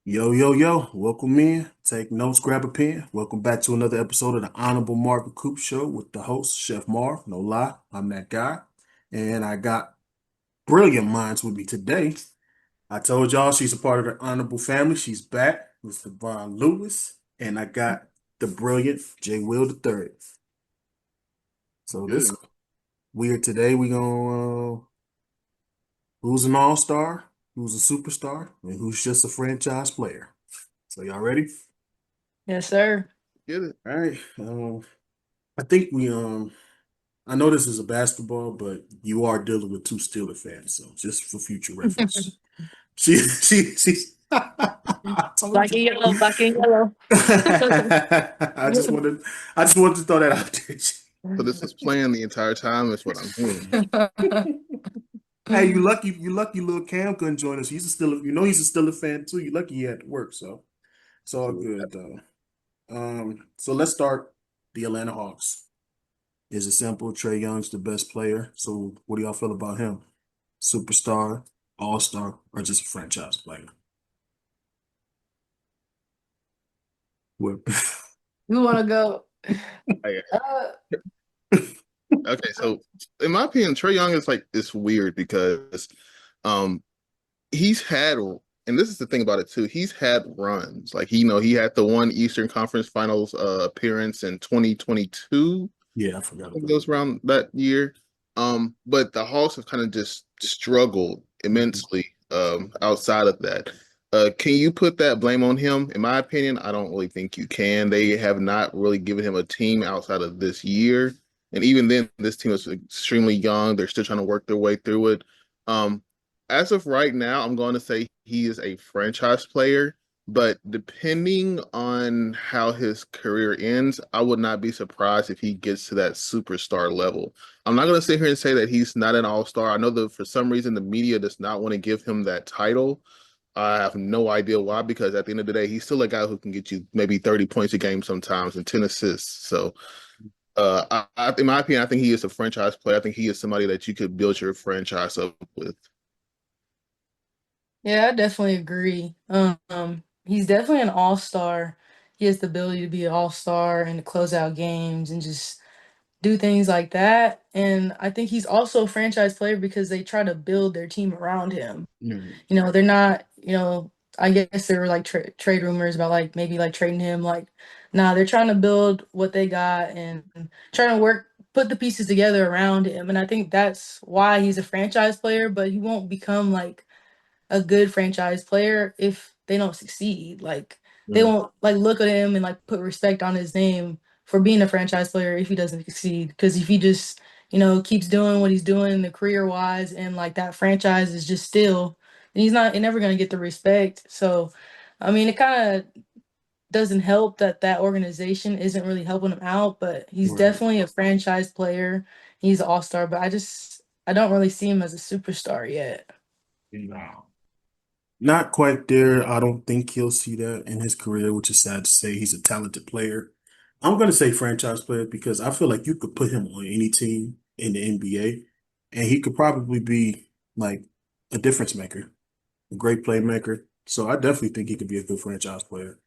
Yo, yo, yo, welcome in. Take notes, grab a pen. Welcome back to another episode of the Honorable Marvin Coop Show with the host, Chef Marv. No lie, I'm that guy. And I got brilliant minds with me today. I told y'all she's a part of the Honorable family. She's back with Devon Lewis. And I got the brilliant Jwilliii the third. So Good. this weird today, we gonna who's an all-star, who's a superstar, and who's just a franchise player. So y'all ready? Yes, sir. Get it. All right. I think I know this is a basketball, but you are dealing with two Steeler fans, so just for future reference. She's I told Black you. and yellow, black and yellow. I just wanted to throw that out So this was planned the entire time, is what I'm hearing. there. Hey, you lucky little Cam couldn't join us. He's a Steeler fan too. You lucky he had to work, so it's all good though. So let's start the Atlanta Hawks. Is it simple? Trae Young's the best player. So what do y'all feel about him? Superstar, all-star, or just a franchise player? What? You want to go? I- Uh, okay, so in my opinion, Trey Young is like it's weird because um he's had, and this is the thing about it too, he's had runs. Like he had the one Eastern Conference Finals appearance in 2022. Yeah, I forgot I think about goes around that year. But the Hawks have kind of just struggled it. immensely outside of that. Can you put that blame on him? In my opinion, I don't really think you can. They have not really given him a team outside of this year. And even then, this team is extremely young. They're still trying to work their way through it. Um, as of right now, I'm going to say he is a franchise player. But depending on how his career ends, I would not be surprised if he gets to that superstar level. I'm not going to sit here and say that he's not an all-star. I know that for some reason the media does not want to give him that title. I have no idea why, because at the end of the day, he's still a guy who can get you maybe 30 points a game sometimes and 10 assists. So, in my opinion, I think he is a franchise player. I think he is somebody that you could build your franchise up with. yeah, I definitely agree. He's definitely an all-star. He has the ability to be an all-star and to close out games and just do things like that. And I think he's also a franchise player because they try to build their team around him. Mhm. They're not, I guess there were like trade rumors about like maybe like trading him. Like, nah, they're trying to build what they got and trying to put the pieces together around him. And I think that's why he's a franchise player, but he won't become like a good franchise player if they don't succeed. Like, they Mm. won't like look at him and like put respect on his name for being a franchise player if he doesn't succeed. Because if he just, keeps doing what he's doing the career wise and like that franchise is just still, then he's never gonna get the respect. So, I mean, it kind of doesn't help that that organization isn't really helping him out, but he's Right. definitely a franchise player. He's an all-star, but I don't really see him as a superstar yet. No. Not quite there. I don't think he'll see that in his career, which is sad to say. He's a talented player. I'm going to say franchise player because I feel like you could put him on any team in the NBA and he could probably be like a difference maker, a great playmaker. So I definitely think he could be a good franchise player.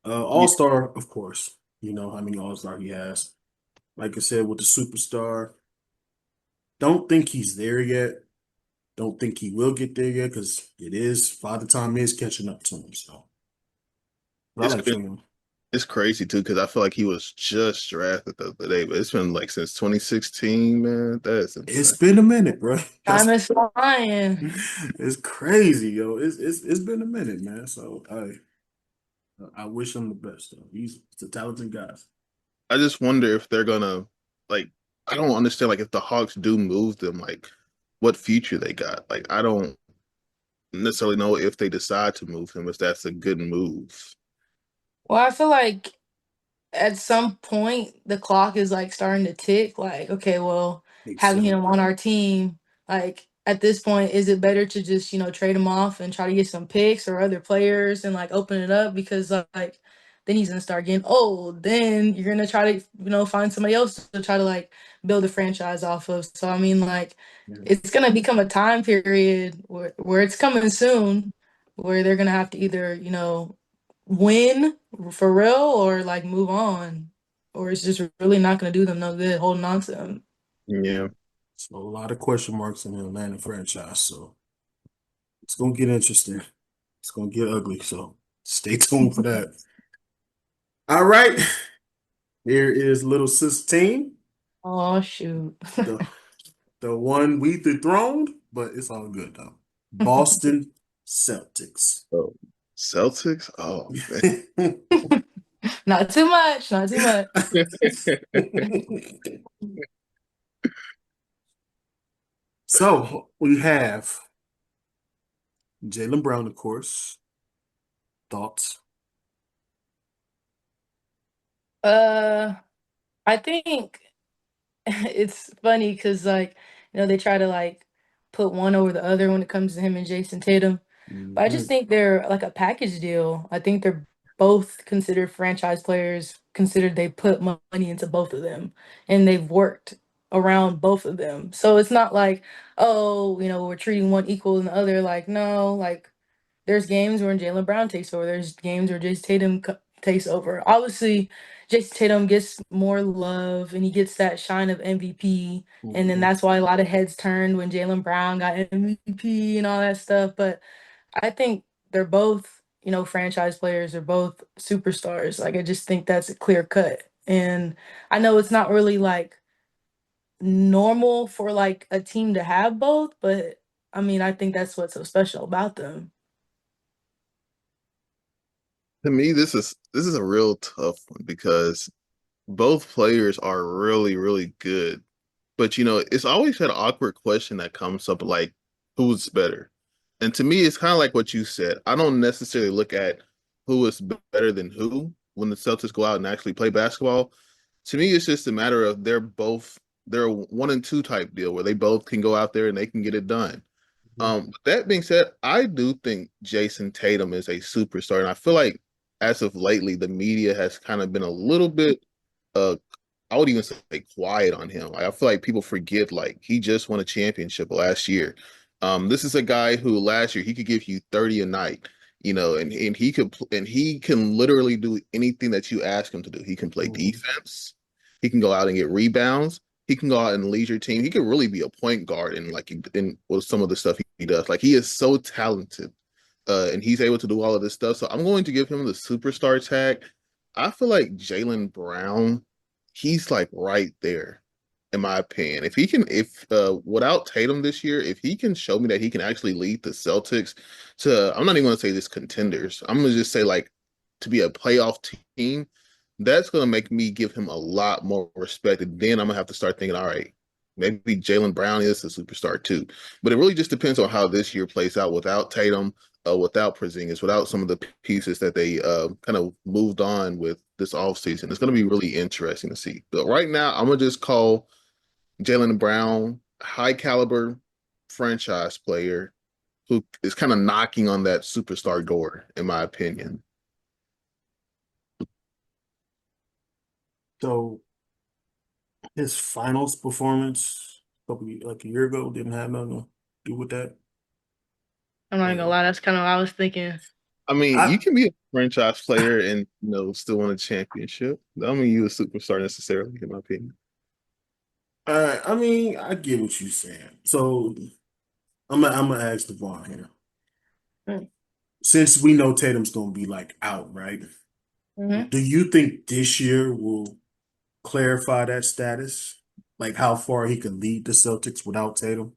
Yeah, All-star, of course. You know how many all-star he has. Like I said, with the superstar, don't think he's there yet. Don't think he will get there yet because Father Time is catching up to him. So, but I it's like been Trae. it's crazy too because I feel like he was just drafted the other day, but it's been like since 2016, man. That's It's insane. been a minute, bro. Time That's is flying. it's crazy, yo. It's been a minute, man. So I wish him the best though. He's a talented guy. I just wonder if they're gonna like. I don't understand like if the Hawks do move them, like what future they got. Like I don't necessarily know if they decide to move him, if that's a good move. Well, I feel like at some point the clock is like starting to tick. Like, okay, well, having him Exactly. on our team, like at this point, is it better to just trade him off and try to get some picks or other players and like open it up because like then he's gonna start getting old. Then you're gonna try to find somebody else to try to like build a franchise off of. So it's gonna become a time period where it's coming soon where they're gonna have to either, win for real or like move on. Or it's just really not gonna do them no good holding on to them. Yeah. So a lot of question marks in the Atlanta franchise. So it's gonna get interesting. It's gonna get ugly. So stay tuned for that. All right. Here is little sis team. Oh shoot. The the one we dethroned, but it's all good though. Boston Celtics. Oh, Celtics? Oh, Not too much, not too much. So we have Jaylen Brown, of course. Thoughts? Uh I think it's funny because like, they try to like put one over the other when it comes to him and Jason Tatum. But I just Mhm. think they're like a package deal. I think they're both considered franchise players, considered they put money into both of them and they've worked around both of them. So it's not like, oh, we're treating one equal than the other. Like, no, like there's games where Jaylen Brown takes over. There's games where Jason Tatum takes over. Obviously, Jason Tatum gets more love and he gets that shine of MVP. And then Mhm. that's why a lot of heads turned when Jaylen Brown got MVP and all that stuff. But I think they're both, franchise players. They're both superstars. Like, I just think that's a clear cut. And I know it's not really like normal for like a team to have both, but I mean, I think that's what's so special about them. to me, this is a real tough one because both players are really, really good. But it's always that awkward question that comes up like, who's better? And to me, it's kind of like what you said. I don't necessarily look at who is better than who when the Celtics go out and actually play basketball. To me, it's just a matter of they're a 1 and 2 type deal where they both can go out there and they can get it done. With that being said, I do think Jason Tatum is a superstar, and I feel like as of lately, the media has kind of been a little bit, uh, I would even say quiet on him. Like, I feel like people forget like he just won a championship last year. This is a guy who last year he could give you 30 a night, and he can literally do anything that you ask him to do. He can play Mhm. defense. He can go out and get rebounds. He can go out and lead your team. He could really be a point guard in with some of the stuff he does. Like he is so talented, and he's able to do all of this stuff. So I'm going to give him the superstar tag. I feel like Jaylen Brown, he's like right there, in my opinion. If without Tatum this year, if he can show me that he can actually lead the Celtics to, I'm not even going to say this contenders. I'm going to just say like to be a playoff team. That's going to make me give him a lot more respect. And then I'm going to have to start thinking, all right, maybe Jaylen Brown is a superstar too. But it really just depends on how this year plays out without Tatum, without Porzingis, without some of the pieces that they kind of moved on with this offseason. It's going to be really interesting to see. But right now, I'm going to just call Jaylen Brown high caliber franchise player who is kind of knocking on that superstar door, in my opinion. So his finals performance like a year ago didn't have nothing to do with that. I'm not gonna Uh, lie, that's kind of what I was thinking. I mean, you I can be a franchise player and still win a championship. I don't mean you a superstar necessarily, in my opinion. I mean I get what you're saying. So I'm gonna ask Devon here. Since we know Tatum's gonna be like out, right? Mm-hmm. Do you think this year will clarify that status? Like how far he can lead the Celtics without Tatum?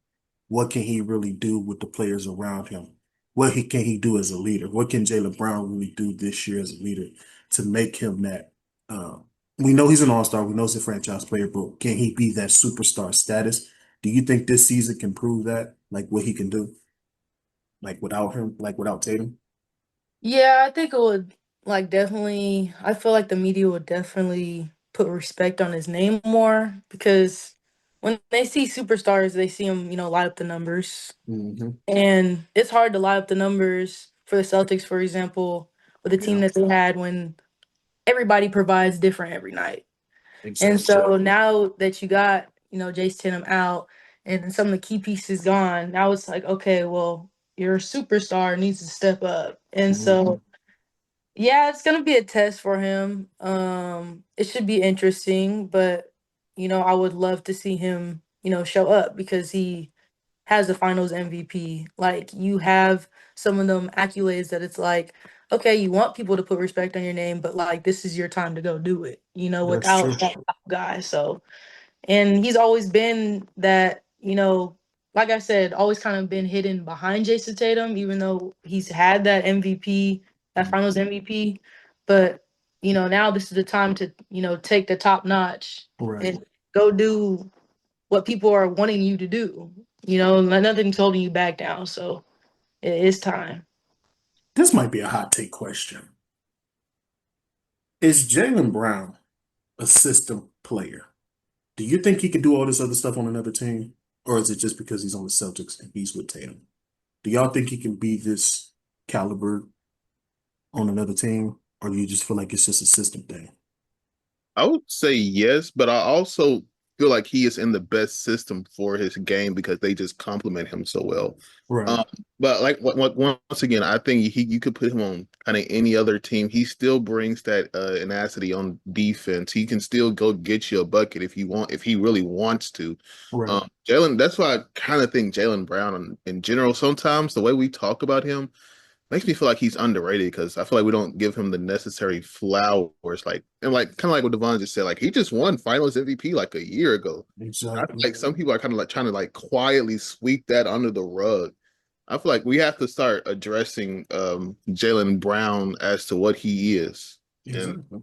What can he really do with the players around him? What he can he do as a leader? What can Jaylen Brown really do this year as a leader to make him that? Uh, we know he's an all-star. We know he's a franchise player, but can he be that superstar status? Do you think this season can prove that? Like what he can do, like without him, like without Tatum? Yeah, I think it would like definitely. I feel like the media would definitely put respect on his name more because when they see superstars, they see him, light up the numbers, Hmm. and it's hard to light up the numbers for the Celtics, for example, with a team Yeah, that they had when everybody provides different every night. And exactly. so now that you got, Jace Tatum out and some of the key pieces gone, now it's like, okay, well, your superstar needs to step up. And Mhm. so yeah, it's gonna be a test for him. It should be interesting, but I would love to see him, show up because he has the Finals MVP. Like you have some of them accolades that it's like, okay, you want people to put respect on your name, but like this is your time to go do it. That's Without true. that top guy. So and he's always been that, like I said, always kind of been hidden behind Jason Tatum, even though he's had that MVP, that finals MVP. But, now this is the time to, take the top notch Right. and go do what people are wanting you to do. Nothing's holding you back down. So it is time. This might be a hot take question. Is Jaylen Brown a system player? Do you think he could do all this other stuff on another team? Or is it just because he's on the Celtics and he's with Tatum? Do y'all think he can be this caliber on another team? Or do you just feel like it's just a system thing? I would say yes, but I also feel like he is in the best system for his game because they just complement him so well. Right. Um, but like once again, I think you could put him on kind of any other team. He still brings that tenacity on defense. He can still go get you a bucket if he really wants to. Right. Jalen, that's why I kind of think Jalen Brown in general. Sometimes the way we talk about him makes me feel like he's underrated because I feel like we don't give him the necessary flowers. Like and like kind of like what Devon just said, like he just won Finals MVP like a year ago. I feel Exactly. like some people are kind of like trying to like quietly sweep that under the rug. I feel like we have to start addressing Jalen Brown as to what he is, and Exactly.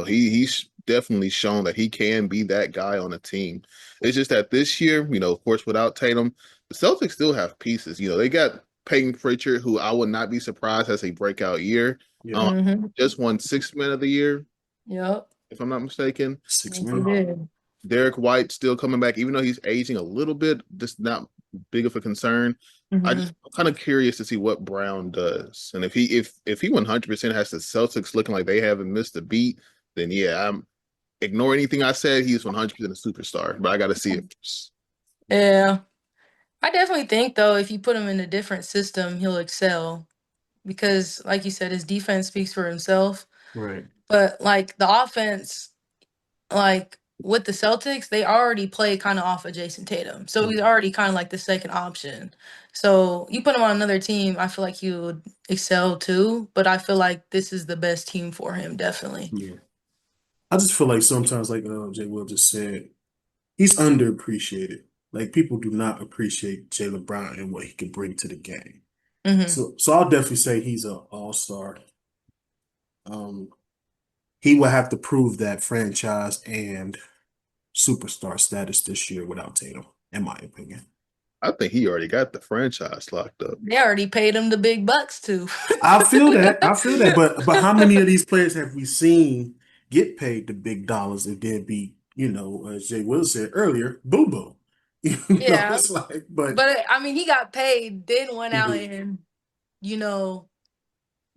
he's definitely shown that he can be that guy on a team. It's just that this year, of course, without Tatum, the Celtics still have pieces. They got Peyton Pritchard, who I would not be surprised has a breakout year. Yeah. Um, Mm-hmm. just won Sixth Man of the Year, Yep. if I'm not mistaken. Six Yes, he men. did. Derek White still coming back, even though he's aging a little bit, just not big of a concern. I Mm-hmm. just I'm kind of curious to see what Brown does, and if he 100% has the Celtics looking like they haven't missed a beat, then yeah, I'm ignore anything I said. He's 100% a superstar, but I got to see it first. Yeah. I definitely think though, if you put him in a different system, he'll excel because, like you said, his defense speaks for himself. Right. But like the offense, like with the Celtics, they already play kind of off of Jason Tatum, so he's already kind of like the second option. So you put him on another team, I feel like he would excel too. But I feel like this is the best team for him, definitely. Yeah. I just feel like sometimes, like Jay Will just said, he's underappreciated. Like people do not appreciate Jaylen Brown and what he can bring to the game. Hmm. So I'll definitely say he's an all-star. Um, he will have to prove that franchise and superstar status this year without Tatum, in my opinion. I think he already got the franchise locked up. They already paid him the big bucks too. I feel that. I feel that. But how many of these players have we seen get paid the big dollars and then be, as Jay Will said earlier, boo boo. Yeah, It's like, but but I mean, he got paid, then went he out did, and you know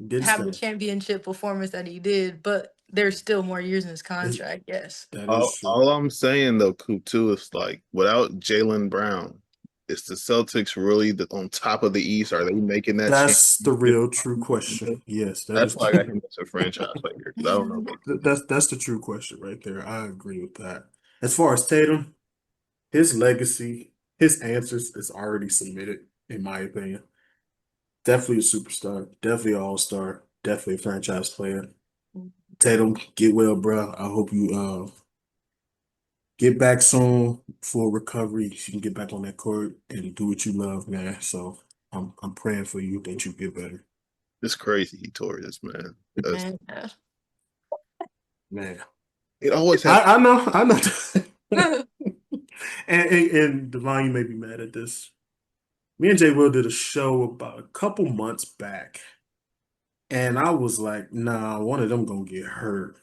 didn't have the stay. championship performance that he did. But there's still more years in his It's, contract. Yes. that is true. All I'm saying though, Coop, too, is like without Jalen Brown, is the Celtics really on top of the East? Are they making that That's the championship? real true question. Yes, that That's is why I got him as a franchise player because I don't know about Tatum. that's the true question right there. I agree with that. As far as Tatum, his legacy, his answers is already submitted, in my opinion. Definitely a superstar, definitely an all-star, definitely a franchise player. Tatum, get well, bro. I hope you get back soon for recovery. So you can get back on that court and do what you love, man. So I'm praying for you that you get better. It's crazy he tore this, man. Yeah. Man. It always happens. I know. And Devon, you may be mad at this. Me and Jay Will did a show about a couple months back, and I was like, nah, one of them gonna get hurt.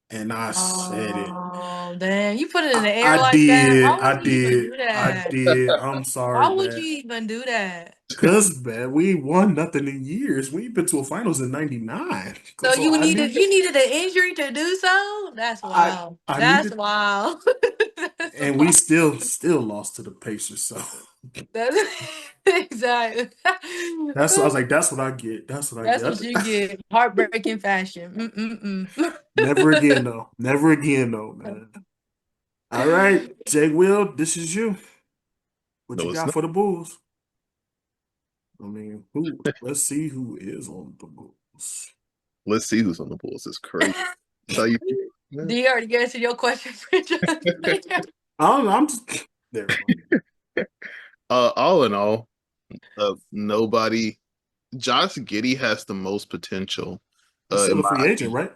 And I said it. Oh, damn. You put it in I, the air I like that? did, Why would I you even did, do I that? did. I'm sorry, Why would you man. even do that? Cause man, we ain't won nothing in years. We ain't been to a finals in '99. So So you needed an injury to do so? That's I wild. I That's needed, wild. That's and we wild. still lost to the Pacers. So That's exactly. That's what I was like. That's what I get. That's what I That's what you get. get. Heartbreaking fashion. Never again, though. Never again, though, man. All right, Jay Will, this is you. What you No, it's got not. for the Bulls? I mean, who? Let's see who is on the Bulls. Let's see who's on the Bulls. It's crazy. That's how you feel, Do man. you already answer your question for Jonathan? I don't know. I'm just there. All in all, nobody. Josh Giddey has the most potential. He's In still a my free agent, opinion, right?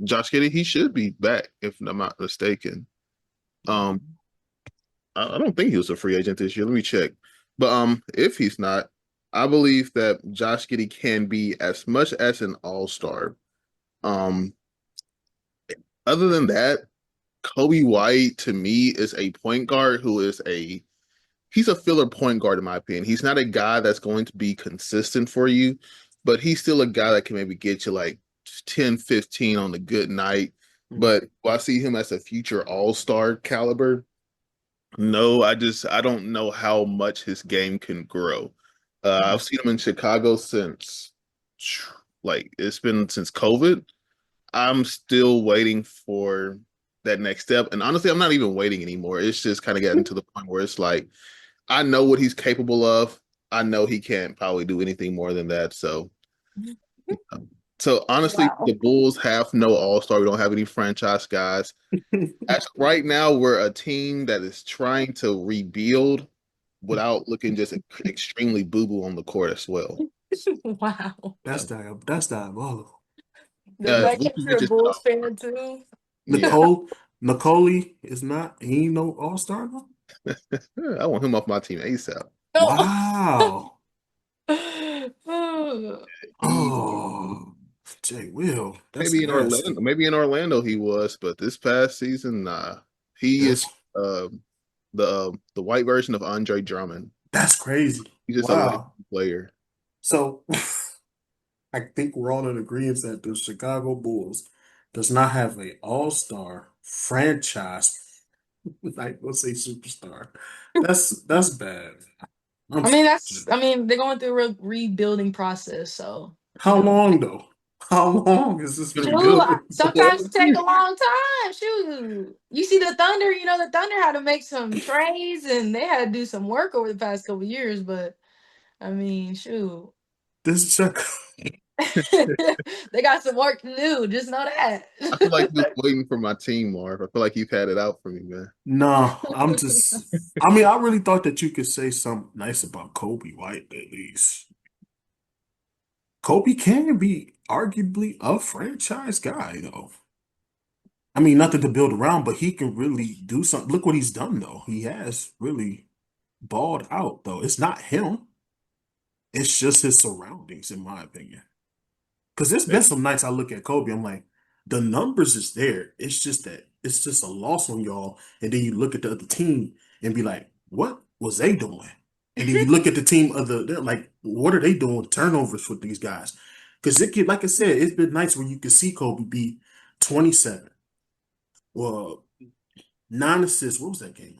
Josh Giddey, he should be back if I'm not mistaken. Um, I don't think he was a free agent this year. Let me check. But if he's not, I believe that Josh Giddey can be as much as an all-star. Um, Other than that, Kobe White to me is a point guard who is he's a filler point guard in my opinion. He's not a guy that's going to be consistent for you, but he's still a guy that can maybe get you like 10, 15 on a good night. Mhm. But I see him as a future all-star caliber. No, I don't know how much his game can grow. I've seen him in Chicago since like it's been since COVID. I'm still waiting for that next step. And honestly, I'm not even waiting anymore. It's just kind of getting to the point where it's like I know what he's capable of. I know he can't probably do anything more than that. So honestly, the Wow. Bulls have no all-star. We don't have any franchise guys. As of right now, we're a team that is trying to rebuild without looking just extremely boo-boo on the court as well. Wow. That's that's diabolical. The fact We that can you're a mention it Bulls all. fan too. Yeah, Nicole is not. He ain't no All Star. I want him off my team ASAP. No. Wow. He Oh, Jay Will, that's maybe in Orlando, nasty. he was, but this past season, nah. He is That's the white version of Andre Drummond. that's crazy. He's just a lazy Wow. player. So I think we're all in agreement that the Chicago Bulls does not have a all-star franchise. Like, let's say superstar. That's bad. I'm I mean, they're going through a rebuilding process, so you How know. long though? How long is this Been Shoot, rebuilding? sometimes it take a long time. Shoot, you see the Thunder. You know the Thunder had to make some trades and they had to do some work over the past couple years. But I mean, shoot, This check. they got some work to do. Just know I feel like that. he was waiting for my team, Marv. I feel like you've had it out for me, man. No, I'm just. I mean, I really thought that you could say something nice about Kobe White at least. Kobe can be arguably a franchise guy, though. I mean, nothing to build around, but he can really do something. Look what he's done, though. He has really balled out, though. It's not him. It's just his surroundings, in my opinion. Because there's been some nights I look at Kobe, I'm like, the numbers is there. It's just that it's just a loss on y'all. And then you look at the other team and be like, what was they doing? And then you look at the team they're like, what are they doing? Turnovers with these guys. Because like I said, it's been nights where you can see Kobe be 27. Well, 9 assists. What was that game?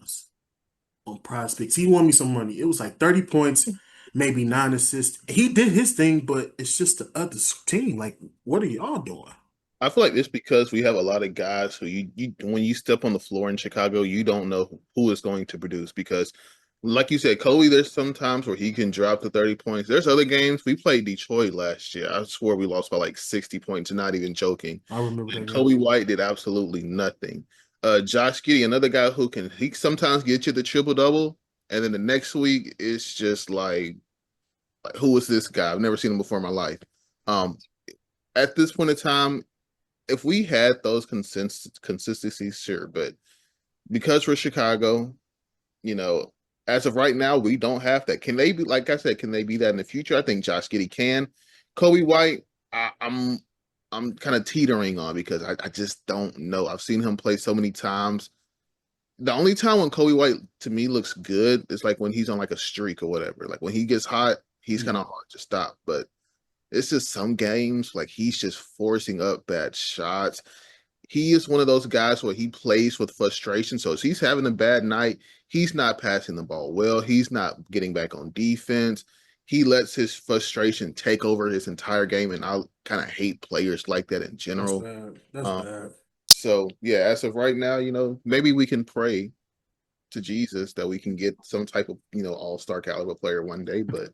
On Prize Picks. He won me some money. It was like 30 points, maybe 9 assists. He did his thing, but it's just the other team. Like, what are y'all doing? I feel like it's because we have a lot of guys who you when you step on the floor in Chicago, you don't know who is going to produce because like you said, Kobe, there's some times where he can drop to 30 points. There's other games. We played Detroit last year. I swore we lost by like 60 points, not even joking. I remember that And game. Kobe White did absolutely nothing. Josh Giddey, another guy who he sometimes get you the triple double, and then the next week it's just like who is this guy? I've never seen him before in my life. Um, at this point in time, if we had those consistencies, sure, but because we're Chicago, you know, as of right now, we don't have that. Can they be like I said? Can they be that in the future? I think Josh Giddey can. Kobe White, I'm kind of teetering on because I just don't know. I've seen him play so many times. The only time when Kobe White to me looks good is like when he's on like a streak or whatever. Like when he gets hot, he's kind of hard to stop. But it's just some games like he's just forcing up bad shots. he is one of those guys where he plays with frustration. So if he's having a bad night, he's not passing the ball well. He's not getting back on defense. He lets his frustration take over his entire game, and I kind of hate players like that in That's general. bad. That's Um, bad. so yeah, as of right now, maybe we can pray to Jesus that we can get some type of, all-star caliber player one day. But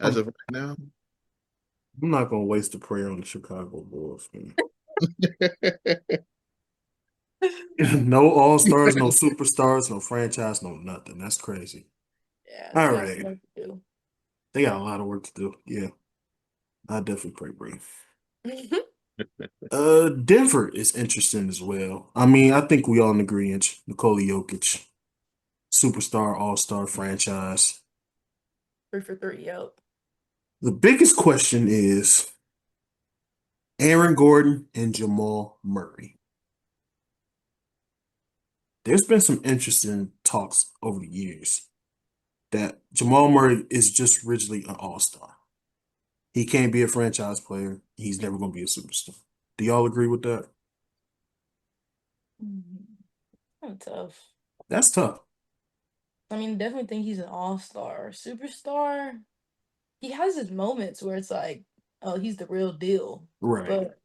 as I'm, of right now, I'm not gonna waste a prayer on the Chicago Bulls, man. No all stars, no superstars, no franchise, no nothing. That's crazy. Yeah, All they got right, some work to do. they got a lot of work to do. Yeah, I definitely pray, bro. Denver is interesting as well. I mean, I think we all in agreement. Nikola Jokic, superstar, all-star franchise. 3 for 3, yep. The biggest question is Aaron Gordon and Jamal Murray. There's been some interesting talks over the years that Jamal Murray is just rigidly an all-star. He can't be a franchise player. He's never going to be a superstar. Do y'all agree with that? Kind of tough. That's tough. I mean, definitely think he's an all-star. Superstar, he has his moments where it's like, oh, he's the real deal. Right. But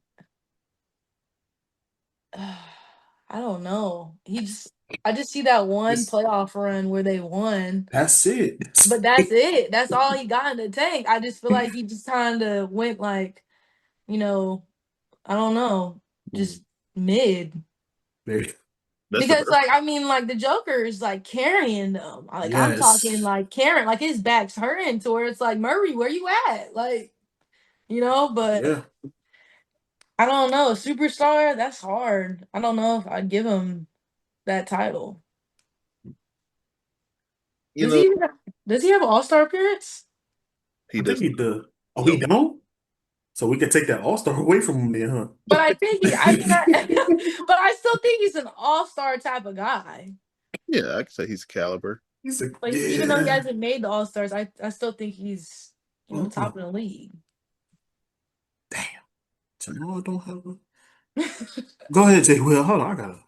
I don't know. I just see that one It's- playoff run where they won, That's it. but that's it. That's all he got in the tank. I just feel like he just kind of went like, you know, I don't know, just mid. There- that's the Because perfect. like I mean like the Joker is like carrying them. Like I'm talking Yes. like carrying, like his back's hurting to where it's like Murray, where you at? Like, but Yeah. I don't know. Superstar, that's hard. I don't know if I'd give him that title. You Does know, he even does he have an all-star appearance? he I think does. he does. Oh, he Nope. don't? So we can take that all-star away from him then, huh? But I think I mean but I still think he's an all-star type of guy. Yeah, I can say he's caliber. He's like, Like even though he yeah. hasn't made the all-stars, I still think he's, Uh-uh. top of the league. Damn. Jamal don't have a. Go ahead, Jay. Well, hold on. I gotta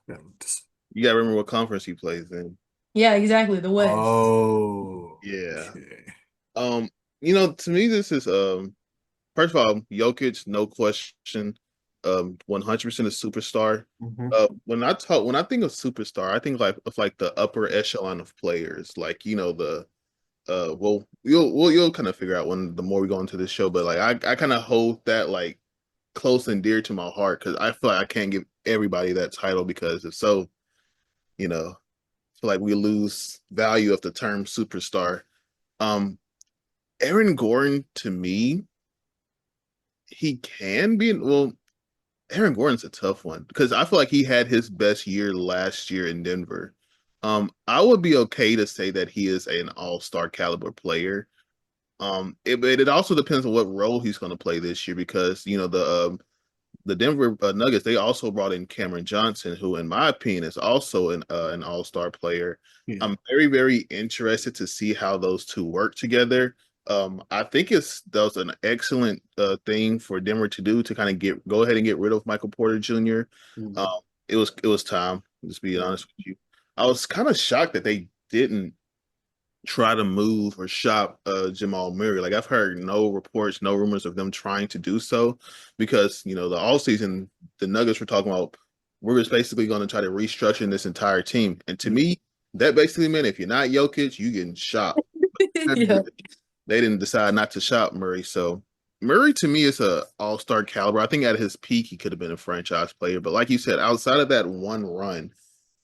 this. You gotta remember what conference he plays in. Yeah, exactly. The West. Oh, Yeah. okay. Um, to me, this is first of all, Jokic, no question, 100% a superstar. Hmm. When I think of superstar, I think like of like the upper echelon of players, like the well, you'll kind of figure out when the more we go into this show, but like I kind of hold that like close and dear to my heart because I feel like I can't give everybody that title because if so, feel like we lose value of the term superstar. Um, Aaron Gordon to me, he can be well. Aaron Gordon's a tough one because I feel like he had his best year last year in Denver. I would be okay to say that he is an all-star caliber player. But it also depends on what role he's going to play this year because the Denver Nuggets, they also brought in Cameron Johnson, who, in my opinion, is also an all-star player. Yeah. I'm very, very interested to see how those two work together. I think that was an excellent thing for Denver to do to kind of go ahead and get rid of Michael Porter Jr. Mhm. It was time. Just be Yeah. honest with you. I was kind of shocked that they didn't try to move or shop Jamal Murray. Like I've heard no reports, no rumors of them trying to do so because the all season the Nuggets were talking about we're just basically going to try to restructure this entire team. And to me, that basically meant if you're not Jokic, you getting shopped. Yeah. They didn't decide not to shop Murray. So Murray to me is a all-star caliber. I think at his peak he could have been a franchise player. But like you said, outside of that one run,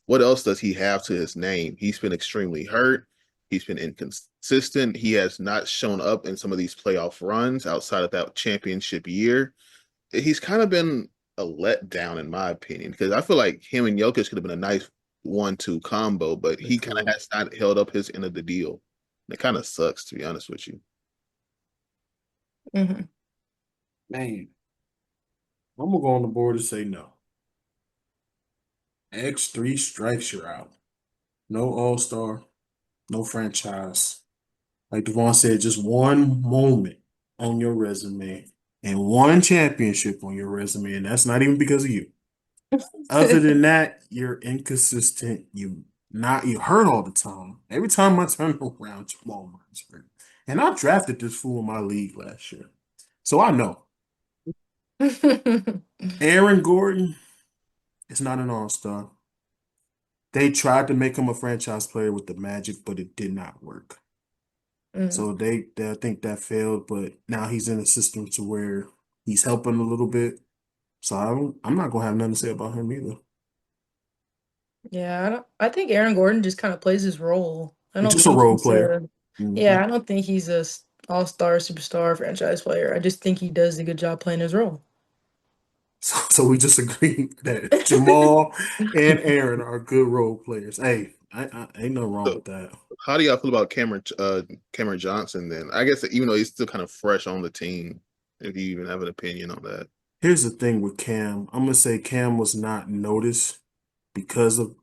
what else does he have to his name? He's been extremely hurt. He's been inconsistent. He has not shown up in some of these playoff runs outside of that championship year. He's kind of been a letdown, in my opinion, because I feel like him and Jokic could have been a nice 1-2 combo, but They he kind of could. has not held up his end of the deal. It kind of sucks, to be honest with you. Hmm. Man, I'm gonna go on the board and say no. X3 strikes you're out. No all-star, no franchise. Like Devon said, just one moment on your resume and one championship on your resume, and that's not even because of you. Other than that, you're inconsistent. You hurt all the time. Every time I turn around, Jamal Murray's hurt. And I drafted this fool in my league last year. So I know. Aaron Gordon is not an all-star. They tried to make him a franchise player with the Magic, but it did not work. Mm. So they I think that failed, but now he's in a system to where he's helping a little bit. So I'm not gonna have nothing to say about him either. Yeah, I think Aaron Gordon just kind of plays his role. I He's don't just a think role he's player. a Hmm yeah, I don't think he's a all-star superstar franchise player. I just think he does a good job playing his role. So we just agree that Jamal and Aaron are good role players. Hey, I ain't nothing wrong So with that. how do y'all feel about Cameron Johnson then? I guess even though he's still kind of fresh on the team, if you even have an opinion on that. Here's the thing with Cam. I'm gonna say Cam was not noticed because of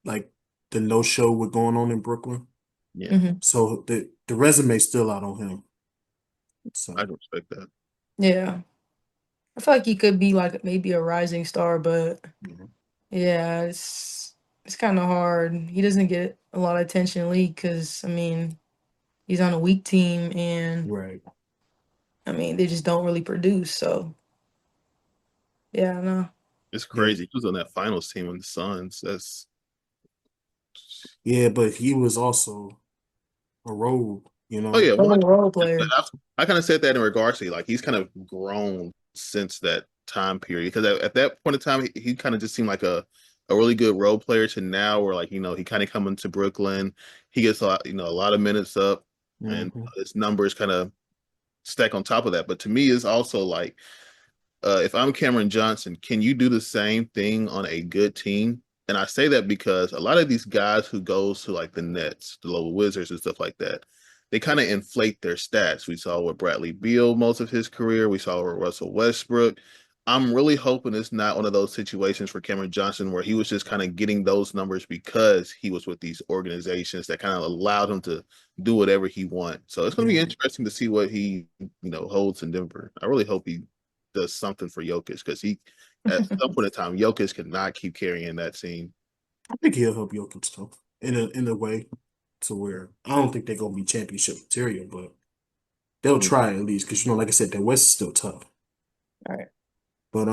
like the no-show with going on in Brooklyn. Yeah, Hmm. So the resume's still out on him. I So can respect that. Yeah. I feel like he could be like maybe a rising star, but yeah. yeah, it's kind of hard. He doesn't get a lot of attention in the league because I mean he's on a weak team and Right. I mean they just don't really produce. So yeah, no. It's Yeah. crazy. He was on that finals team on the Suns. That's Yeah, but he was also a role, you oh know. yeah, Oh, 100. role player. I kind of said that in regards to like he's kind of grown since that time period because at that point in time he kind of just seemed like a really good role player to now where like he kind of coming to Brooklyn, he gets a lot a lot of minutes up and Hmm his numbers kind of stack on top of that. But to me, it's also like if I'm Cameron Johnson, can you do the same thing on a good team? And I say that because a lot of these guys who goes to like the Nets, the Little Wizards and stuff like that, they kind of inflate their stats. We saw with Bradley Beal most of his career. We saw with Russell Westbrook. I'm really hoping it's not one of those situations for Cameron Johnson where he was just kind of getting those numbers because he was with these organizations that kind of allowed him to do whatever he wants. So it's going to be Yeah. interesting to see what he, holds in Denver. I really hope he does something for Jokic because he, at some point in time, Jokic cannot keep carrying that team. I think he'll help Jokic too, in a way to where I don't think they're gonna be championship material, but they'll Yeah. try at least because like I said, the West is still tough. All right. But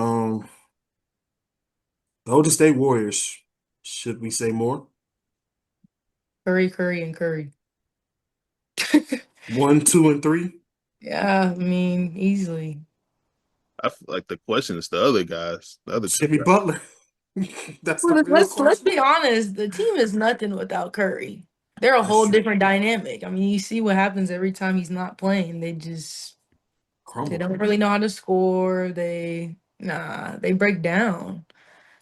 Golden State Warriors, should we say more? Curry, Curry, and Curry. One, two, and three. Yeah, I mean, easily. I feel like the question is the other guys, the other two Jimmy guys. Butler. That's the Well, real let's question. be honest. The team is nothing without Curry. They're a That's whole true. different dynamic. I mean, you see what happens every time he's not playing. They Crumble. don't really know how to score. They break down.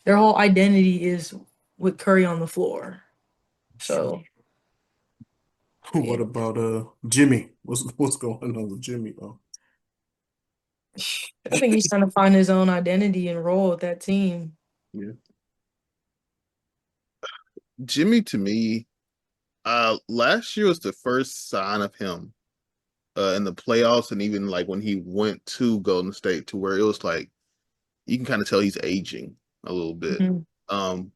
Their whole identity is with Curry on the floor. That's true. So What yeah, about Jimmy? What's going on with Jimmy though? I think he's trying to find his own identity and role with that team. Yeah. Jimmy, to me, last year was the first sign of him in the playoffs, and even like when he went to Golden State, to where it was like you can kind of tell he's aging a little bit. Mhm. Um,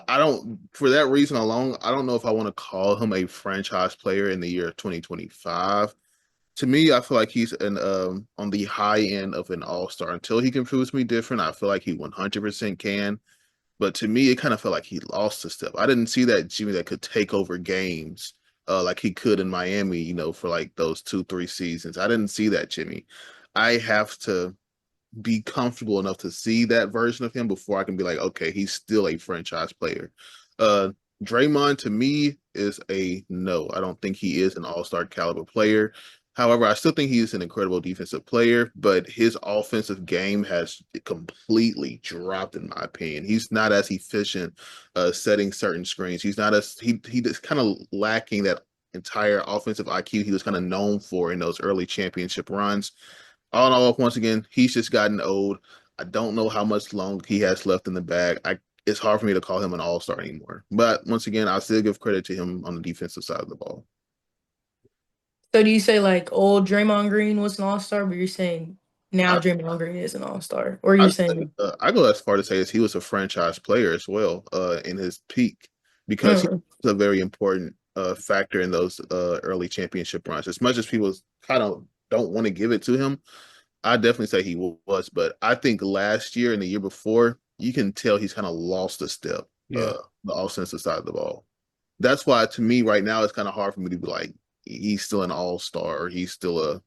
I don't, for that reason alone, I don't know if I want to call him a franchise player in the year 2025. To me, I feel like he's on the high end of an all-star. Until he can prove me different, I feel like he 100% can. But to me, it kind of felt like he lost a step. I didn't see that Jimmy that could take over games like he could in Miami, for like those 2, 3 seasons. I didn't see that Jimmy. I have to be comfortable enough to see that version of him before I can be like, okay, he's still a franchise player. Uh Draymond to me is a no. I don't think he is an all-star caliber player. However, I still think he is an incredible defensive player, but his offensive game has completely dropped, in my opinion. He's not as efficient setting certain screens. He's not as he just kind of lacking that entire offensive IQ he was kind of known for in those early championship runs. All in all, once again, he's just gotten old. I don't know how much long he has left in the bag. It's hard for me to call him an all-star anymore. But once again, I still give credit to him on the defensive side of the ball. So do you say like old Draymond Green was an all-star, but you're saying now I, Draymond Green is an all-star. Or I, you're saying, I go as far to say as he was a franchise player as well in his peak because he mm, was a very important factor in those early championship runs. As much as people kind of don't want to give it to him, I definitely say he was. But I think last year and the year before, you can tell he's kind of lost a step, Yeah, the offensive side of the ball. That's why to me right now it's kind of hard for me to be like he's still an all-star or he's still a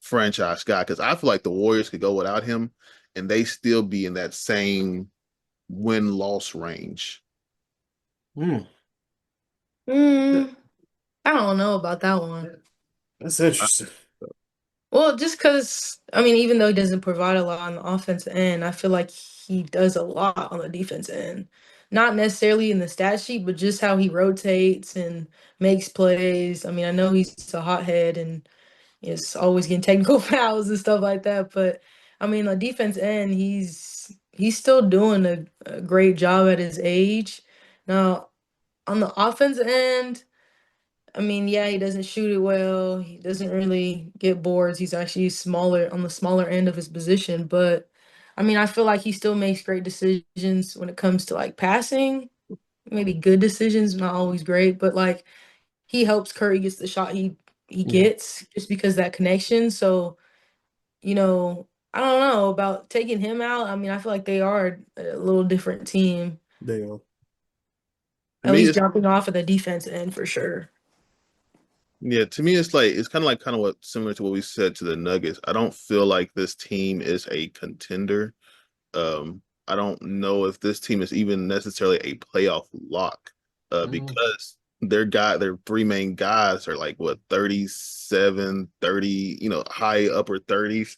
franchise guy because I feel like the Warriors could go without him and they still be in that same win-loss range. mm, mm, I don't know about that one. that's I, interesting. Well, just because, I mean, even though he doesn't provide a lot on the offensive end, I feel like he does a lot on the defense end. Not necessarily in the stat sheet, but just how he rotates and makes plays. I mean, I know he's a hothead and is always getting technical fouls and stuff like that, but I mean, on defense end, he's still doing a great job at his age. Now, on the offense end, I mean, yeah, he doesn't shoot it well. He doesn't really get boards. He's actually smaller on the smaller end of his position. But I mean, I feel like he still makes great decisions when it comes to like passing. Maybe good decisions, not always great, but like he helps Curry gets the shot he Yeah, gets just because that connection. So, I don't know about taking him out. I mean, I feel like they are a little different team, they are. To at me, least it's jumping off of the defense end for sure. yeah, to me, it's like it's kind of what similar to what we said to the Nuggets. I don't feel like this team is a contender. I don't know if this team is even necessarily a playoff lock, Mm, because their three main guys are like what 37, 30, high upper 30s.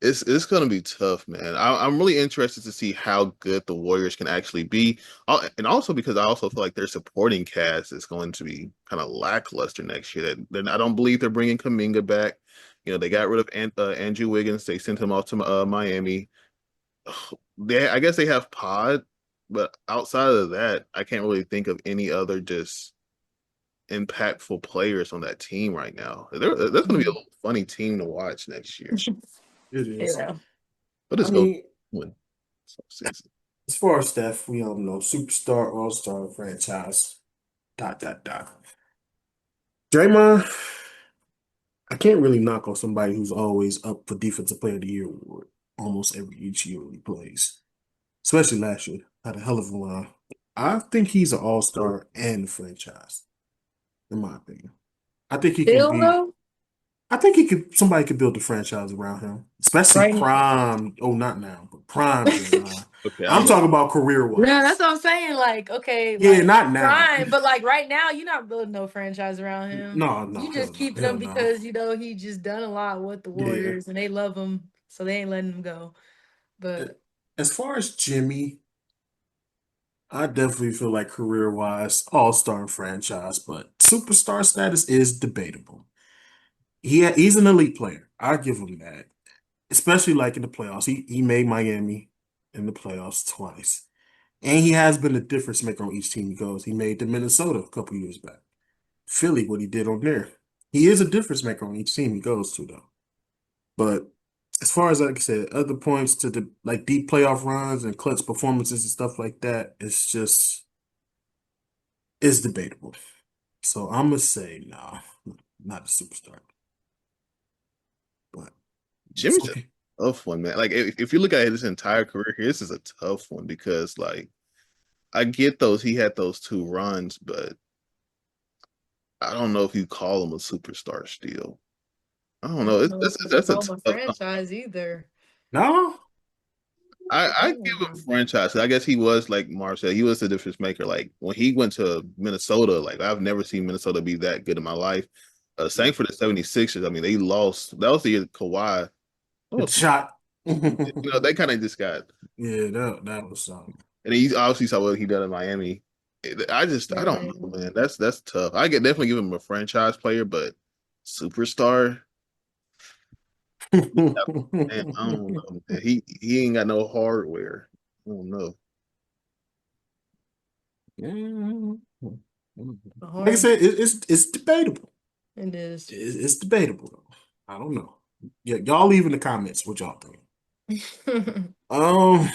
It's gonna be tough, man. I'm really interested to see how good the Warriors can actually be, and also because I also feel like their supporting cast is going to be kind of lackluster next year. I don't believe they're bringing Kuminga back. They got rid of Andrew Wiggins. They sent him off to Miami. I guess they have Pod, but outside of that, I can't really think of any other just impactful players on that team right now. That's going to be Mhm. a funny team to watch next year. it is. Yeah. But I it's go mean, win season. as far as Steph, we all know superstar, all-star franchise. Dot dot dot. Draymond, I can't really knock on somebody who's always up for Defensive Player of the Year award almost every each year when he plays. Especially last year, had a hell of a run. I think he's an all-star and a franchise, in my opinion. I think he can Still be. though, I think he could. Somebody could build a franchise around him, especially right now. prime. Oh, not now, but prime Draymond. Okay, I'm I'm a talking about Yeah, that's career-wise. what I'm saying. Like, okay, Yeah, like not now. prime, but like right now, you're not building no franchise around him. No, no, You hell just no, keeping hell him no. because he just done a lot with the Yeah. Warriors and they love him, so they ain't letting him go. But As far as Jimmy, I definitely feel like career-wise, all-star franchise, but superstar status is debatable. He's an elite player. I give him that. Especially like in the playoffs. He made Miami in the playoffs twice. And he has been a difference maker on each team he goes. He made the Minnesota a couple years back. Philly, what he did on there. He is a difference maker on each team he goes to, though. But as far as like I said, other points to the like deep playoff runs and clutch performances and stuff like that, it's debatable. So I'm gonna say nah, not a superstar. But it's Jimmy's a okay. tough one, man. Like if you look at his entire career here, this is a tough one because like I get those he had those two runs, but I don't know if you call him a superstar still. I don't I know. don't It's, know if that's you can that's a call him a tough. franchise either. No, I give him Mm. franchise. I guess he was like Marv said, he was the difference maker. Like when he went to Minnesota, like I've never seen Minnesota be that good in my life. Same for the 76ers. I mean, they lost. That was the year Kawhi. good Oh, shot. they kind of just got. Yeah, that was something. And he obviously saw what he done in Miami. I don't Right. know, man. That's tough. I could definitely give him a franchise player, but superstar, man, I don't know. Man. He ain't got no hardware. I don't know. Yeah. A Like I hard. said, it's debatable. It is. It's debatable though. I don't know. Yeah, y'all leave in the comments what y'all think. Um,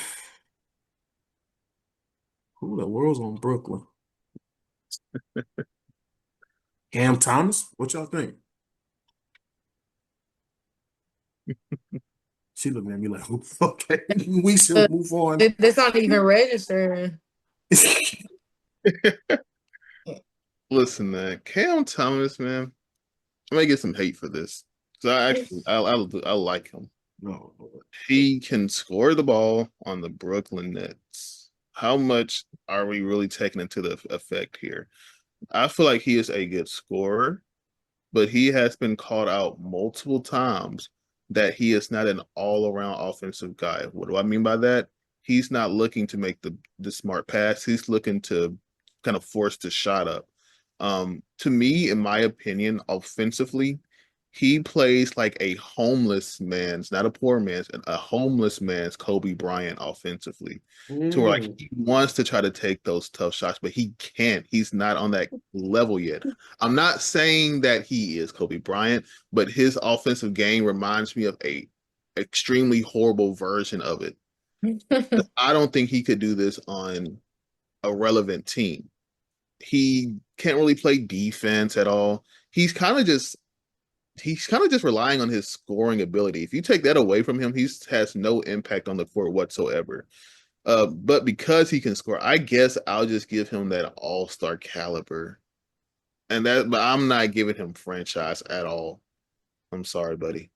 who the world's on Brooklyn? Cam Thomas? What y'all think? She looking at me like, okay, we should move on. That's not even registering. Listen, man, Cam Thomas, man, I may get some hate for this. So I like him. No, He can score the ball on the Brooklyn Nets. How much are we really taking into the effect here? I feel like he is a good scorer, but he has been called out multiple times that he is not an all-around offensive guy. What do I mean by that? He's not looking to make the smart pass. He's looking to kind of force the shot up. To me, in my opinion, offensively, he plays like a homeless man's, not a poor man's, a homeless man's Kobe Bryant offensively. To where like mm, he wants to try to take those tough shots, but he can't. He's not on that level yet. I'm not saying that he is Kobe Bryant, but his offensive game reminds me of a extremely horrible version of it. I don't think he could do this on a relevant team. He can't really play defense at all. He's kind of just relying on his scoring ability. If you take that away from him, he has no impact on the court whatsoever. But because he can score, I guess I'll just give him that all-star caliber. But I'm not giving him franchise at all. I'm sorry, buddy.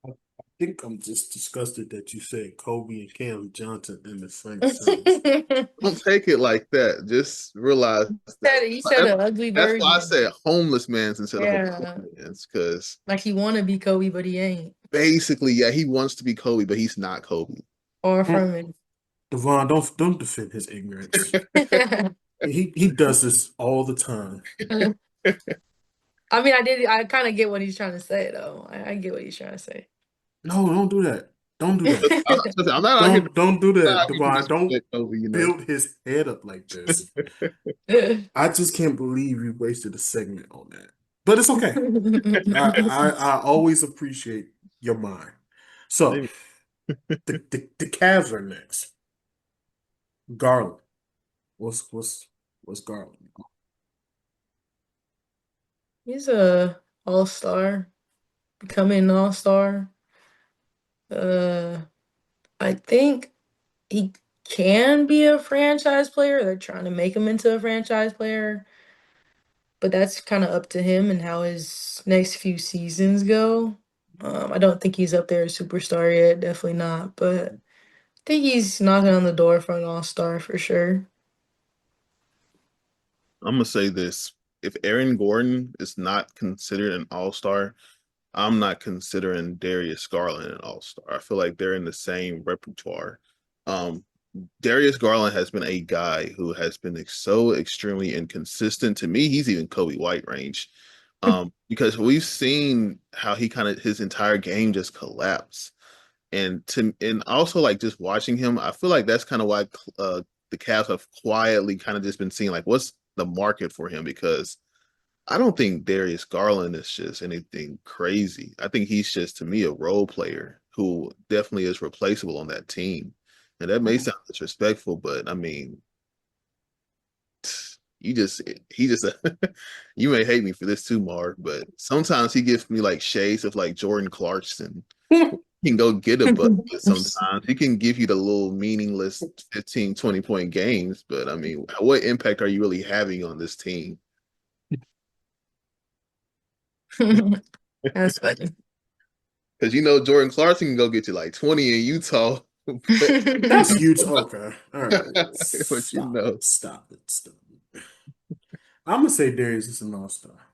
I think I'm just disgusted that you said Kobe and Cam Johnson in the same sentence. Don't take it like that. Just realize that. You said an ugly That's why I version. said homeless man's instead of a Yeah. poor man's, because Like he wanna be Kobe, but he ain't. basically, yeah, he wants to be Kobe, but he's not Kobe. Or Mm, from it. Devon, don't defend his ignorance. He does this all the time. I mean, I kind of get what he's trying to say, though. I get what he's trying to say. No, don't do that. Don't do that. I'm not out here. Don't do Not that, out here to Devon. Don't disrespect Kobe. build his head up like this. I just can't believe you wasted a segment on that. But it's okay. I always appreciate your mind. So Maybe. the Cavs are next. Garland. What's Garland? He's a all-star, becoming an all-star. Uh, I think he can be a franchise player. They're trying to make him into a franchise player, but that's kind of up to him and how his next few seasons go. I don't think he's up there as superstar yet, definitely not, but I think he's knocking on the door for an all-star for sure. I'm gonna say this: if Aaron Gordon is not considered an all-star, I'm not considering Darius Garland an all-star. I feel like they're in the same repertoire. Um, Darius Garland has been a guy who has been so extremely inconsistent. To me, he's even Kobe White range. Because we've seen how he kind of his entire game just collapse. And also like just watching him, I feel like that's kind of why the Cavs have quietly kind of just been seeing like what's the market for him, because I don't think Darius Garland is just anything crazy. I think he's just, to me, a role player who definitely is replaceable on that team. And that may sound disrespectful, but I mean, he just, you may hate me for this too, Mark, but sometimes he gives me like shades of like Jordan Clarkson. He can go get a bucket sometimes. He can give you the little meaningless 15, 20-point games, but I mean, what impact are you really having on this team? That's funny. Because Jordan Clarkson can go get you like 20 in Utah. That's huge. Okay. All right. But Stop it. I'm gonna say Darius is an all-star.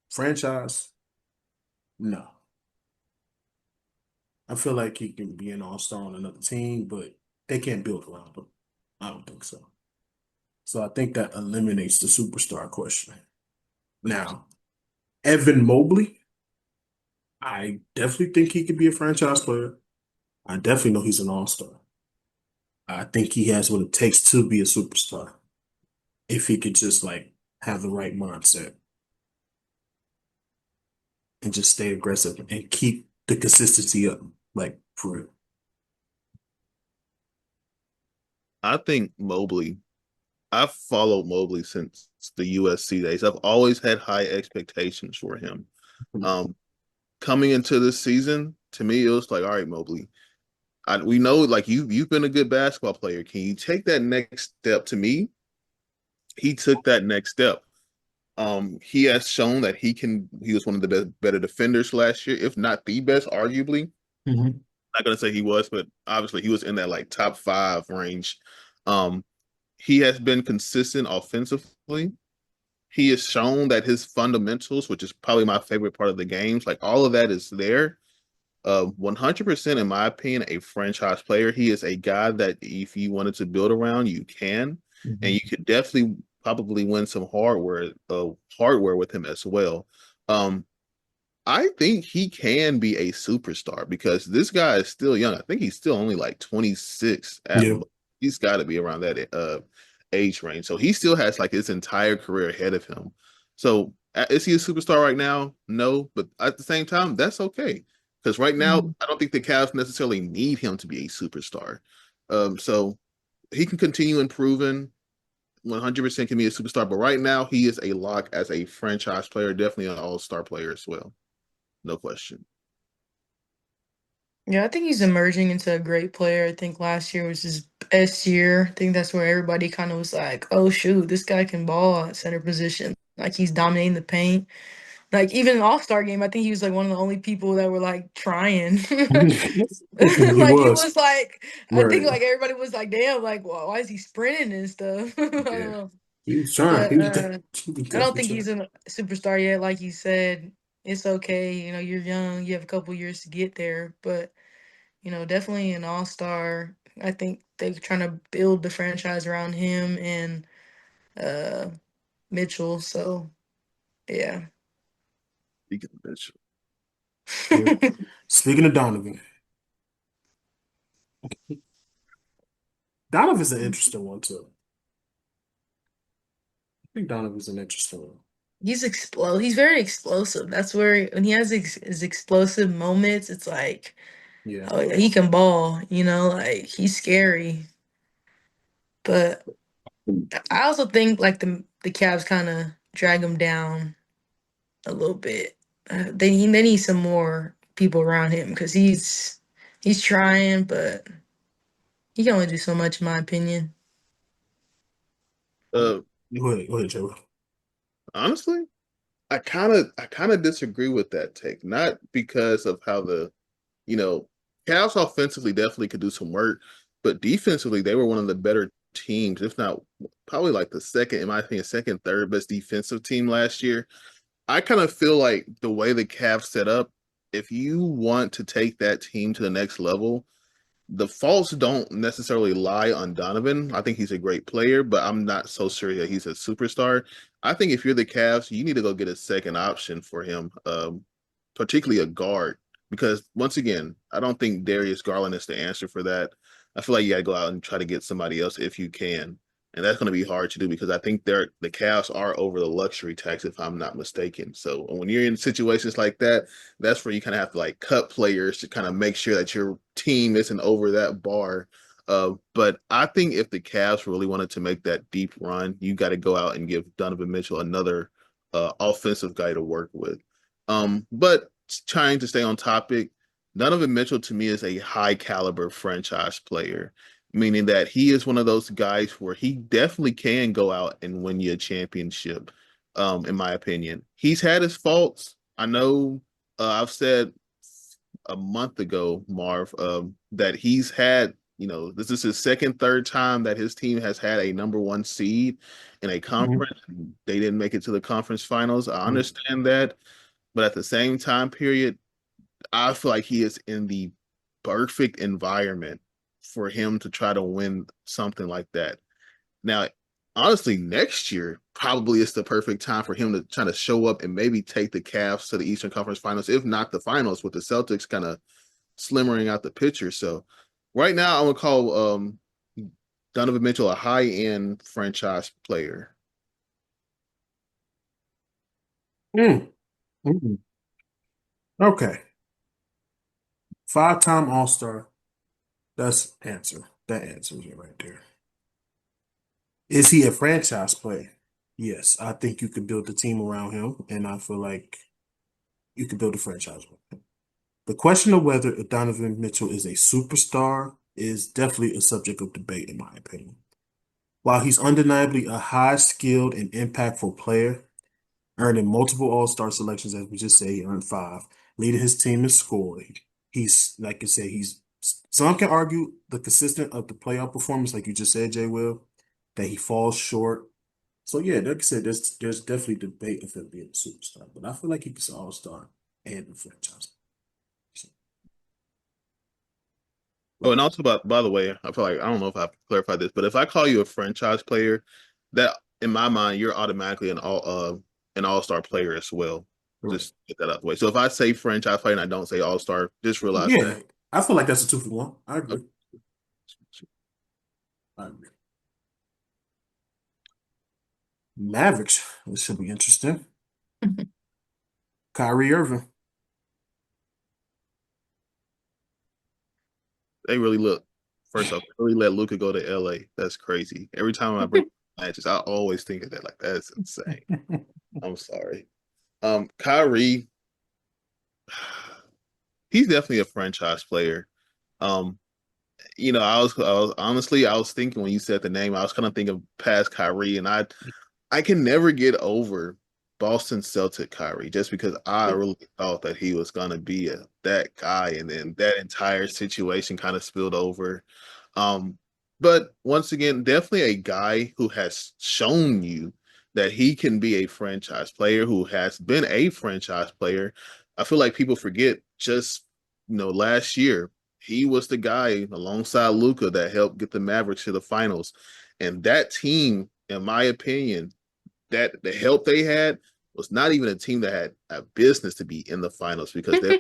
Franchise, no. I feel like he can be an all-star on another team, but they can't build around him. I don't think so. So I think that eliminates the superstar question. Now, Evan Mobley, I definitely think he could be a franchise player. I definitely know he's an all-star. I think he has what it takes to be a superstar if he could just like have the right mindset. and just stay aggressive and keep the consistency up, like for real. I think Mobley. I've followed Mobley since the USC days. I've always had high expectations for him. Um, Coming into this season, to me, it was like, all right, Mobley, we know like you've been a good basketball player. Can you take that next step? To me, he took that next step. He has shown that he can. He was one of the better defenders last year, if not the best, arguably. Mhm. Not gonna say he was, but obviously he was in that like top five range. Um, he has been consistent offensively. He has shown that his fundamentals, which is probably my favorite part of the games, like all of that is there. 100% in my opinion, a franchise player. He is a guy that if you wanted to build around, you can, and Mhm. you could definitely probably win some hardware with him as well. Um, I think he can be a superstar because this guy is still young. I think he's still only like 26 at Yeah. most. He's got to be around that age range. So he still has like his entire career ahead of him. So is he a superstar right now? No, but at the same time, that's okay. Because right now, Mhm. I don't think the Cavs necessarily need him to be a superstar. So he can continue improving. 100% can be a superstar, but right now he is a lock as a franchise player, definitely an all-star player as well. No question. Yeah, I think he's emerging into a great player. I think last year was his best year. I think that's where everybody kind of was like, "Oh shoot, this guy can ball at center position. Like he's dominating the paint." Like even in All-Star game, I think he was like one of the only people that were like trying. He Like it was was like I think right. like everybody was like, "Damn, like why is he sprinting and stuff?" I don't Yeah, know. he was trying. But He was I don't definitely think trying. he's a superstar yet. Like you said, it's okay. You know, you're young. You have a couple years to get there. But definitely an all-star. I think they're trying to build the franchise around him and uh Mitchell. So yeah. Speaking of Mitchell, Yeah. Speaking of Donovan, Donovan's an interesting one too. I think Donovan's an interesting one. He's very explosive. That's where when he has his explosive moments, it's like, Yeah. oh yeah, he can ball, like he's scary. But I also think like the Cavs kind of drag him down a little bit. They need some more people around him because he's trying, but he can only do so much, in my opinion. uh, Go ahead, Joe. honestly, I kind of disagree with that take. Not because of how you know, Cavs offensively definitely could do some work, but defensively they were one of the better teams, if not probably like the second, in my opinion, second, third best defensive team last year. I kind of feel like the way the Cavs set up, if you want to take that team to the next level, the faults don't necessarily lie on Donovan. I think he's a great player, but I'm not so sure that he's a superstar. I think if you're the Cavs, you need to go get a second option for him, particularly a guard, because once again, I don't think Darius Garland is the answer for that. I feel like you got to go out and try to get somebody else if you can, and that's going to be hard to do because I think the Cavs are over the luxury tax, if I'm not mistaken. So when you're in situations like that, that's where you kind of have to like cut players to kind of make sure that your team isn't over that bar. But I think if the Cavs really wanted to make that deep run, you got to go out and give Donovan Mitchell another offensive guy to work with. But trying to stay on topic, Donovan Mitchell to me is a high caliber franchise player, meaning that he is one of those guys where he definitely can go out and win you a championship. In my opinion, he's had his faults. I know I've said a month ago, Marv, that he's had, this is his second, third time that his team has had a number one seed in a Mhm. conference. They didn't make it to the conference finals. I understand that. But at the same time period, I feel like he is in the perfect environment for him to try to win something like that. Now, honestly, next year probably is the perfect time for him to try to show up and maybe take the Cavs to the Eastern Conference Finals, if not the finals, with the Celtics kind of slimmering out the picture. So right now, I'm gonna call Donovan Mitchell a high-end franchise player. Mm. Mm. Okay. Five-time All-Star. That's answer. That answers it right there. Is he a franchise player? Yes, I think you could build a team around him, and I feel like you could build a franchise with him. The question of whether Donovan Mitchell is a superstar is definitely a subject of debate, in my opinion. While he's undeniably a high-skilled and impactful player, earning multiple All-Star selections, as we just say, he earned five, leading his team in scoring. He's, like I said, he's some can argue the consistent of the playoff performance, like you just said, Jay Will, that he falls short. So yeah, like I said, there's definitely debate of him being a superstar, but I feel like he's an all-star and a franchise. So, Oh, but and also by the way, I feel like I don't know if I clarified this, but if I call you a franchise player, that in my mind you're automatically an all-star player as well. right. Just get that out of the way. So if I say franchise player and I don't say all-star, just realize that. Yeah, I feel like that's a 2 for 1. I agree. Okay. I agree. Mavericks. This should be interesting. Kyrie Irving. They really look. First off, really let Luka go to LA. That's crazy. Every time I bring matches, I always think of that. Like that's insane. I'm sorry. Kyrie, he's definitely a franchise player. Um, I was honestly, I was thinking when you said the name, I was kind of thinking past Kyrie, and I can never get over Boston Celtic Kyrie just because I really thought that he was gonna be that guy, and then that entire situation kind of spilled over. Um, but once again, definitely a guy who has shown you that he can be a franchise player, who has been a franchise player. I feel like people forget just last year he was the guy alongside Luka that helped get the Mavericks to the finals, and that team, in my opinion, that the help they had was not even a team that had a business to be in the finals because they're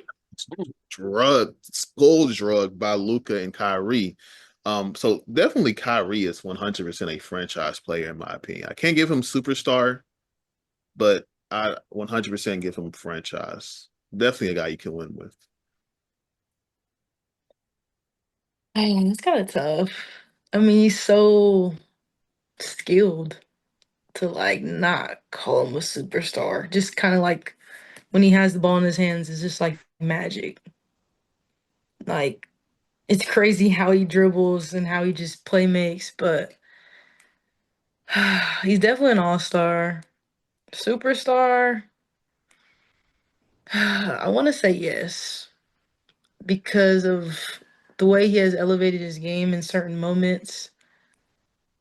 skull drugged by Luka and Kyrie. So definitely Kyrie is 100% a franchise player in my opinion. I can't give him superstar, but I 100% give him franchise. Definitely a guy you can win with. Man, it's kind of tough. I mean, he's so skilled to like not call him a superstar. Just kind of like when he has the ball in his hands, it's just like magic. Like it's crazy how he dribbles and how he just play makes, but he's definitely an all-star. Superstar, I want to say yes because of the way he has elevated his game in certain moments.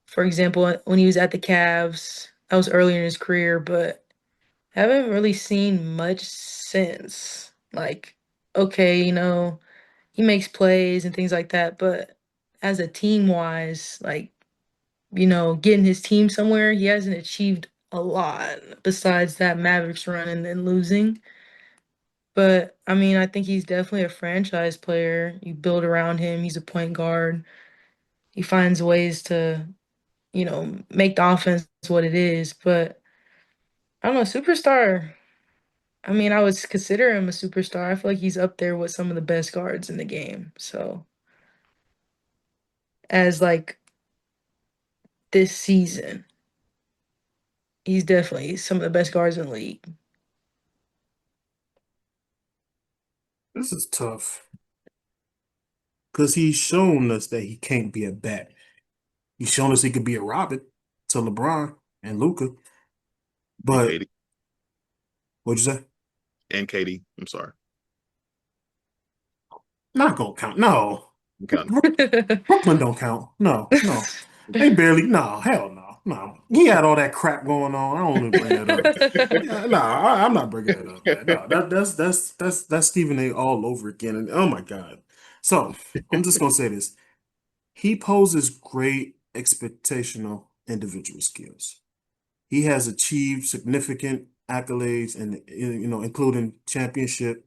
For example, when he was at the Cavs, that was earlier in his career, but I haven't really seen much since. Like, okay, he makes plays and things like that, but as a team wise, like, getting his team somewhere, he hasn't achieved a lot besides that Mavericks run and then losing. But I mean, I think he's definitely a franchise player. You build around him, he's a point guard. He finds ways to, make the offense what it is. But I don't know, superstar. I mean, I would consider him a superstar. I feel like he's up there with some of the best guards in the game. So, as like this season, he's definitely some of the best guards in the league. this is tough because he's shown us that he can't be a bat. He's shown us he could be a Robin to LeBron and Luka. And But Katie. what'd you say? And Katie. I'm sorry. Not gonna count. No. I'm counting. Brooklyn don't count. No, no. They barely, no, hell no, no. He had all that crap going on. I don't even bring that up. Yeah, no, I'm not bringing that up, man. No, that's Stephen A. all over again. And oh my God. So I'm just gonna say this. He poses great expectational individual skills. He has achieved significant accolades and including championship,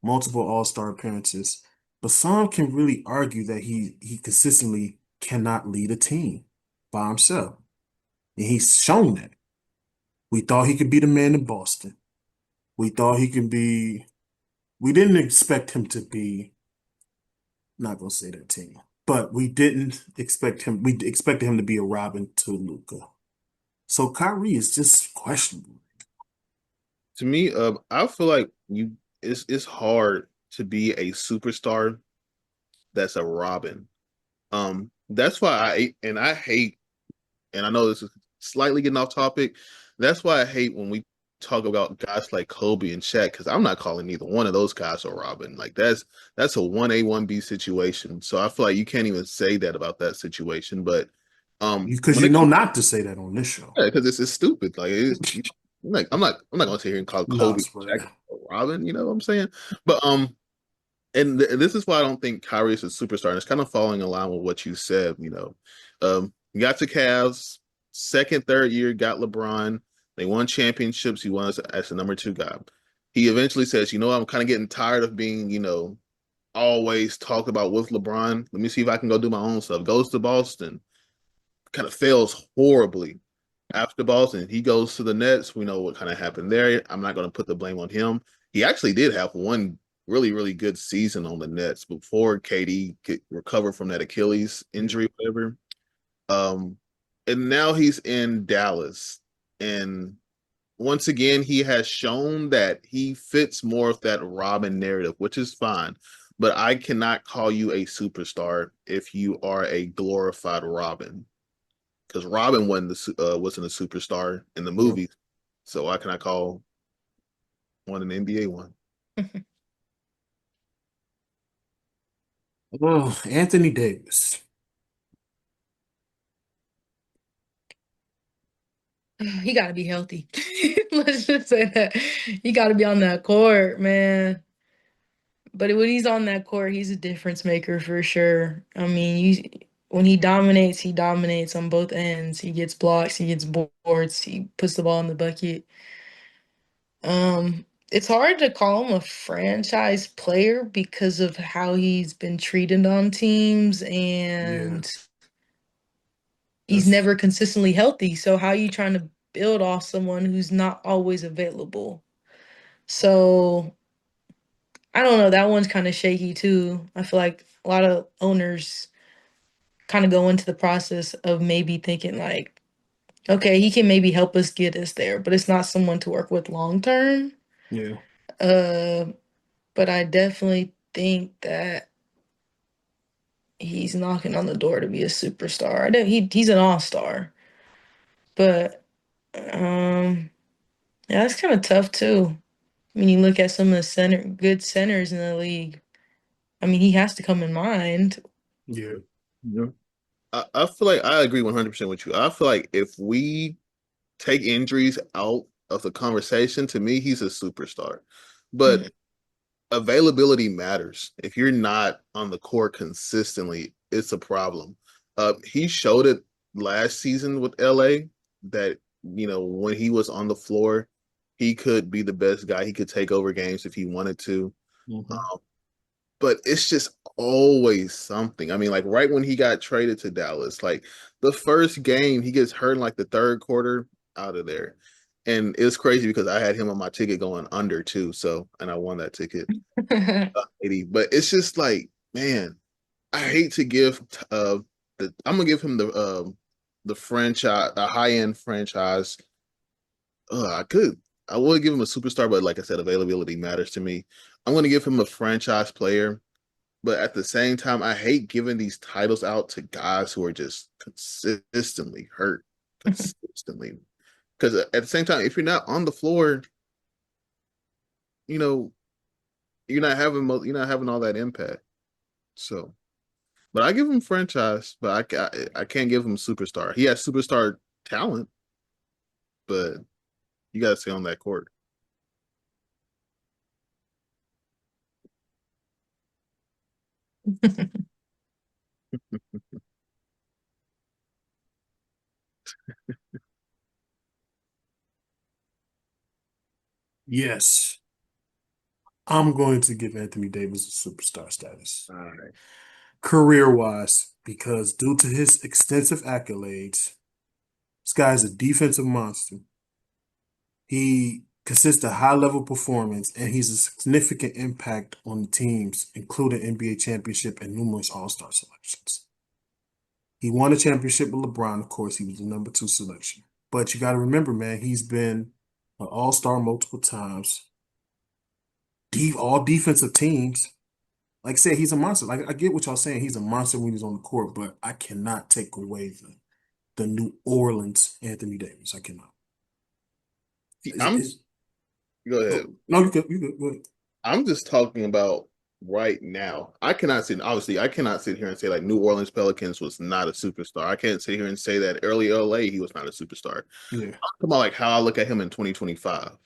multiple All-Star appearances. But some can really argue that he consistently cannot lead a team by himself. And he's shown that. We thought he could be the man in Boston. We thought he could be we didn't expect him to be, not gonna say that team, but we didn't expect him. We expected him to be a Robin to Luka. So Kyrie is just questionable. To me, I feel like it's hard to be a superstar that's a Robin. That's why I hate, and I know this is slightly getting off topic. That's why I hate when we talk about guys like Kobe and Shaq, because I'm not calling either one of those guys a Robin. Like that's a 1A, 1B situation. So I feel like you can't even say that about that situation. But Because when you it know comes, not to say that on this show. yeah, because it's stupid. Like I'm not gonna sit here and call No, I Kobe swear. Shaq a Robin. You know what I'm saying? But this is why I don't think Kyrie is a superstar. And it's kind of falling in line with what you said. You got the Cavs, second, third year, got LeBron. They won championships. He won as the number two guy. He eventually says, I'm kind of getting tired of being, always talked about with LeBron. Let me see if I can go do my own stuff. Goes to Boston, kind of fails horribly. After Boston, he goes to the Nets. We know what kind of happened there. I'm not going to put the blame on him. He actually did have one really, really good season on the Nets before KD could recover from that Achilles Yeah. injury, whatever. Um, and now he's in Dallas. And once again, he has shown that he fits more of that Robin narrative, which is fine. But I cannot call you a superstar if you are a glorified Robin, because Robin wasn't a superstar in the Yep. movies. So why can I call one an NBA one? Oh, Anthony Davis. He got to be healthy. Let's just say that he got to be on that court, man. But when he's on that court, he's a difference maker for sure. I mean, when he dominates on both ends. He gets blocks, he gets boards, he puts the ball in the bucket. It's hard to call him a franchise player because of how he's been treated on teams, Yeah, and he's that's never consistently healthy. So how are you trying to build off someone who's not always available? So I don't know. That one's kind of shaky too. I feel like a lot of owners kind of go into the process of maybe thinking like, okay, he can maybe help us get us there, but it's not someone to work with long term. yeah, Uh, but I definitely think that he's knocking on the door to be a superstar. I know he's an all-star, but yeah, that's kind of tough too. When you look at some of the good centers in the league, I mean, he has to come in mind. yeah, Yeah. I feel like I agree 100% with you. I feel like if we take injuries out of the conversation, to me, he's a superstar. But Mhm. availability matters. If you're not on the court consistently, it's a problem. He showed it last season with LA that, when he was on the floor, he could be the best guy. He could take over games if he wanted to. mhm, Um, but it's just always something. I mean, like right when he got traded to Dallas, like the first game, he gets hurt in like the third quarter, out of there. And it's crazy because I had him on my ticket going under too. So, and I won that ticket. 80. But it's just like, man, I hate to give I'm gonna give him the franchise, the high end franchise. I would give him a superstar, but like I said, availability matters to me. I'm gonna give him a franchise player, but at the same time, I hate giving these titles out to guys who are just consistently hurt, consistently. Because at the same time, if you're not on the floor, you know, you're not having all that impact. So. But I give him franchise, but I can't give him superstar. He has superstar talent, but you got to stay on that court. yes. I'm going to give Anthony Davis a superstar status, All right. career-wise, because due to his extensive accolades, this guy is a defensive monster. He consistent high-level performance, and he's a significant impact on the teams, including NBA championship and numerous All-Star selections. He won a championship with LeBron, of course. He was the number 2 selection. But you got to remember, man, he's been an All-Star multiple times. All defensive teams. Like I said, he's a monster. Like I get what y'all saying. He's a monster when he's on the court, but I cannot take away the New Orleans Anthony Davis. I cannot. See, Is go ahead. no, you good. You good. Go ahead. I'm just talking about right now. Obviously, I cannot sit here and say like New Orleans Pelicans was not a superstar. I can't sit here and say that early LA he was not a superstar. Yeah. I'm talking about like how I look at him in 2025.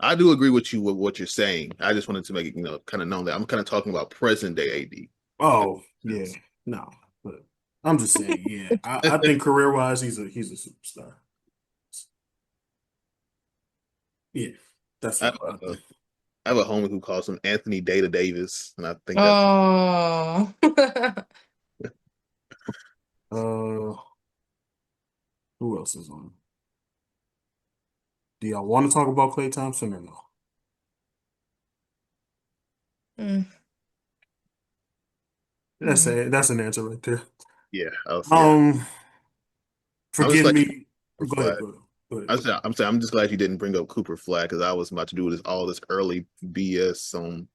I do agree with you with what you're saying. I just wanted to make it, kind of known that I'm kind of talking about present day AD. Oh, yeah. No. But I'm just saying, yeah. I think career-wise, he's a superstar. Yeah. That's I what I have, a, think. I have a homie who calls him Anthony Data Davis, and I think that's Oh. Uh, who else is on? Do y'all want to talk about Klay Thompson or no? Mm, That's mm. that's an answer right there. yeah. Um, I'm just forgive glad me. Cooper Go ahead, Flag. go ahead. Go ahead. I'm saying I'm just glad you didn't bring up Cooper Flag because I was about to do all this early BS on.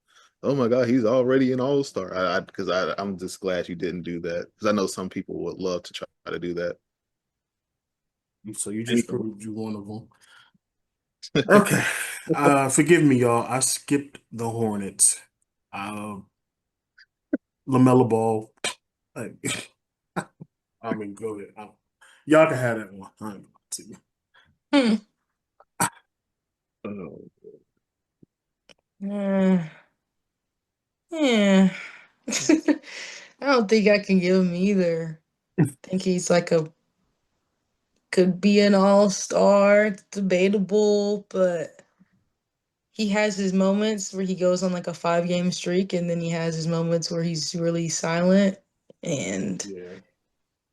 Oh my God, he's already an All Star. I'm just glad you didn't do that because I know some people would love to try to do that. So you just Anyway, proved you one of them. Okay. Forgive me, y'all. I skipped the Hornets. Uh, LaMelo Ball. Like, I mean, go ahead. Y'all can have that one. I ain't gonna to you. Hmm. uh, Yeah. Yeah. I don't think I can give him either. I think he's like could be an all-star. It's debatable, but he has his moments where he goes on like a 5-game streak, and then he has his moments where he's really silent. And Yeah.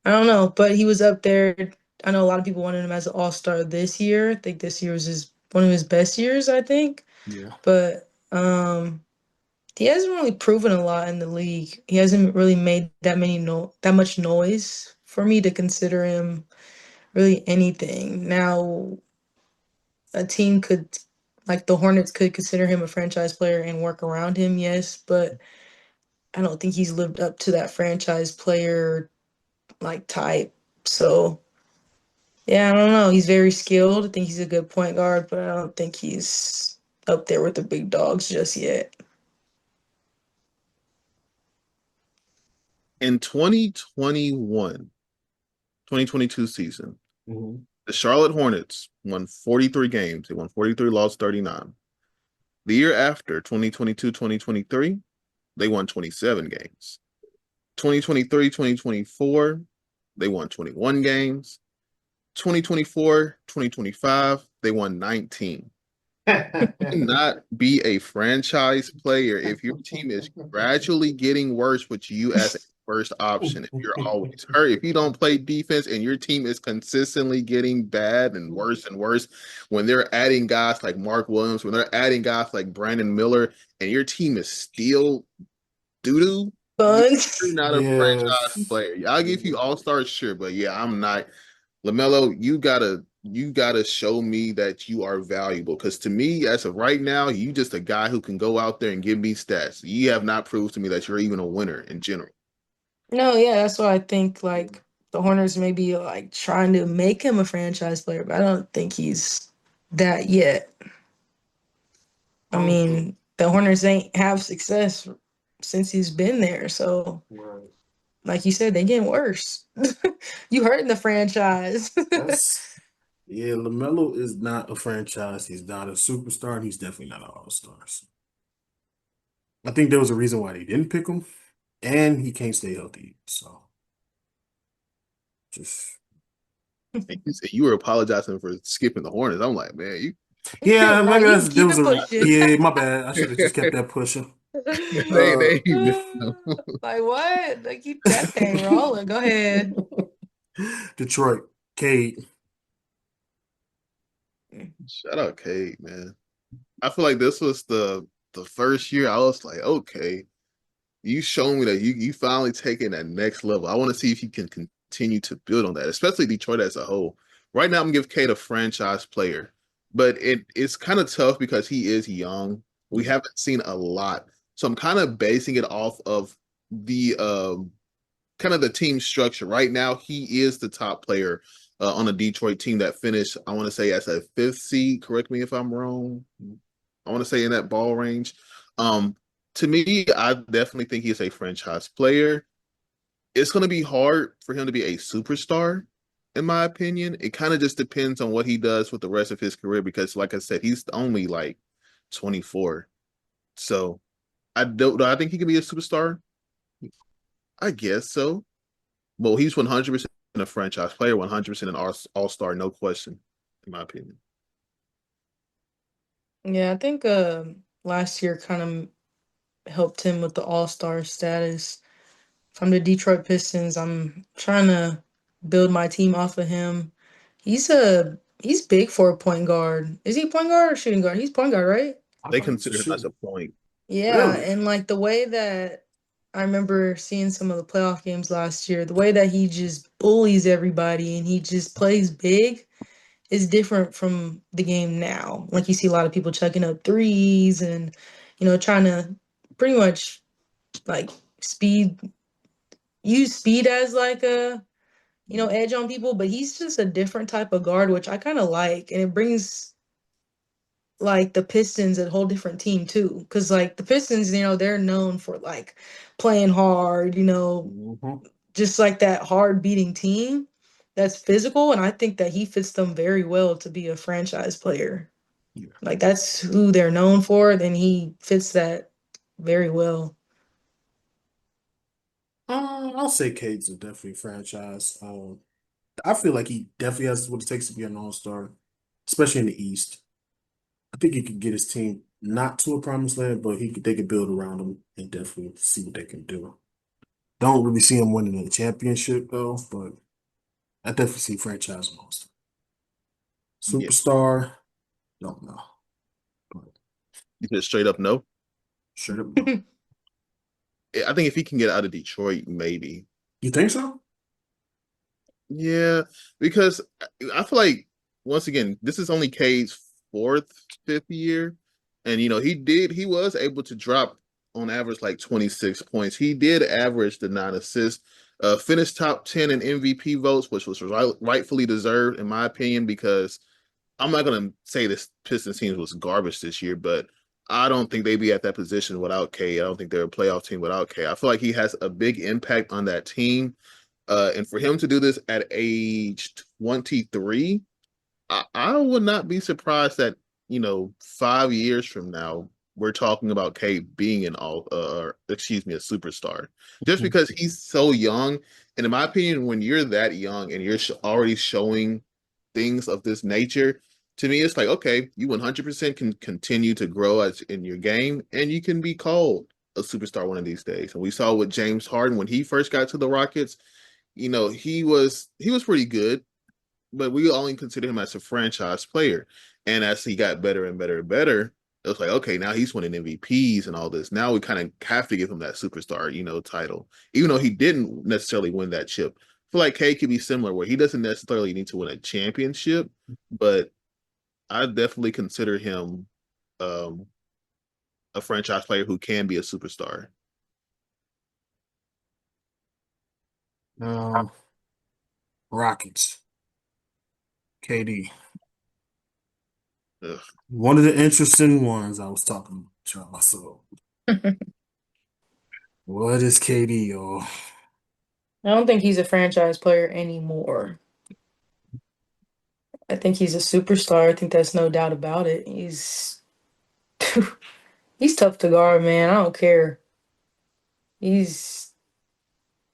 I don't know, but he was up there. I know a lot of people wanted him as an all-star this year. I think this year was one of his best years, I think. Yeah. But he hasn't really proven a lot in the league. He hasn't really made that much noise for me to consider him really anything. Now, a team could, like the Hornets, could consider him a franchise player and work around him, yes, but I don't think he's lived up to that franchise player like type. So, yeah, I don't know. He's very skilled. I think he's a good point guard, but I don't think he's up there with the big dogs just yet. in 2021, 2022 season, Mhm. the Charlotte Hornets won 43 games. They won 43, lost 39. The year after, 2022, 2023, they won 27 games. 2023, 2024, they won 21 games. 2024, 2025, they won 19. Not be a franchise player if your team is gradually getting worse with you as a first option. If you're always hurt, if you don't play defense and your team is consistently getting bad and worse, when they're adding guys like Mark Williams, when they're adding guys like Brandon Miller, and your team is still doo doo, Fun. you're not a franchise Yes. player. I'll give you all stars, sure, but yeah, I'm not. LaMelo, you gotta show me that you are valuable. Because to me, as of right now, you just a guy who can go out there and give me stats. You have not proved to me that you're even a winner in general. No, yeah, that's why I think like the Hornets may be like trying to make him a franchise player, but I don't think he's that yet. I Okay. mean, the Hornets ain't have success since he's been there, so Right. like you said, they getting worse. You hurting the franchise. That's yeah, LaMelo is not a franchise. He's not a superstar, and he's definitely not an all-star. So I think there was a reason why they didn't pick him, and he can't stay healthy. So just And you said you were apologizing for skipping the Hornets. I'm like, man, you yeah, Nah, maybe you can there keep was it a pushing. yeah, my bad. I should have just kept that pushing. Uh, they Like what? Like keep that thing rolling. Go ahead. Detroit, Cade. Shout out Cade, man. I feel like this was the first year I was like, okay, you show me that you finally taking that next level. I want to see if you can continue to build on that, especially Detroit as a whole. Right now, I'm gonna give Kate a franchise player, but it's kind of tough because he is young. We Yeah. haven't seen a lot, so I'm kind of basing it off of the kind of the team structure. Right now, he is the top player on a Detroit team that finished, I want to say, as a fifth seed. Correct me if I'm wrong. I want to say in that ball range. Um, to me, I definitely think he's a franchise player. It's going to be hard for him to be a superstar, in my opinion. It kind of just depends on what he does with the rest of his career because, like I said, he's only like 24. So I think he can be a superstar? I guess so. Well, he's 100% a franchise player, 100% an all-star, no question, in my opinion. Yeah, I think last year kind of helped him with the All-Star status. If I'm the Detroit Pistons, I'm trying to build my team off of him. He's big for a point guard. Is he point guard or shooting guard? He's point guard, right? I They thought he was a consider him as shooter. a point. Yeah, Really? and like the way that I remember seeing some of the playoff games last year, the way that he just bullies everybody and he just plays big is different from the game now. Like you see a lot of people chucking up threes and trying to pretty much like speed use speed as like a edge on people, but he's just a different type of guard, which I kind of like, and it brings like the Pistons a whole different team too, because like the Pistons, they're known for like playing hard, Hmm. just like that hard beating team that's physical, and I think that he fits them very well to be a franchise player. Yeah. Like that's who they're known for, then he fits that very well. I'll say Cade's a definitely franchise. I feel like he definitely has what it takes to be an all-star, especially in the East. I think he could get his team not to a promised land, but they could build around him and definitely see what they can do. Don't really see him winning a championship though, but I definitely see franchise most. Yeah. Superstar, don't know. But You just straight up no. straight up no. I think if he can get out of Detroit, maybe. You think so? Yeah, because I feel like once again, this is only Cade's fourth, fifth year, and he was able to drop on average like 26 points. He did average the 9 assists, finished top 10 in MVP votes, which was rightfully deserved in my opinion. Because I'm not gonna say this Pistons team was garbage this year, but I don't think they'd be at that position without Cade. I don't think they're a playoff team without Cade. I feel like he has a big impact on that team. And for him to do this at age 23, I would not be surprised that, 5 years from now, we're talking about Cade being excuse me, a superstar. Just because he's so young. And in my opinion, when you're that young and you're already showing things of this nature, to me, it's like, okay, you 100% can continue to grow as in your game and you can be called a superstar one of these days. And we saw with James Harden when he first got to the Rockets, he was pretty good, but we only consider him as a franchise player. And as he got better and better and better, it was like, okay, now he's winning MVPs and all this. Now we kind of have to give him that superstar, title, even though he didn't necessarily win that chip. I feel like K could be similar, where he doesn't necessarily need to win a championship, but I definitely consider him um, a franchise player who can be a superstar. Um, Rockets, KD. Ugh. One of the interesting ones I was talking to myself. What is KD, yo? I don't think he's a franchise player anymore. I think he's a superstar. I think that's no doubt about it. He's tough to guard, man. I don't care. He's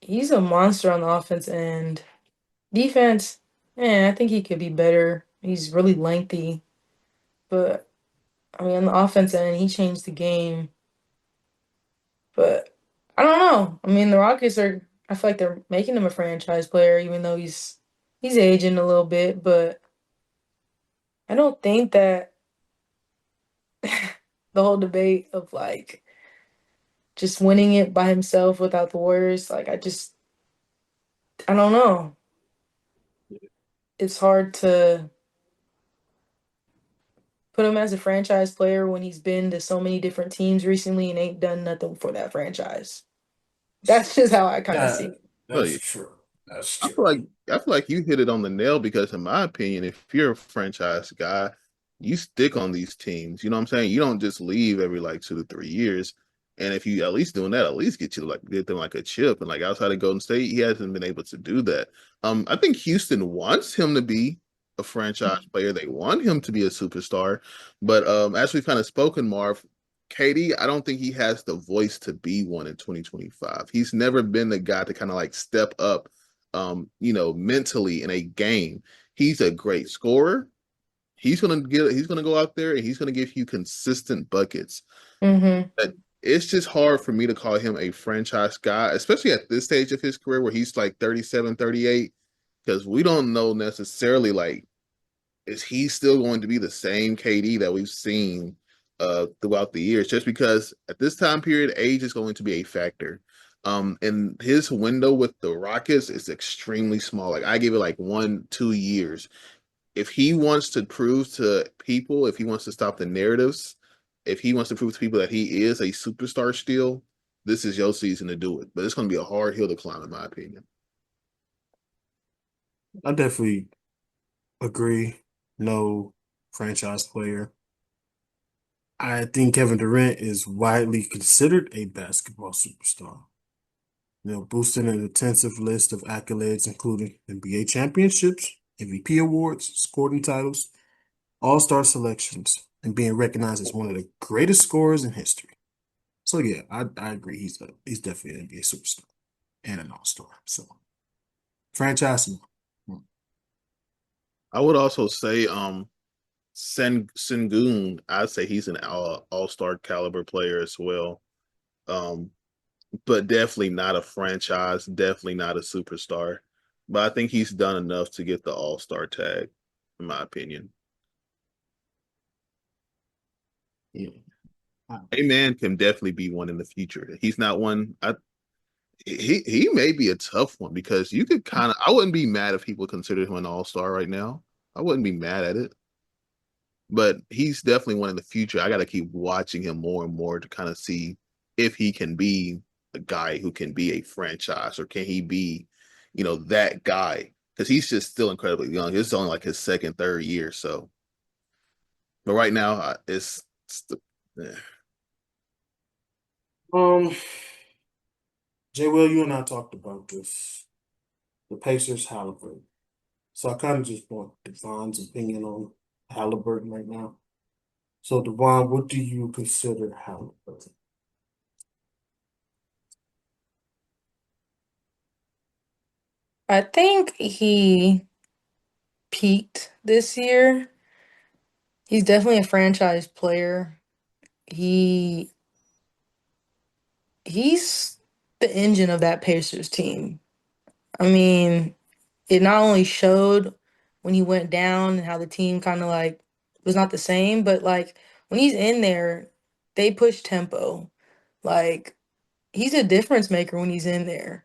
he's a monster on the offense end. Defense, man, I think he could be better. He's really lengthy, but I mean on the offense end, he changed the game. But I don't know. I mean the Rockets are I feel like they're making him a franchise player, even though he's aging a little bit, but I don't think that the whole debate of like just winning it by himself without the Warriors. Like I don't know. It's hard to put him as a franchise player when he's been to so many different teams recently and ain't done nothing for that franchise. That's just how I kind of see That it. that's true. That's I true. feel like I feel like you hit it on the nail because, in my opinion, if you're a franchise guy, you stick on these teams. You know what I'm saying? You don't just leave every like 2 to 3 years. And if you at least doing that, at least get them like a chip. And like outside of Golden State, he hasn't been able to do that. I think Houston wants him to be a franchise player. They want him to be a superstar. But as we've kind of spoken, Marv, KD, I don't think he has the voice to be one in 2025. He's never been the guy to kind of like step up mentally in a game. He's a great scorer. He's gonna go out there and he's gonna give you consistent buckets. Mm-hmm. But it's just hard for me to call him a franchise guy, especially at this stage of his career where he's like 37, 38, because we don't know necessarily like is he still going to be the same KD that we've seen throughout the years? Just because at this time period, age is going to be a factor. And his window with the Rockets is extremely small. Like I give it like 1, 2 years. If he wants to prove to people, if he wants to stop the narratives, if he wants to prove to people that he is a superstar still, this is your season to do it. But it's going to be a hard hill to climb, in my opinion. I definitely agree. No franchise player. I think Kevin Durant is widely considered a basketball superstar. Boosting an extensive list of accolades, including NBA championships, MVP awards, scoring titles, all-star selections, and being recognized as one of the greatest scorers in history. So yeah, I agree. He's definitely an NBA superstar and an all-star. So franchise. No. I would also say Sengun, I'd say he's an all-star caliber player as well. Um, but definitely not a franchise, definitely not a superstar. But I think he's done enough to get the all-star tag, in my opinion. Yeah. A man can definitely be one in the future. He's not one. He may be a tough one because you could kind of. I wouldn't be mad if people considered him an all-star right now. I wouldn't be mad at it. But he's definitely one in the future. I got to keep watching him more and more to kind of see if he can be a guy who can be a franchise or can he be, that guy because he's just still incredibly young. It's only like his second, third year. So, but right now, eh. Um, Will, you and I talked about this. The Pacers Halliburton. So I kind of just want Devon's opinion on Halliburton right now. So Devon, what do you consider Halliburton? I think he peaked this year. He's definitely a franchise player. He he's the engine of that Pacers team. I mean, it not only showed when he went down and how the team kind of like was not the same, but like when he's in there, they push tempo. Like he's a difference maker when he's in there.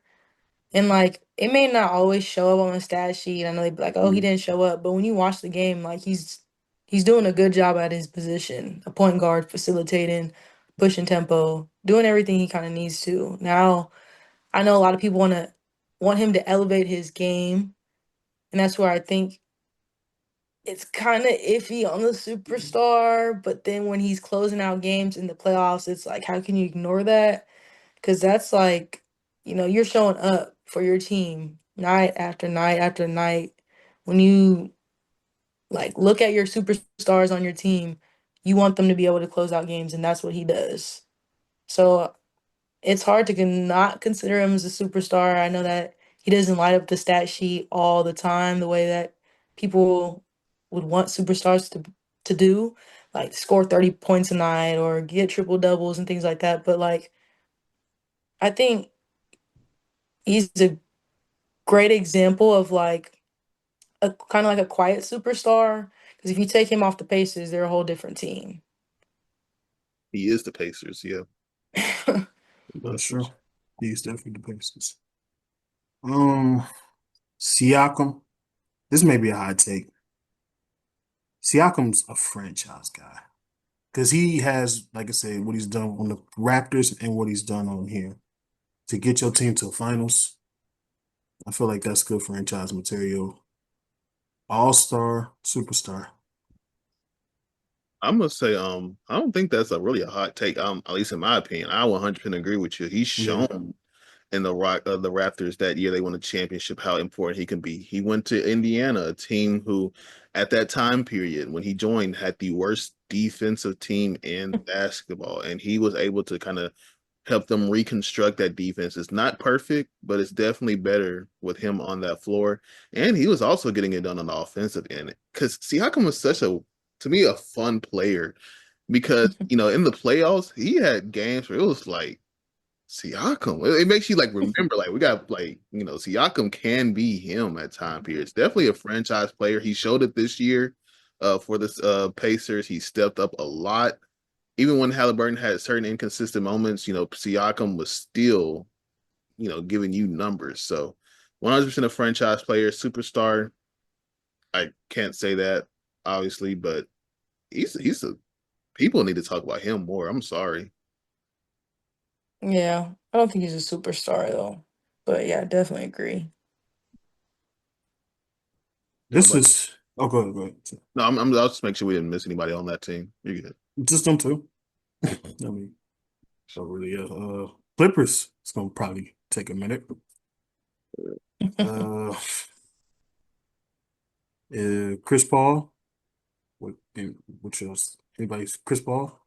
And like it may not always show up on the stat sheet. I know they'd be like, "Oh, he Mm. didn't show up," but when you watch the game, like he's doing a good job at his position, a point guard, facilitating, pushing tempo, doing everything he kind of needs to. Now, I know a lot of people want him to elevate his game, and that's where I think it's kind of iffy on the superstar. But then when he's closing out games in the playoffs, it's like, how can you ignore that? Because that's like, you're showing up for your team night after night after night. When you like look at your superstars on your team, you want them to be able to close out games, and that's what he does. So it's hard to not consider him as a superstar. I know that he doesn't light up the stat sheet all the time the way that people would want superstars to do, like score 30 points a night or get triple doubles and things like that. But like I think he's a great example of like a kind of like a quiet superstar. Because if you take him off the Pacers, they're a whole different team. He is the Pacers. Yeah. That's true. He's definitely the Pacers. Um, Siakam. This may be a hot take. Siakam's a franchise guy because he has, like I said, what he's done on the Raptors and what he's done on here to get your team to the finals. I feel like that's good franchise material. All-star, superstar. I'm gonna say, I don't think that's a really a hot take. At least in my opinion, I 100% agree with you. He's Yeah. shown in the Raptors that year they won a championship how important he can be. He went to Indiana, a team who, at that time period when he joined, had the worst defensive team in basketball, and he was able to kind of help them reconstruct that defense. It's not perfect, but it's definitely better with him on that floor. And he was also getting it done on the offensive end. Because Siakam was such a, to me, a fun player. Because, in the playoffs, he had games where it was like, Siakam. It makes you like remember, like we got like, Siakam can be him at time periods. Definitely a franchise player. He showed it this year for the Pacers. He stepped up a lot even when Halliburton had certain inconsistent moments, Siakam was still, giving you numbers. So 100% a franchise player, superstar. I can't say that, obviously, but he's a people need to talk about him more. I'm sorry. Yeah, I don't think he's a superstar though. But yeah, I definitely agree. This But is oh go ahead, go ahead. no, I'll just make sure we didn't miss anybody on that team. You're good. Just them two. I mean, so really, Clippers. It's gonna probably take a minute. Uh, Chris Paul. Which else? Anybody's Chris Paul?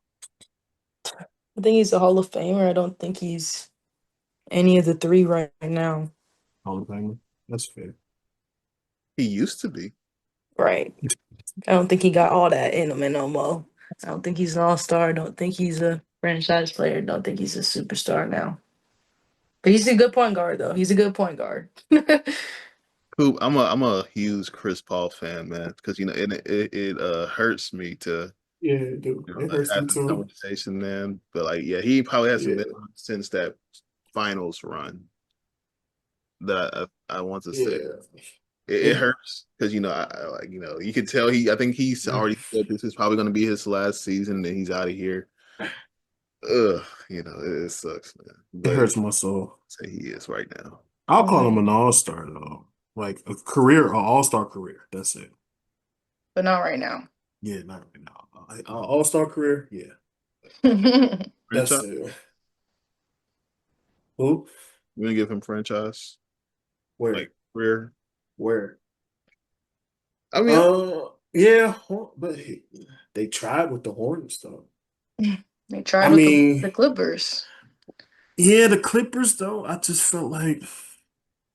I think he's a Hall of Famer. I don't think he's any of the three right now. Hall of Famer. That's fair. He used to be. Right. I don't think he got all that in him no more. I don't think he's an all-star. I don't think he's a franchise player. I don't think he's a superstar now. But he's a good point guard though. He's a good point guard. Who I'm a huge Chris Paul fan, man, because it hurts me to Yeah, dude. It hurts have me this too. conversation, man. But like, yeah, he probably hasn't Yeah, been on since that finals run that I want to say. yeah. It It, hurts because I like you can tell I think he's already said this is probably going to be his last season and he's out of here. Ugh, it sucks, man. it But hurts my soul. say he is right now. I'll call him Mhm. an all-star though. Like a career, an all-star career. That's it. But not right now. Yeah, not right now. All-star career. Yeah, that's Franchise, it. Who? we're gonna give him franchise Where? like career. Where? I mean, Yeah, but they tried with the Hornets though. They I tried with the mean, Clippers. yeah, the Clippers though. I just felt like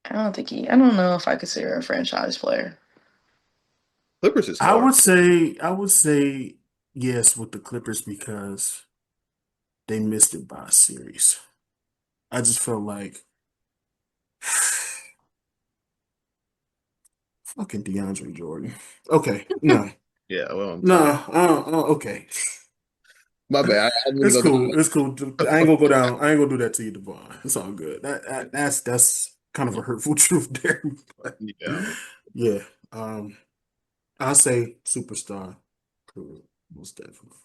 I don't know if I consider a franchise player. Clippers is hard. I would say yes with the Clippers because they missed it by a series. I just felt like fucking DeAndre Jordan. Okay, no, Yeah, well, I'm no, tired. okay. My bad. I didn't mean It's to go cool. It's cool. down. I ain't gonna go down. I ain't gonna do that to you, Devon. It's all good. That's kind of a hurtful truth there. But Yeah. yeah, I'll say superstar. Cool. Most definitely.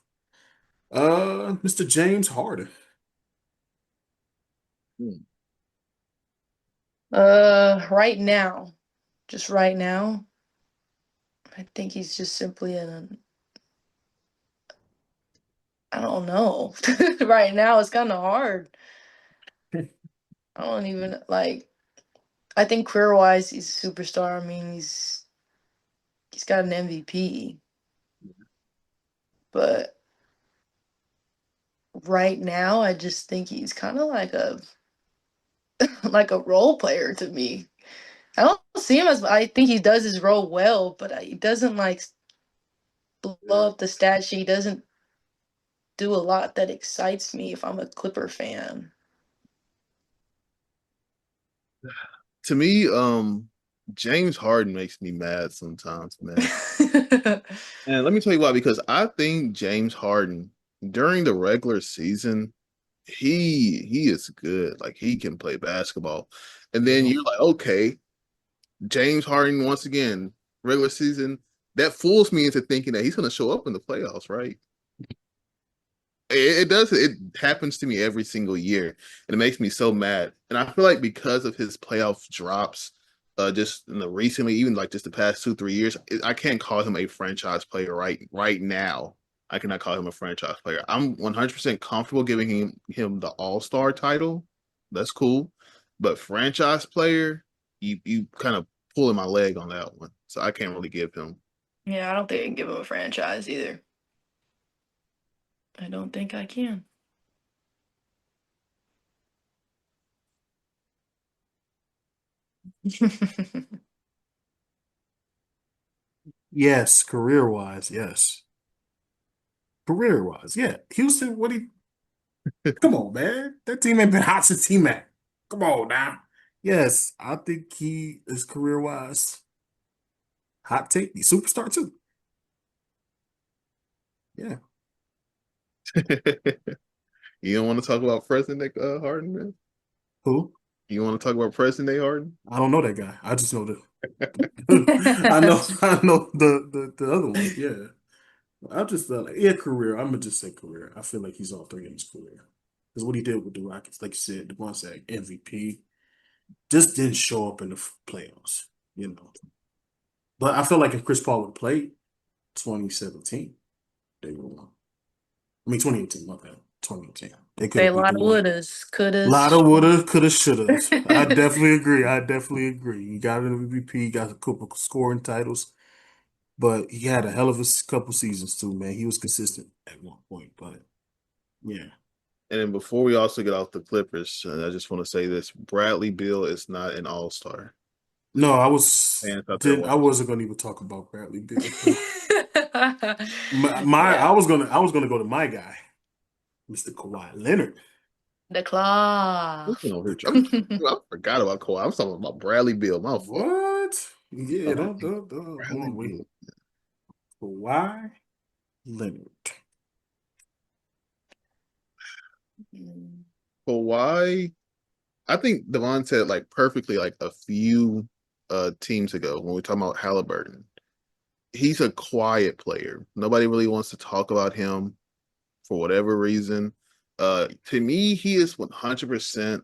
Mr. James Harden. Hmm. Right now, just right now, I think he's just simply I don't know. Right now, it's kind of hard. I don't even like. I think career wise, he's a superstar. I mean, he's got an MVP, but right now, I just think he's kind of like a like a role player to me. I don't see him as I think he does his role well, but he doesn't like blow up the stat sheet. He doesn't do a lot that excites me if I'm a Clipper fan. To me, James Harden makes me mad sometimes, man. And let me tell you why, because I think James Harden during the regular season, he is good. Like he can play basketball. And then Mhm. you're like, okay, James Harden once again, regular season, that fools me into thinking that he's gonna show up in the playoffs, right? It does. It happens to me every single year, and it makes me so mad. And I feel like because of his playoff drops, just in the recently, even like just the past 2, 3 years, I can't call him a franchise player right now. I cannot call him a franchise player. I'm 100% comfortable giving him the All Star title. That's cool, but franchise player, you kind of pulling my leg on that one, so I can't really give him. Yeah, I don't think I can give him a franchise either. I don't think I can. Yes, career wise, yes. Career wise, yeah. Houston, what do you come on, man? That team ain't been hot since T-Mac. Come on now. Yes, I think he is career wise. Hot take, he's superstar too. Yeah. You don't want to talk about President Harden, man? Who? You want to talk about President Harden? I don't know that guy. I just know the I know the other one. Yeah. I just felt like yeah, career. I'm gonna just say career. I feel like he's all three in his career. Because what he did with the Rockets, like you said, the one said MVP, just didn't show up in the playoffs, you know. But I feel like if Chris Paul would played 2017, they would have won. I mean 2018, my bad. 2018. They could Say have a beat lot the of Warriors. wouldas, couldas. Lot of woulda, coulda, shouldas. I definitely agree. I definitely agree. He got an MVP, he got a couple scoring titles, but he had a hell of a couple seasons too, man. He was consistent at one point, but yeah. And then before we also get off the Clippers, I just want to say this: Bradley Beal is not an All Star. No, Fans out there I watching. wasn't gonna even talk about Bradley Beal. Yeah, I was gonna go to my guy, Mr. Kawhi Leonard. the claw. Listen over here. The, I forgot about Kawhi. I'm talking about Bradley Beal. My fault. what? Yeah, Oh, don't hold Bradley on, wait. Beal. Kawhi Leonard. Kawhi. I think Devon said like perfectly like a few teams ago when we talking about Halliburton. He's a quiet player. Nobody really wants to talk about him for whatever reason. To me, he is 100%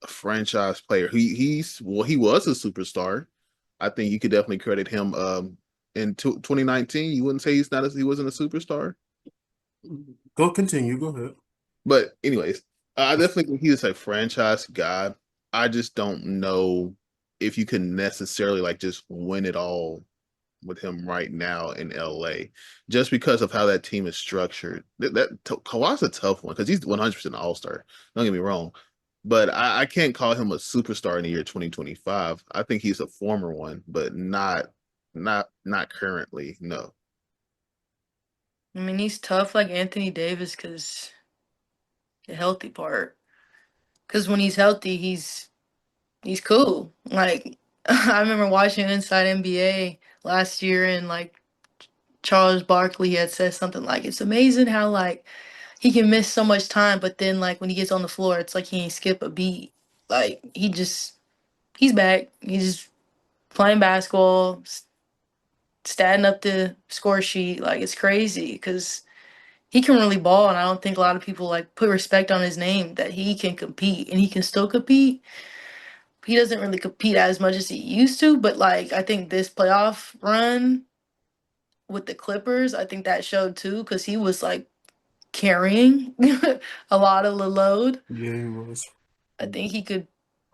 a franchise player. He was a superstar. I think you could definitely credit him. In 2019, you wouldn't say he wasn't a superstar. Go continue. Go ahead. But anyways, I definitely think he is a franchise guy. I just don't know if you can necessarily like just win it all with him right now in LA, just because of how that team is structured. Kawhi's a tough one because he's 100% All Star. Don't get me wrong, but I can't call him a superstar in the year 2025. I think he's a former one, but not currently. No. I mean, he's tough like Anthony Davis because the healthy part. Because when he's healthy, he's cool. Like I remember watching Inside NBA last year, and like Charles Barkley had said something like, "It's amazing how like he can miss so much time, but then like when he gets on the floor, it's like he ain't skip a beat. Like he's back. He's just playing basketball, statting up the score sheet. Like it's crazy because he can really ball, and I don't think a lot of people like put respect on his name that he can compete and he can still compete. He doesn't really compete as much as he used to, but like I think this playoff run with the Clippers, I think that showed too because he was like carrying a lot of the load. Yeah, he was. I think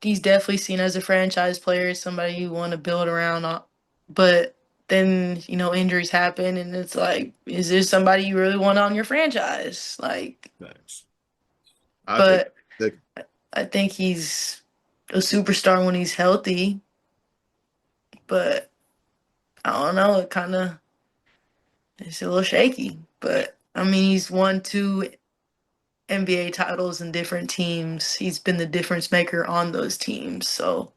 he's definitely seen as a franchise player, somebody you want to build around. But then, injuries happen and it's like, is there somebody you really want on your franchise? Like, Thanks. I take but the I think he's a superstar when he's healthy, but I don't know, it's a little shaky. But I mean, he's won two NBA titles in different teams. He's been the difference maker on those teams. So,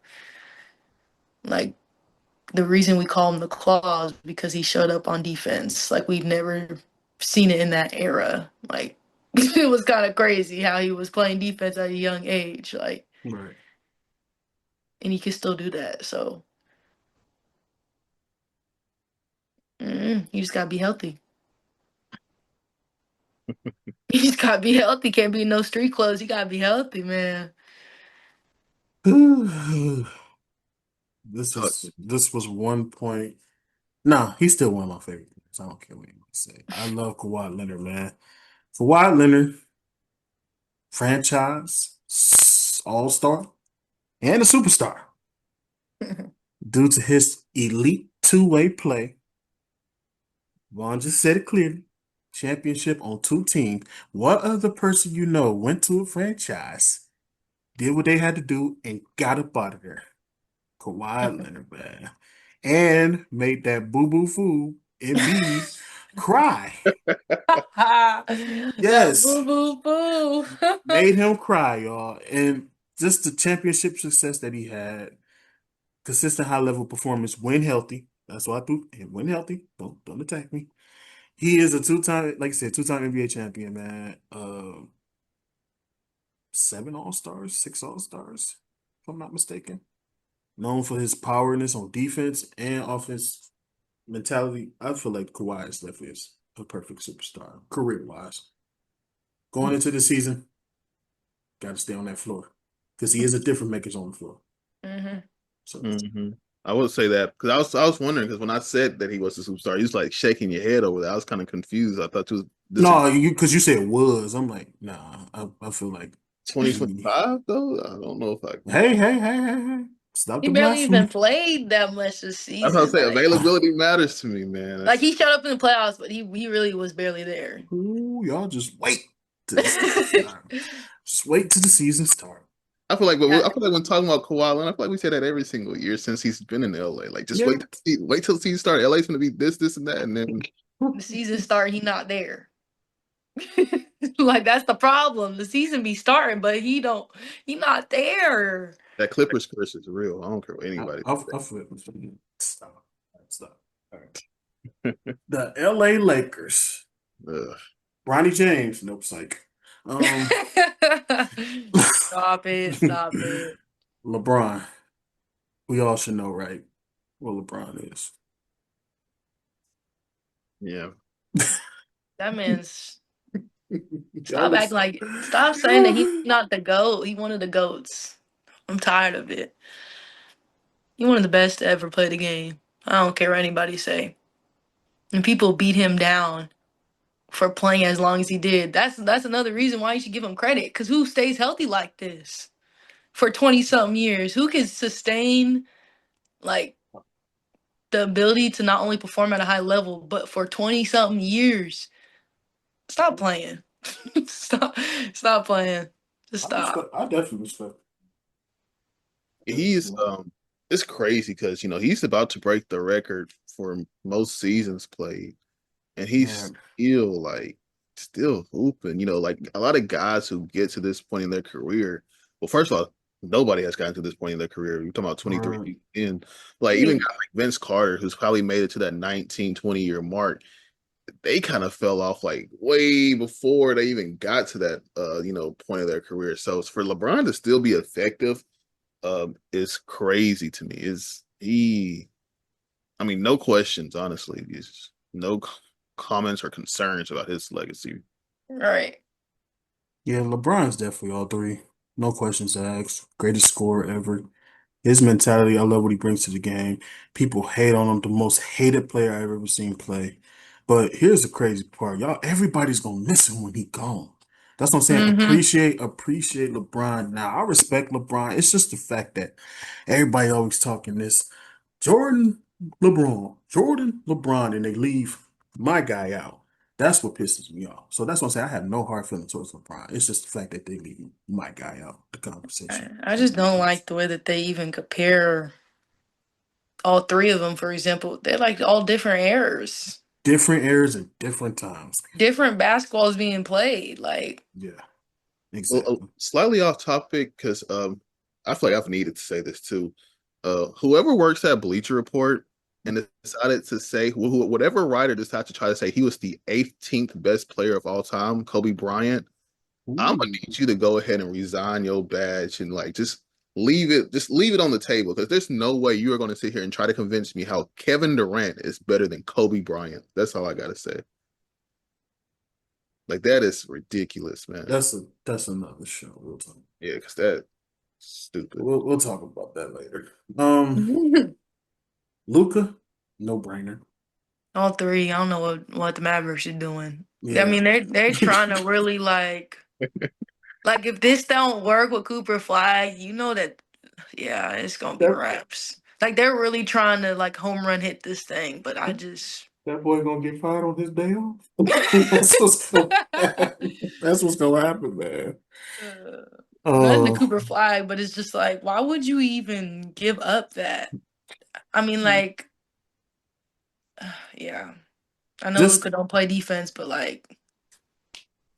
like, the reason we call him the Claw is because he showed up on defense. Like we've never seen it in that era. Like It was kind of crazy how he was playing defense at a young age, like, Right. and he can still do that. So you just gotta be healthy. You just gotta be healthy. Can't be in no street clothes. You gotta be healthy, man. This was 1 point. No, he's still one of my favorite players. I don't care what anybody say. I love Kawhi Leonard, man. Kawhi Leonard, franchise, all-star, and a superstar. Due to his elite two-way play, Vaughn just said it clearly. Championship on two teams. What other person you know went to a franchise, did what they had to do, and got up out of there? Kawhi Leonard, man. And made that boo-boo fool Embiid cry. That Yes. boo boo boo. Made him cry, y'all. And just the championship success that he had, consistent high level performance when healthy. That's why I threw him when healthy. Don't attack me. He is a two-time, like I said, two-time NBA champion, man. 7 All-Stars, 6 All-Stars, if I'm not mistaken. Known for his powerness on defense and offense mentality. I feel like Kawhi is definitely a perfect superstar, career-wise. Going into the season, got to stay on that floor because he is a different makers on the floor. Mhm. So Hmm. I would say that because I was wondering because when I said that he was a superstar, he was like shaking your head over that. I was kind of confused. I thought you was no, disagreeing. because you said was. I'm like, nah. I feel like he. 2025 though. I don't know if I. Hey. Stop He the barely even blasphemy. played that much this That's what I'm season. saying. Availability matters to me, man. Like That's, he showed up in the playoffs, but he really was barely there. Ooh, y'all just wait till the season start. Just wait till the season start. I feel like, Yeah, I feel like when talking about Kawhi Leonard, I feel like we say that every single year since he's been in LA. Like, just Yeah. wait till the season starts. LA's going to be this, and that, and then the season start, he not there. Like that's the problem. The season be starting, but he not there. that Clippers curse is real. I don't care what anybody I feel stop. Stop. All right. The LA Lakers. says. Ugh. Bronny James. Nope, psych. Um Stop it. Stop it. LeBron. We all should know, right? What LeBron is. Yeah. That man's Y'all stop acting just like stop saying that he's not the GOAT. He one of the GOATs. I'm tired of it. He one of the best to ever play the game. I don't care what anybody say. And people beat him down for playing as long as he did. That's another reason why you should give him credit. Cause who stays healthy like this for 20 something years? Who can sustain like the ability to not only perform at a high level, but for 20 something years? Stop playing. stop stop playing. Just stop. I definitely respect He's it. it's crazy because he's about to break the record for most seasons played, and he's Man, still hooping. Like a lot of guys who get to this point in their career. Well, first of all, nobody has gotten to this point in their career. You're talking about 23 man, in, like even guys like Vince Carter, who's probably made it to that 19, 20 year mark. They kind of fell off like way before they even got to that point of their career. So for LeBron to still be effective is crazy to me. Is he? I mean, no questions. Honestly, is no comments or concerns about his legacy. Right. yeah, LeBron's definitely all three. No questions asked. Greatest scorer ever. His mentality, I love what he brings to the game. People hate on him, the most hated player I've ever seen play. But here's the crazy part, y'all. Everybody's gonna miss him when he gone. That's what I'm saying. Mm-hmm. Appreciate LeBron. Now I respect LeBron. It's just the fact that everybody always talking this Jordan, LeBron, and they leave my guy out. That's what pisses me off. So that's what I'm saying. I have no hard feelings towards LeBron. It's just the fact that they leave my guy out the conversation. I just don't like the way that they even compare all three of them, for example. They're like all different eras. Different eras and different times. Different basketballs being played. Like, Yeah, Well, exactly. slightly off topic because I feel like I've needed to say this too. Whoever works at Bleacher Report, and decided to say whatever writer decided to try to say he was the 18th best player of all time, Kobe Bryant. I'm gonna Ooh. need you to go ahead and resign your badge and like just leave it on the table because there's no way you are going to sit here and try to convince me how Kevin Durant is better than Kobe Bryant. That's all I gotta say. Like that is ridiculous, man. That's another show. We'll talk. Yeah, because that's stupid. We'll talk about that later. Luka, no brainer. All three. I don't know what the Mavericks are doing. I Yeah. mean, they're trying to really like if this don't work with Cooper Flag, you know that yeah, it's gonna be That wraps. Like they're really trying to like home run hit this thing, but I just that boy gonna get fired on his day off. That's what's gonna happen. That's what's gonna happen, man. uh, nothing to Uh, Cooper Flag, but it's just like, why would you even give up that? I mean, like, yeah, I know just Luka don't play defense, but like,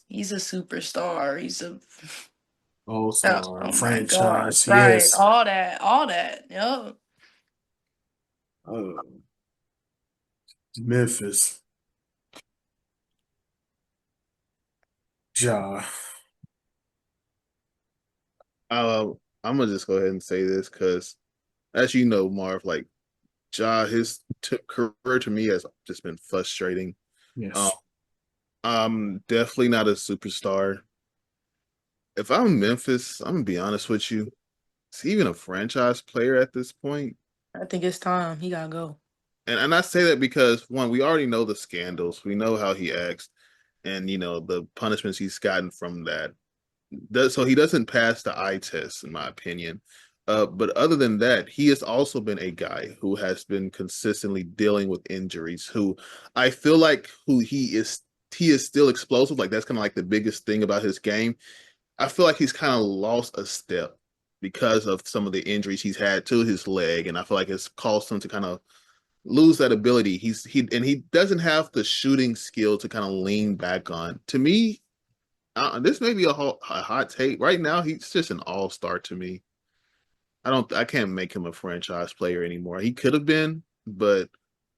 he's a superstar. He's a all-star oh my god, franchise, right? yes. All that. Yep. Uh, Memphis, Ja. Uh, I'm gonna just go ahead and say this because, as you know, Marv, like his career to me has just been frustrating. Um, Yes. I'm definitely not a superstar. If I'm Memphis, I'm gonna be honest with you. Is he even a franchise player at this point? I think it's time. He gotta go. And I say that because one, we already know the scandals, we know how he acts, and the punishments he's gotten from that. So he doesn't pass the eye test, in my opinion. But other than that, he has also been a guy who has been consistently dealing with injuries. Who I feel like who he is still explosive. Like that's kind of like the biggest thing about his game. I feel like he's kind of lost a step because of some of the injuries he's had to his leg, and I feel like it's caused him to kind of lose that ability. He doesn't have the shooting skill to kind of lean back on. To me, this may be a hot take. Right now, he's just an all-star to me. I can't make him a franchise player anymore. He could have been, but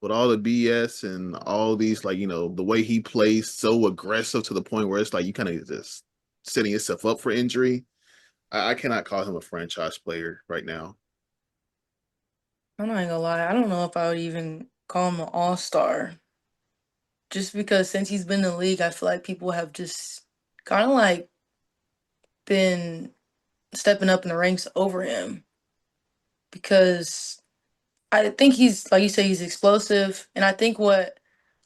with all the BS and all these, like, the way he plays so aggressive to the point where it's like you kind of just setting yourself up for injury. I cannot call him a franchise player right now. I'm not gonna lie. I don't know if I would even call him an all-star. Just because since he's been in the league, I feel like people have just kind of like been stepping up in the ranks over him because I think he's like you say he's explosive, and I think what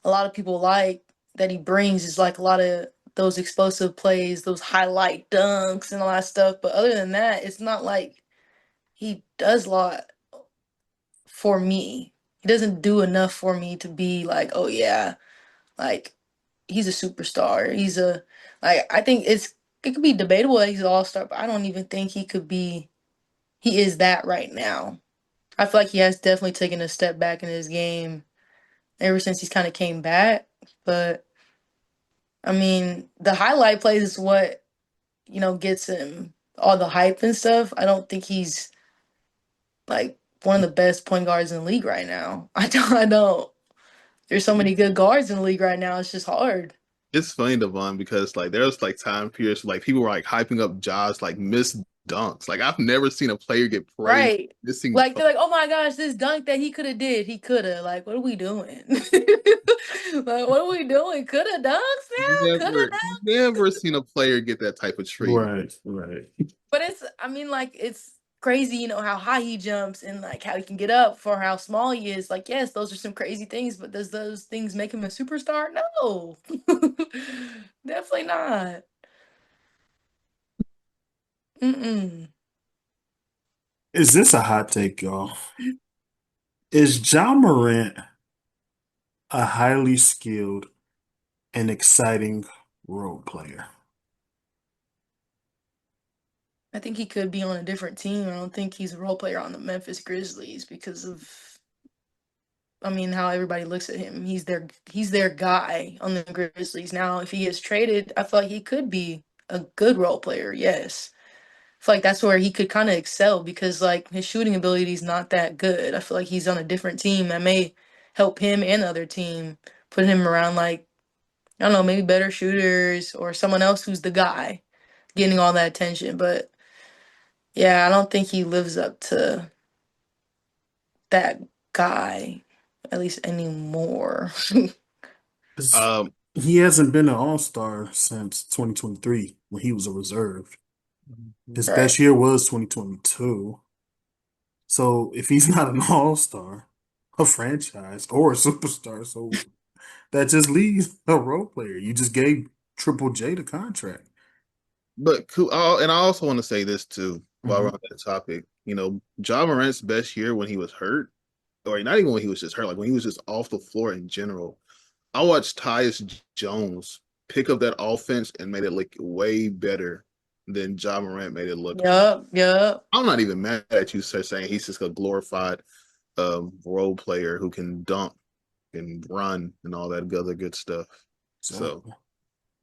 a lot of people like that he brings is like a lot of those explosive plays, those highlight dunks and all that stuff. But other than that, it's not like he does a lot for me. He doesn't do enough for me to be like, oh yeah, like he's a superstar. He's a like I think it could be debatable that he's an all-star, but I don't even think he is that right now. I feel like he has definitely taken a step back in his game ever since he's kind of came back. But I mean, the highlight plays is what, gets him all the hype and stuff. I don't think he's like one of the best point guards in the league right now. I don't. There's so many good guards in the league right now. It's just hard. It's funny, Devon, because like there's like time periods like people were like hyping up Jaws like missed dunks. Like I've never seen a player get praised Right. missing Like they're like, oh my gosh, this dunk that he could have did, he could have. Like, what are we doing? Like, what are we doing? Could have dunks now? Could have never dunks? never seen a player get that type of treatment. Right, right. But I mean, like, it's crazy, how high he jumps and like how he can get up for how small he is. Like, yes, those are some crazy things, but does those things make him a superstar? No, definitely not. Mm-mm. Is this a hot take, y'all? Is John Morant a highly skilled and exciting role player? I think he could be on a different team. I don't think he's a role player on the Memphis Grizzlies because of, I mean, how everybody looks at him. He's their guy on the Grizzlies. Now, if he is traded, I feel like he could be a good role player, yes. feel like that's where he could kind of excel because like his shooting ability is not that good. I feel like he's on a different team that may help him and the other team, put him around like I don't know, maybe better shooters or someone else who's the guy getting all that attention. But yeah, I don't think he lives up to that guy, at least anymore. 'Cause Um, he hasn't been an all-star since 2023 when he was a reserve. His Right. best year was 2022. So if he's not an all-star, a franchise, or a superstar, so that just leaves a role player. You just gave Triple J the contract. but and I also want to say this too while we're Mhm. on that topic. Ja Morant's best year when he was hurt, or not even when he was just hurt, like when he was just off the floor in general. I watched Tyus Jones pick up that offense and made it look way better than Ja Morant made it look. Yup, yup. I'm not even mad at you sir, saying he's just a glorified role player who can dunk and run and all that other good stuff. So Exactly.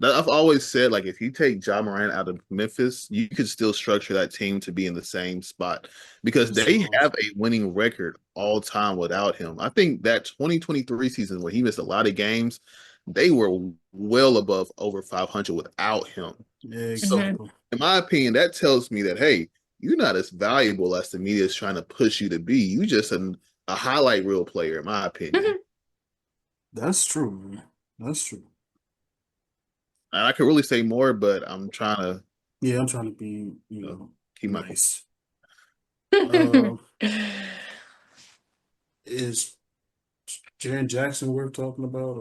I've always said, like, if you take Ja Morant out of Memphis, you could still structure that team to be in the same spot because they So have a winning record all time without him. I think that 2023 season where he missed a lot of games, they were well above over 500 without him. yeah, So, Hmm. exactly. in my opinion, that tells me that, hey, you're not as valuable as the media is trying to push you to be. You just a highlight reel player, in my opinion. That's true, man. That's true. And I could really say more, but I'm trying to Yeah, I'm trying to be, uh, keep my point. nice. Uh, is Jaren Jackson worth talking about?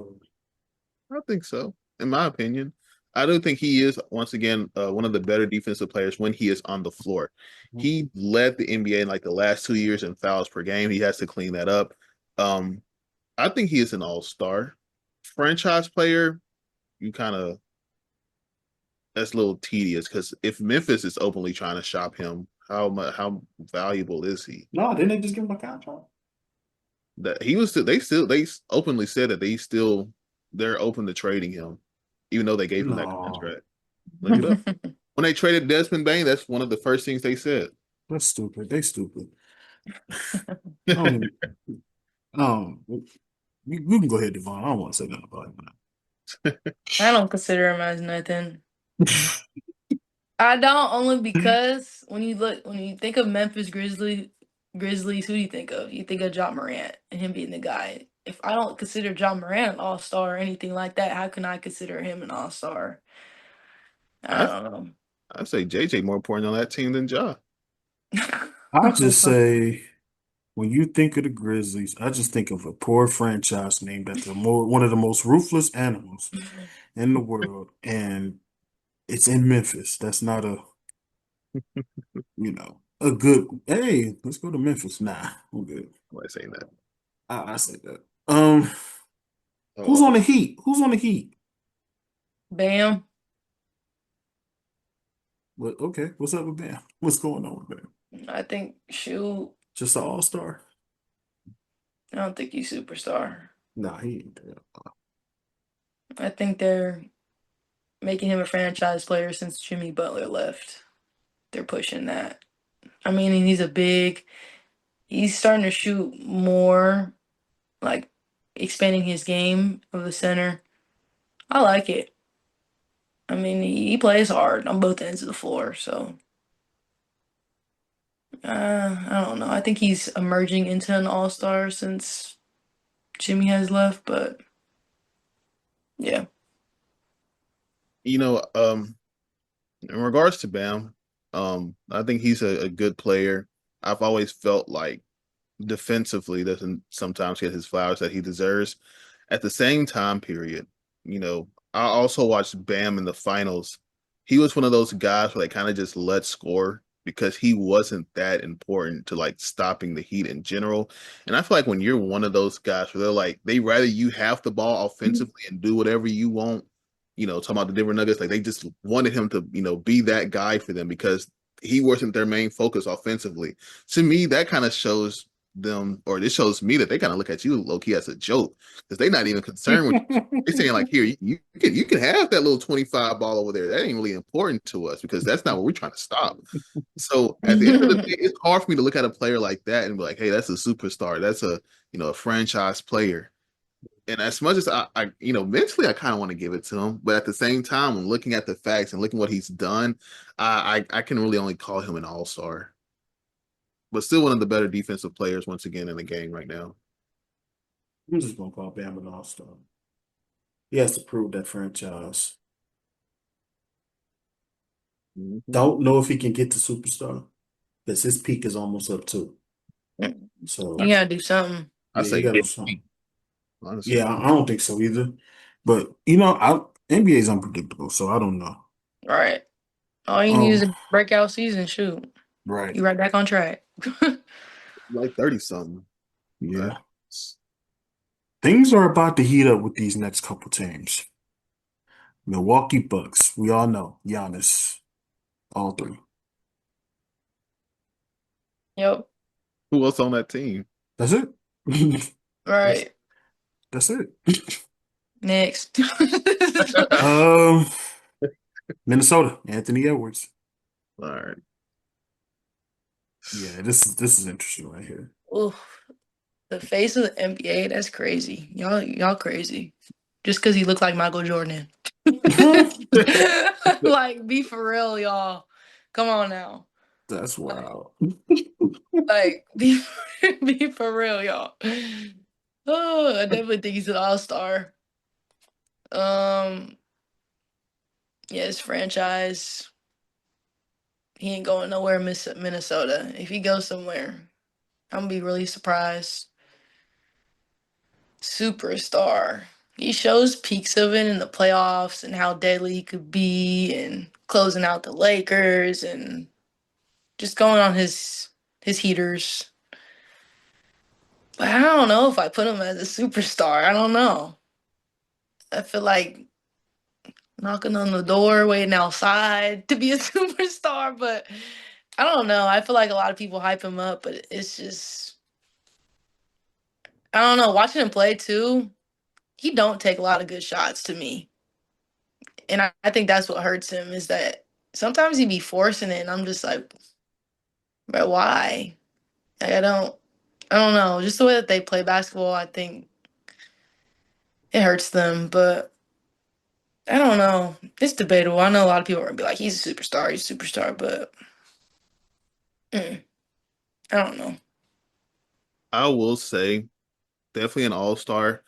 Or I think so, in my opinion. I do think he is, once again, one of the better defensive players when he is on the floor. He led the NBA in like the last 2 years in fouls per game. He has to clean that up. Um, I think he is an all-star. Franchise player, you kind of, that's a little tedious because if Memphis is openly trying to shop him, how valuable is he? no, didn't they just give him a contract? That they openly said that they're open to trading him, even though they gave him that No, contract. Look it up. When they traded Desmond Bain, that's one of the first things they said. that's stupid. They stupid. I don't even, you can go ahead, Devon. I don't want to say nothing about I don't consider him as nothing. it. I don't only because when you think of Grizzlies, who do you think of? You think of Ja Morant and him being the guy. If I don't consider Ja Morant an all-star or anything like that, how can I consider him an all-star? I I don't I say JJ more important on that team than Ja. I just know. say when you think of the Grizzlies, I just think of a poor franchise named after one of the most ruthless animals in the world, and it's in Memphis. That's not a good. Hey, let's go to Memphis. Nah, I'm good. Why am I saying that? I say that. Um, who's Oh, on the Heat? Who's on the Heat? Bam. What? Okay, what's up with Bam? What's going on with Bam? I think shoot. Just an all-star? I don't think he's superstar. Nah, he ain't there. I think they're making him a franchise player since Jimmy Butler left. They're pushing that. I mean, and he's starting to shoot more, like expanding his game of the center. I like it. I mean, he plays hard on both ends of the floor, so I don't know. I think he's emerging into an all-star since Jimmy has left, but yeah. you know, in regards to Bam, I think he's a good player. I've always felt like defensively doesn't sometimes get his flowers that he deserves. At the same time period, I also watched Bam in the finals. He was one of those guys where they kind of just let score because he wasn't that important to like stopping the Heat in general. And I feel like when you're one of those guys where they're like, they rather you have the ball offensively and do whatever you want, talking about the Denver Nuggets, like they just wanted him to, be that guy for them because he wasn't their main focus offensively. To me, that kind of shows them, or this shows me that they kind of look at you low key as a joke because they're not even concerned with. They're saying like, here, you can have that little 25 ball over there. That ain't really important to us because that's not what we're trying to stop. So at the end of the day, it's hard for me to look at a player like that and be like, hey, that's a superstar. That's a franchise player. And as much as mentally I kind of want to give it to him, but at the same time, when looking at the facts and looking what he's done, I can really only call him an all-star. But still one of the better defensive players once again in the game right now. I'm just gonna call Bam an all-star. He has to prove that franchise. Mm-hmm. Don't know if he can get to superstar because his peak is almost up too. So You gotta do something. I yeah, you say gotta do get something. honestly. Yeah, I don't think so either. But NBA is unpredictable, so I don't know. Right. All you need is a breakout season. Shoot. Right. You right back on track. Like 30 something. Yeah. Things are about to heat up with these next couple teams. Milwaukee Bucks, we all know Giannis, all three. Yep. Who else on that team? That's it. That's, Right. that's it. Next. Um, Minnesota, Anthony Edwards. All right. Yeah, this is interesting right here. Oof. The face of the NBA, that's crazy. Y'all crazy. Just because he looked like Michael Jordan. Like, be for real, y'all. Come on now. That's wild. Like, be for real, y'all. Oh, I definitely think he's an all-star. Um, yeah, his franchise, he ain't going nowhere in Minnesota. If he goes somewhere, I'm gonna be really surprised. Superstar. He shows peaks of it in the playoffs and how deadly he could be and closing out the Lakers and just going on his heaters. But I don't know if I put him as a superstar. I don't know. I feel like knocking on the door, waiting outside to be a superstar, but I don't know. I feel like a lot of people hype him up, but it's just I don't know. Watching him play too, he don't take a lot of good shots to me. And I think that's what hurts him is that sometimes he be forcing it and I'm just like, but why? Like, I don't know. Just the way that they play basketball, I think it hurts them, but I don't know. It's debatable. I know a lot of people are gonna be like, he's a superstar, but I don't know. I will say definitely an all-star.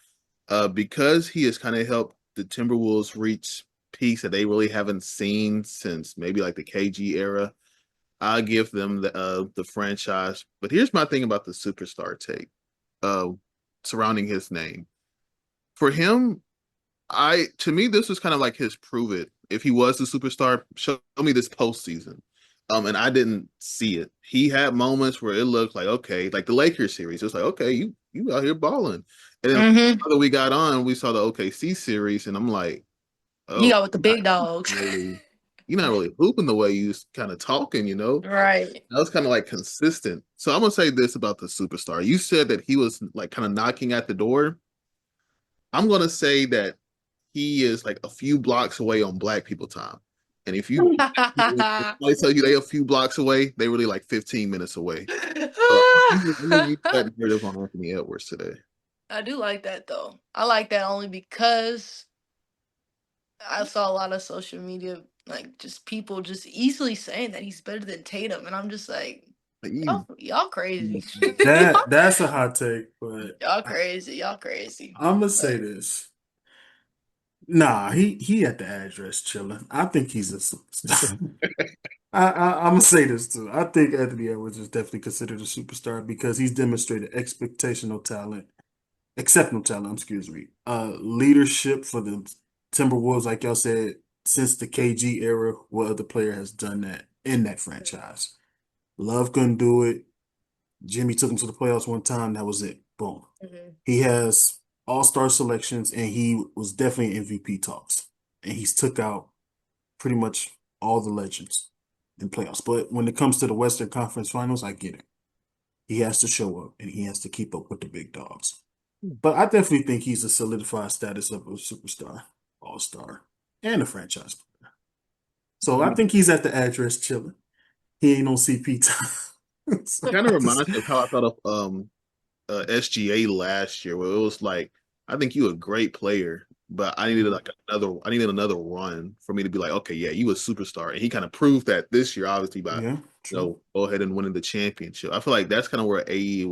Because he has kind of helped the Timberwolves reach peaks that they really haven't seen since maybe like the KG era. I give them the franchise. But here's my thing about the superstar take uh surrounding his name. For him, to me this was kind of like his prove it. If he was the superstar, show me this postseason. And I didn't see it. He had moments where it looked like okay, like the Lakers series. It was like okay, you out here balling. And then Mm-hmm. after we got on, we saw the OKC series, and I'm like, You oh, got with the big dogs. really, you're not really hooping the way you kind of talking, you know? Right. That was kind of like consistent. So I'm gonna say this about the superstar. You said that he was like kind of knocking at the door. I'm gonna say that he is like a few blocks away on black people time. And if somebody tell you they a few blocks away, they really like 15 minutes away. So I'm gonna use that narrative on Anthony Edwards today. I do like that though. I like that only because I saw a lot of social media, like just people just easily saying that he's better than Tatum, and I'm just like, Like, y'all crazy. That's a hot take, but Y'all crazy. Y'all crazy. I'm gonna say But this. Nah, he at the address chilling. I think he's a superstar. I'm gonna say this too. I think Anthony Edwards is definitely considered a superstar because he's demonstrated exceptional talent, excuse me. Leadership for the Timberwolves, like y'all said, since the KG era, what other player has done that in that franchise? Love couldn't do it. Jimmy took him to the playoffs one time. That was it. Boom. mhm. He has all-star selections, and he was definitely in MVP talks. And he's took out pretty much all the legends in playoffs. But when it comes to the Western Conference Finals, I get it. He has to show up and he has to keep up with the big dogs. But I definitely think he's a solidified status of a superstar, all-star, and a franchise player. So I think he's at the address chilling. He ain't on CP time. So Kind I of just, reminds me of how I thought of SGA last year, where it was like, I think you a great player, but I needed another run for me to be like, okay, yeah, you a superstar. And he kind of proved that this year, obviously, by yeah, true. go ahead and winning the championship. I feel like that's kind of where AE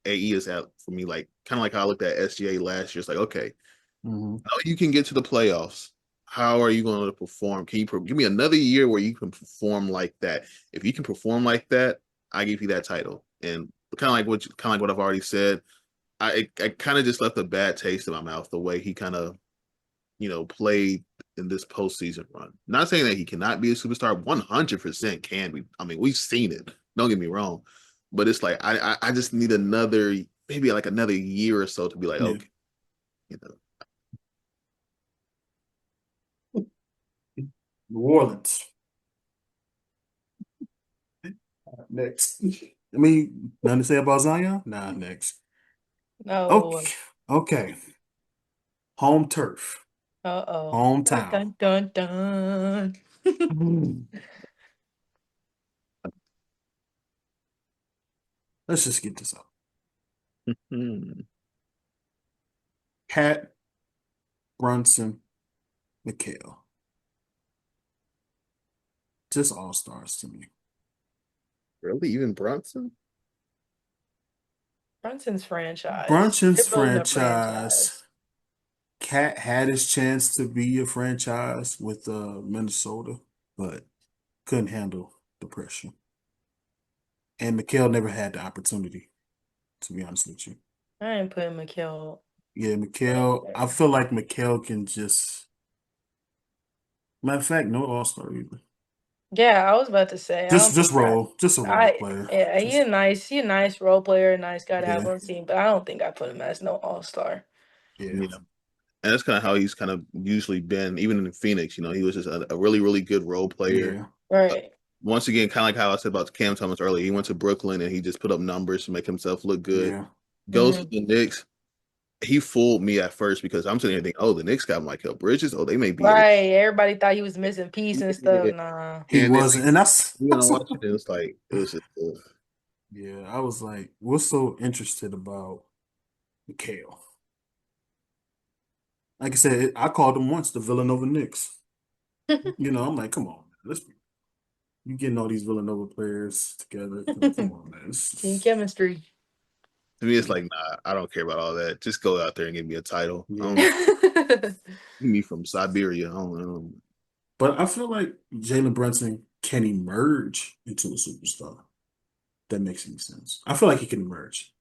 is at for me, like kind of like how I looked at SGA last year. It's like, okay, Hmm. now you can get to the playoffs. How are you going to perform? Can you give me another year where you can perform like that? If you can perform like that, I give you that title. And kind of like what I've already said, I kind of just left a bad taste in my mouth the way he kind of played in this postseason run. Not saying that he cannot be a superstar, 100% can be. I mean, we've seen it. Don't get me wrong, but it's like I just need maybe like another year or so to be like, Yeah. okay, you know. New Orleans. Next. I mean, nothing to say about Zion? Nah, next. No. Okay. Okay. Home turf. Uh-oh. Dun, Hometown. dun, dun, dun. Hmm. Let's just get this out. Hmm. Cat, Brunson, Mikhail. Just all stars to me. Really, even Brunson? Brunson's franchise. They're Brunson's building a franchise. franchise. Cat had his chance to be a franchise with Minnesota, but couldn't handle the pressure. And Mikhail never had the opportunity, to be honest with you. I ain't putting McHale Yeah, right Mikhail, I there. feel like Mikhail can just, matter of fact, no all-star either. Yeah, I was about to say, I don't think Just a role player. yeah, Just he a nice role player, a nice guy to have yeah, on the team, but I don't think I put him as no all-star. yeah, Yeah. And that's kind of how he's kind of usually been, even in Phoenix. He was just a really, really good role player. yeah, Uh, Right. Once again, kind of like how I said about Cam Thomas earlier, he went to Brooklyn and he just put up numbers to make himself look good. yeah. Goes to Hmm. the Knicks. He fooled me at first because I'm sitting here thinking, oh, the Knicks got Michael Bridges. Oh, they may be able. Right. Everybody thought he was missing piece and stuff. Yeah. Nah. He And then wasn't, and that's, we went that's to watch it, and it's like it was just yeah. I was like, what's so interested about Mikhail? Like I said, I called him once the Villanova Knicks. I'm like, come on, man. You getting all these Villanova players together. Come on, man. Team chemistry. to me, it's like, nah, I don't care about all that. Just go out there and give me a title. I Yeah. don't give me from Siberia. I don't know. But I feel like Jalen Brunson can emerge into a superstar. That makes any sense. I feel like he can emerge.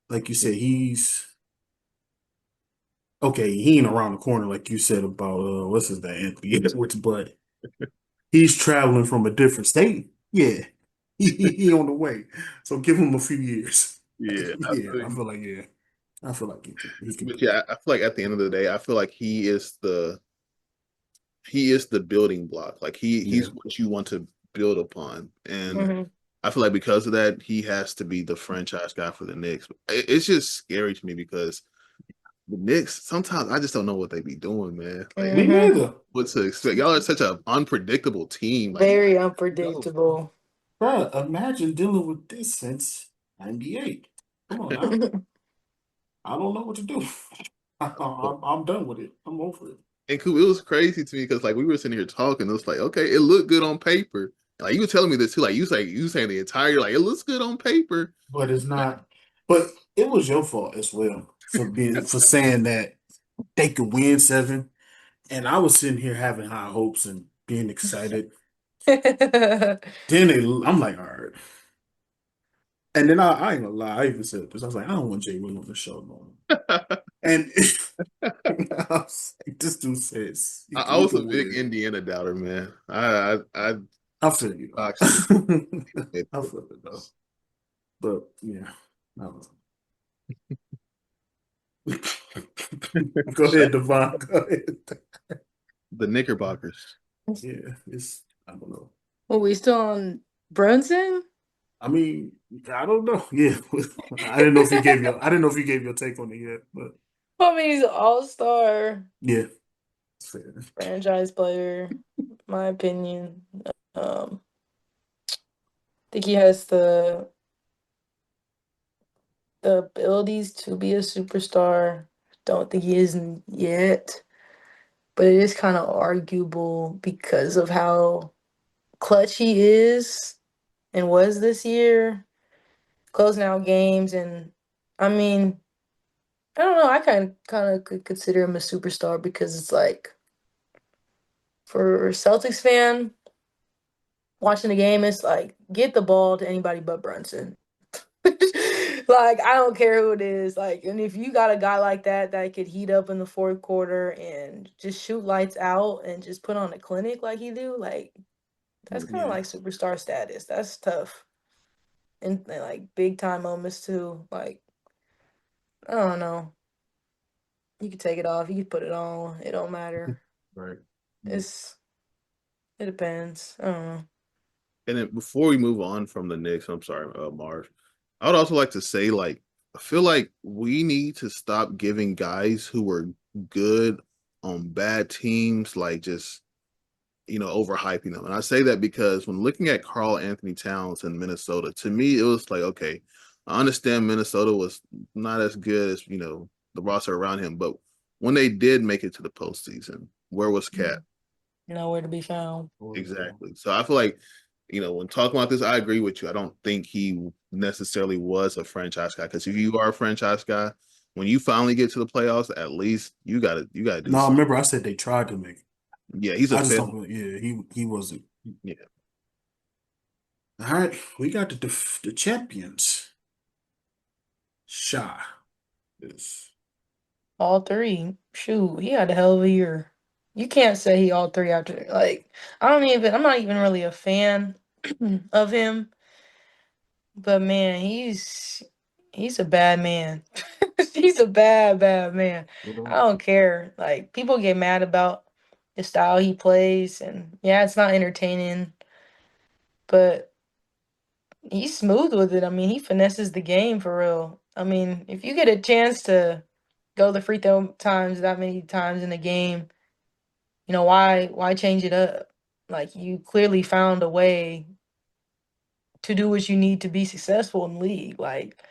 Like you said, he's okay. He ain't around the corner, like you said about what's his name, Anthony Edwards, but he's traveling from a different state. Yeah, he on the way. So give him a few years. Yeah, I Yeah, feel I you. feel like I feel like he can But do it. yeah, I feel like at the end of the day, I feel like he is the building block. Like Yeah, he's what you want to build upon. And Hmm. I feel like because of that, he has to be the franchise guy for the Knicks. It's just scary to me because the Knicks, sometimes I just don't know what they be doing, man. Like me Hmm. neither. what to expect. Y'all are such an unpredictable team. Like you Very know. unpredictable. Bro, imagine dealing with this since '98. Come on now. I don't know what to do. I'm done with it. I'm over it. And Coop, it was crazy to me because like we were sitting here talking, it was like, okay, it looked good on paper. Like you were telling me this too, like you saying the entire like it looks good on paper. But it's not. But it was your fault as well for saying that they could win seven. And I was sitting here having high hopes and being excited. Then I'm like, all right. And then I ain't gonna lie, I even said this. I was like, I don't want Jay Will on the show no more. And I was like, this dude says I we was a can big win. Indiana doubter, man. I I feel you though. boxed him. I feel it though. But yeah, I don't know. Go ahead, Devon. Go ahead. The Knickerbockers. Yeah, it's I don't know. Well, we still on Brunson? I mean, I don't know. Yeah, I didn't know if you gave your I didn't know if you gave your take on it yet, but I mean, he's an all-star yeah, it's fair. franchise player, my opinion. Think he has the abilities to be a superstar. Don't think he is yet, but it is kind of arguable because of how clutch he is and was this year, closing out games, and I mean, I don't know. I kind of could consider him a superstar because it's like for a Celtics fan watching the game, it's like get the ball to anybody but Brunson. Like I don't care who it is. Like, and if you got a guy like that that could heat up in the fourth quarter and just shoot lights out and just put on a clinic like he do, like that's kind of Yeah, like superstar status. That's tough. And like big time moments too. Like I don't know. You could take it off. You could put it on. It don't matter. right. It's it depends. I don't know. And then before we move on from the Knicks, I'm sorry, Marv, I would also like to say, like, I feel like we need to stop giving guys who were good on bad teams, like, just, overhyping them. And I say that because when looking at Karl Anthony Towns in Minnesota, to me, it was like, okay, I understand Minnesota was not as good as, the roster around him, but when they did make it to the postseason, where was Cat? Nowhere to be found. Exactly. So I feel like, when talking about this, I agree with you. I don't think he necessarily was a franchise guy because if you are a franchise guy, when you finally get to the playoffs, at least you gotta do No, something. remember I said they tried to make it. Yeah, he's a I just failure. don't. Yeah, he wasn't. Yeah. All right, we got the champions. Shy is. All three. Shoot, he had a hell of a year. You can't say he all three after like I'm not even really a fan of him, but man, he's a bad man. He's a bad man. I don't care. Like people get mad about the style he plays and yeah, it's not entertaining, but he's smooth with it. I mean, he finesses the game for real. I mean, if you get a chance to go the free throw times that many times in a game, you know, why change it up? Like you clearly found a way to do what you need to be successful in the league. Like,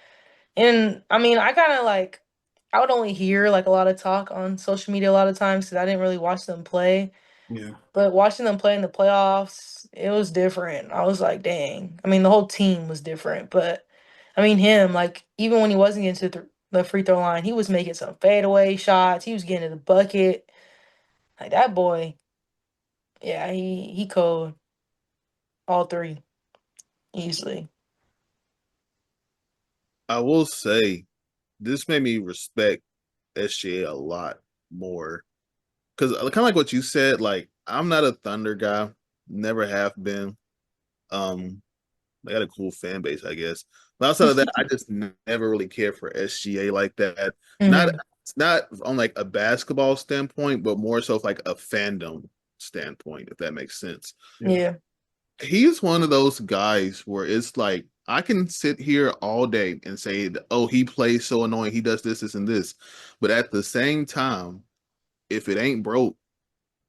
and I mean, I kind of like I would only hear like a lot of talk on social media a lot of times because I didn't really watch them play. Yeah, But watching them play in the playoffs, it was different. I was like, dang. I mean, the whole team was different, but I mean, him like even when he wasn't getting to the free throw line, he was making some fadeaway shots. He was getting to the bucket. Like that boy, yeah, he cold all three easily. I will say this made me respect SGA a lot more because kind of like what you said, like I'm not a Thunder guy, never have been. Um, they got a cool fan base, I guess. But outside of that, I just never really cared for SGA like that. Not Hmm. it's not on like a basketball standpoint, but more so like a fandom standpoint, if that makes sense. yeah, Yeah. He's one of those guys where it's like I can sit here all day and say, "Oh, he plays so annoying. He does this, this, and this," but at the same time, if it ain't broke,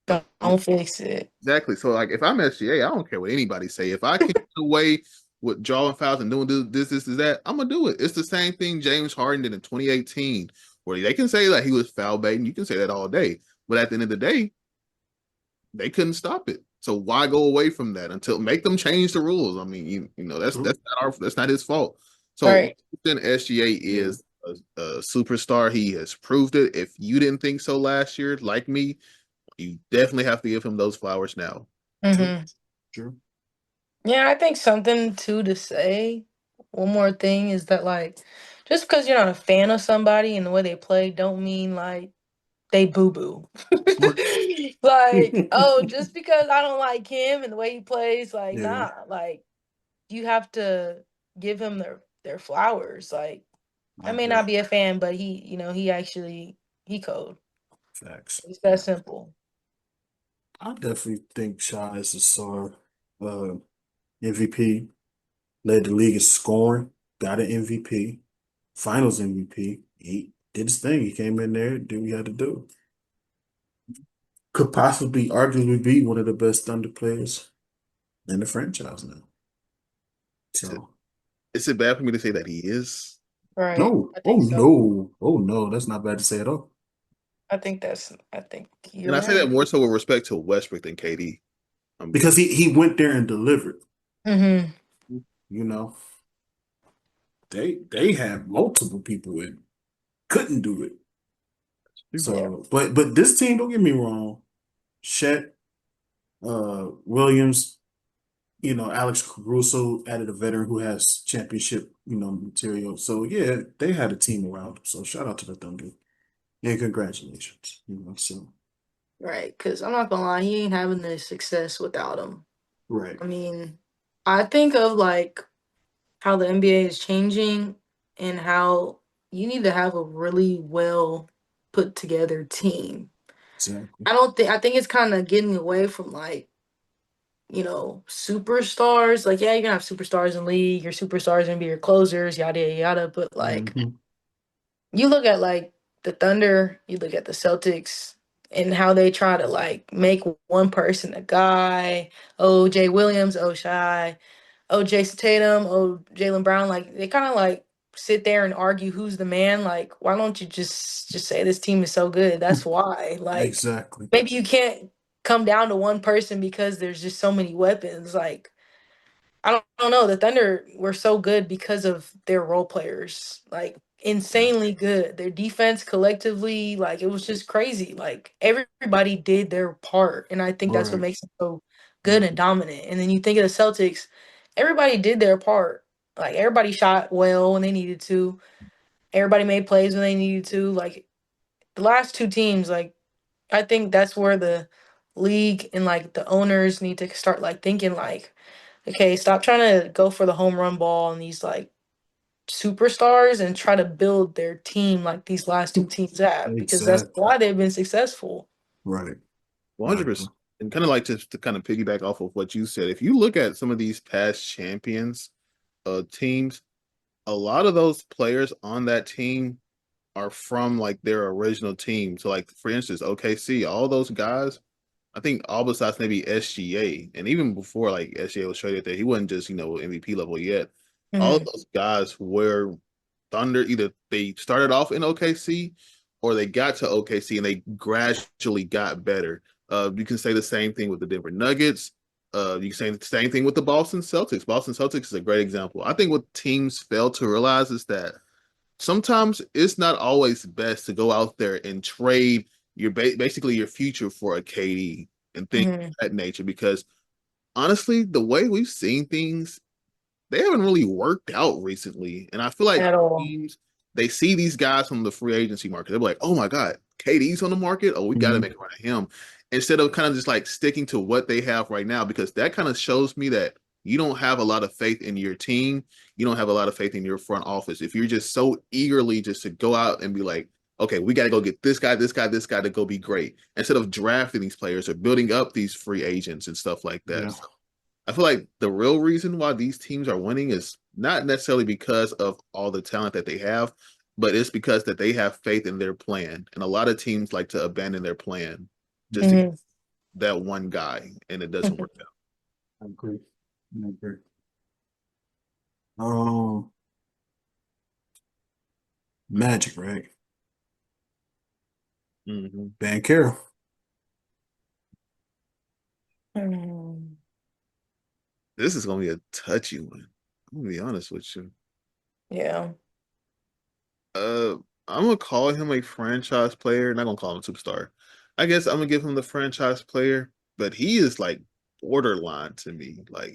I'm Don't fix it. exactly. So like if I'm SGA, I don't care what anybody say. If I can get away with drawing fouls and doing this, that, I'm gonna do it. It's the same thing James Harden did in 2018, where they can say that he was foul baiting. You can say that all day, but at the end of the day, they couldn't stop it. So why go away from that until make them change the rules? I mean, that's true. that's not his fault. All So right. then SGA Yeah, is a superstar. He has proved it. If you didn't think so last year, like me, you definitely have to give him those flowers now. true, Hmm. true. Yeah, I think something too to say. One more thing is that like just because you're not a fan of somebody and the way they play don't mean like they boo boo. Like, oh, just because I don't like him and the way he plays, like, Yeah, nah, like you have to give him their flowers. Like, I I may agree. not be a fan, but he actually he code. Facts. It's that simple. I definitely think Shy is a star, MVP. led the league in scoring, got an MVP, Finals MVP. He did his thing. He came in there, did what he had to do. Could possibly, arguably, be one of the best Thunder players in the franchise now. Is it So, is it bad for me to say that he is? Right. no, I oh think so. no, oh no, that's not bad to say at all. I think And you're I say that right. more so with respect to Westbrook than KD. Because he went there and delivered. Mm-hmm. You know, they had multiple people and couldn't do it. Yeah. So, but this team, don't get me wrong, Chet, Williams, Alex Caruso added a veteran who has championship, material. So yeah, they had a team around them. So shout out to the Thunder and congratulations. So Right. Because I'm not gonna lie, he ain't having the success without him. right, I mean, I think of like how the NBA is changing and how you need to have a really well put together team. exactly. I think it's kind of getting away from like, superstars. Like, yeah, you're gonna have superstars in league, your superstars gonna be your closers, yada yada yada. But like Hmm. you look at like the Thunder, you look at the Celtics and how they try to like make one person a guy. Oh, Jay Williams, oh Shy, oh Jason Tatum, oh Jalen Brown. Like they kind of like sit there and argue who's the man. Like, why don't you just say this team is so good? That's why. Like Exactly. maybe you can't come down to one person because there's just so many weapons. Like I don't know. The Thunder were so good because of their role players. Like insanely good. Their defense collectively, like it was just crazy. Like everybody did their part. And I think that's what Right. makes them so good and dominant. And then you think of the Celtics, everybody did their part. Like everybody shot well when they needed to. Everybody made plays when they needed to. Like the last two teams, like I think that's where the league and like the owners need to start like thinking like, okay, stop trying to go for the home run ball and these like superstars and try to build their team like these last two teams have because that's Exactly. why they've been successful. Right. I agree. 100%. And kind of like to kind of piggyback off of what you said, if you look at some of these past champions teams, a lot of those players on that team are from like their original team. So like for instance, OKC, all those guys, I think all besides maybe SGA, and even before like SGA was traded there, he wasn't just, MVP level yet. All of Mhm. those guys were Thunder, either they started off in OKC or they got to OKC and they gradually got better. You can say the same thing with the Denver Nuggets. You can say the same thing with the Boston Celtics. Boston Celtics is a great example. I think what teams fail to realize is that sometimes it's not always best to go out there and trade your basically your future for a KD and things Mhm. of that nature. Because honestly, the way we've seen things, they haven't really worked out recently. And I feel like At all. teams, they see these guys from the free agency market. They're like, oh my God, KD's on the market. Oh, we got to Mhm. make a run at him. Instead of kind of just like sticking to what they have right now, because that kind of shows me that you don't have a lot of faith in your team. You don't have a lot of faith in your front office. If you're just so eagerly just to go out and be like, okay, we got to go get this guy, this guy, this guy to go be great, instead of drafting these players or building up these free agents and stuff like that. Yeah. So I feel like the real reason why these teams are winning is not necessarily because of all the talent that they have, but it's because that they have faith in their plan. And a lot of teams like to abandon their plan just to get Mhm. that one guy, and it doesn't work out. I agree. I agree. Um, Magic, right? Mm-hmm. Bankero. Mhm. This is gonna be a touchy one. I'm gonna be honest with you. Yeah. Uh, I'm gonna call him a franchise player. Not gonna call him a superstar. I guess I'm gonna give him the franchise player, but he is like borderline to me. Like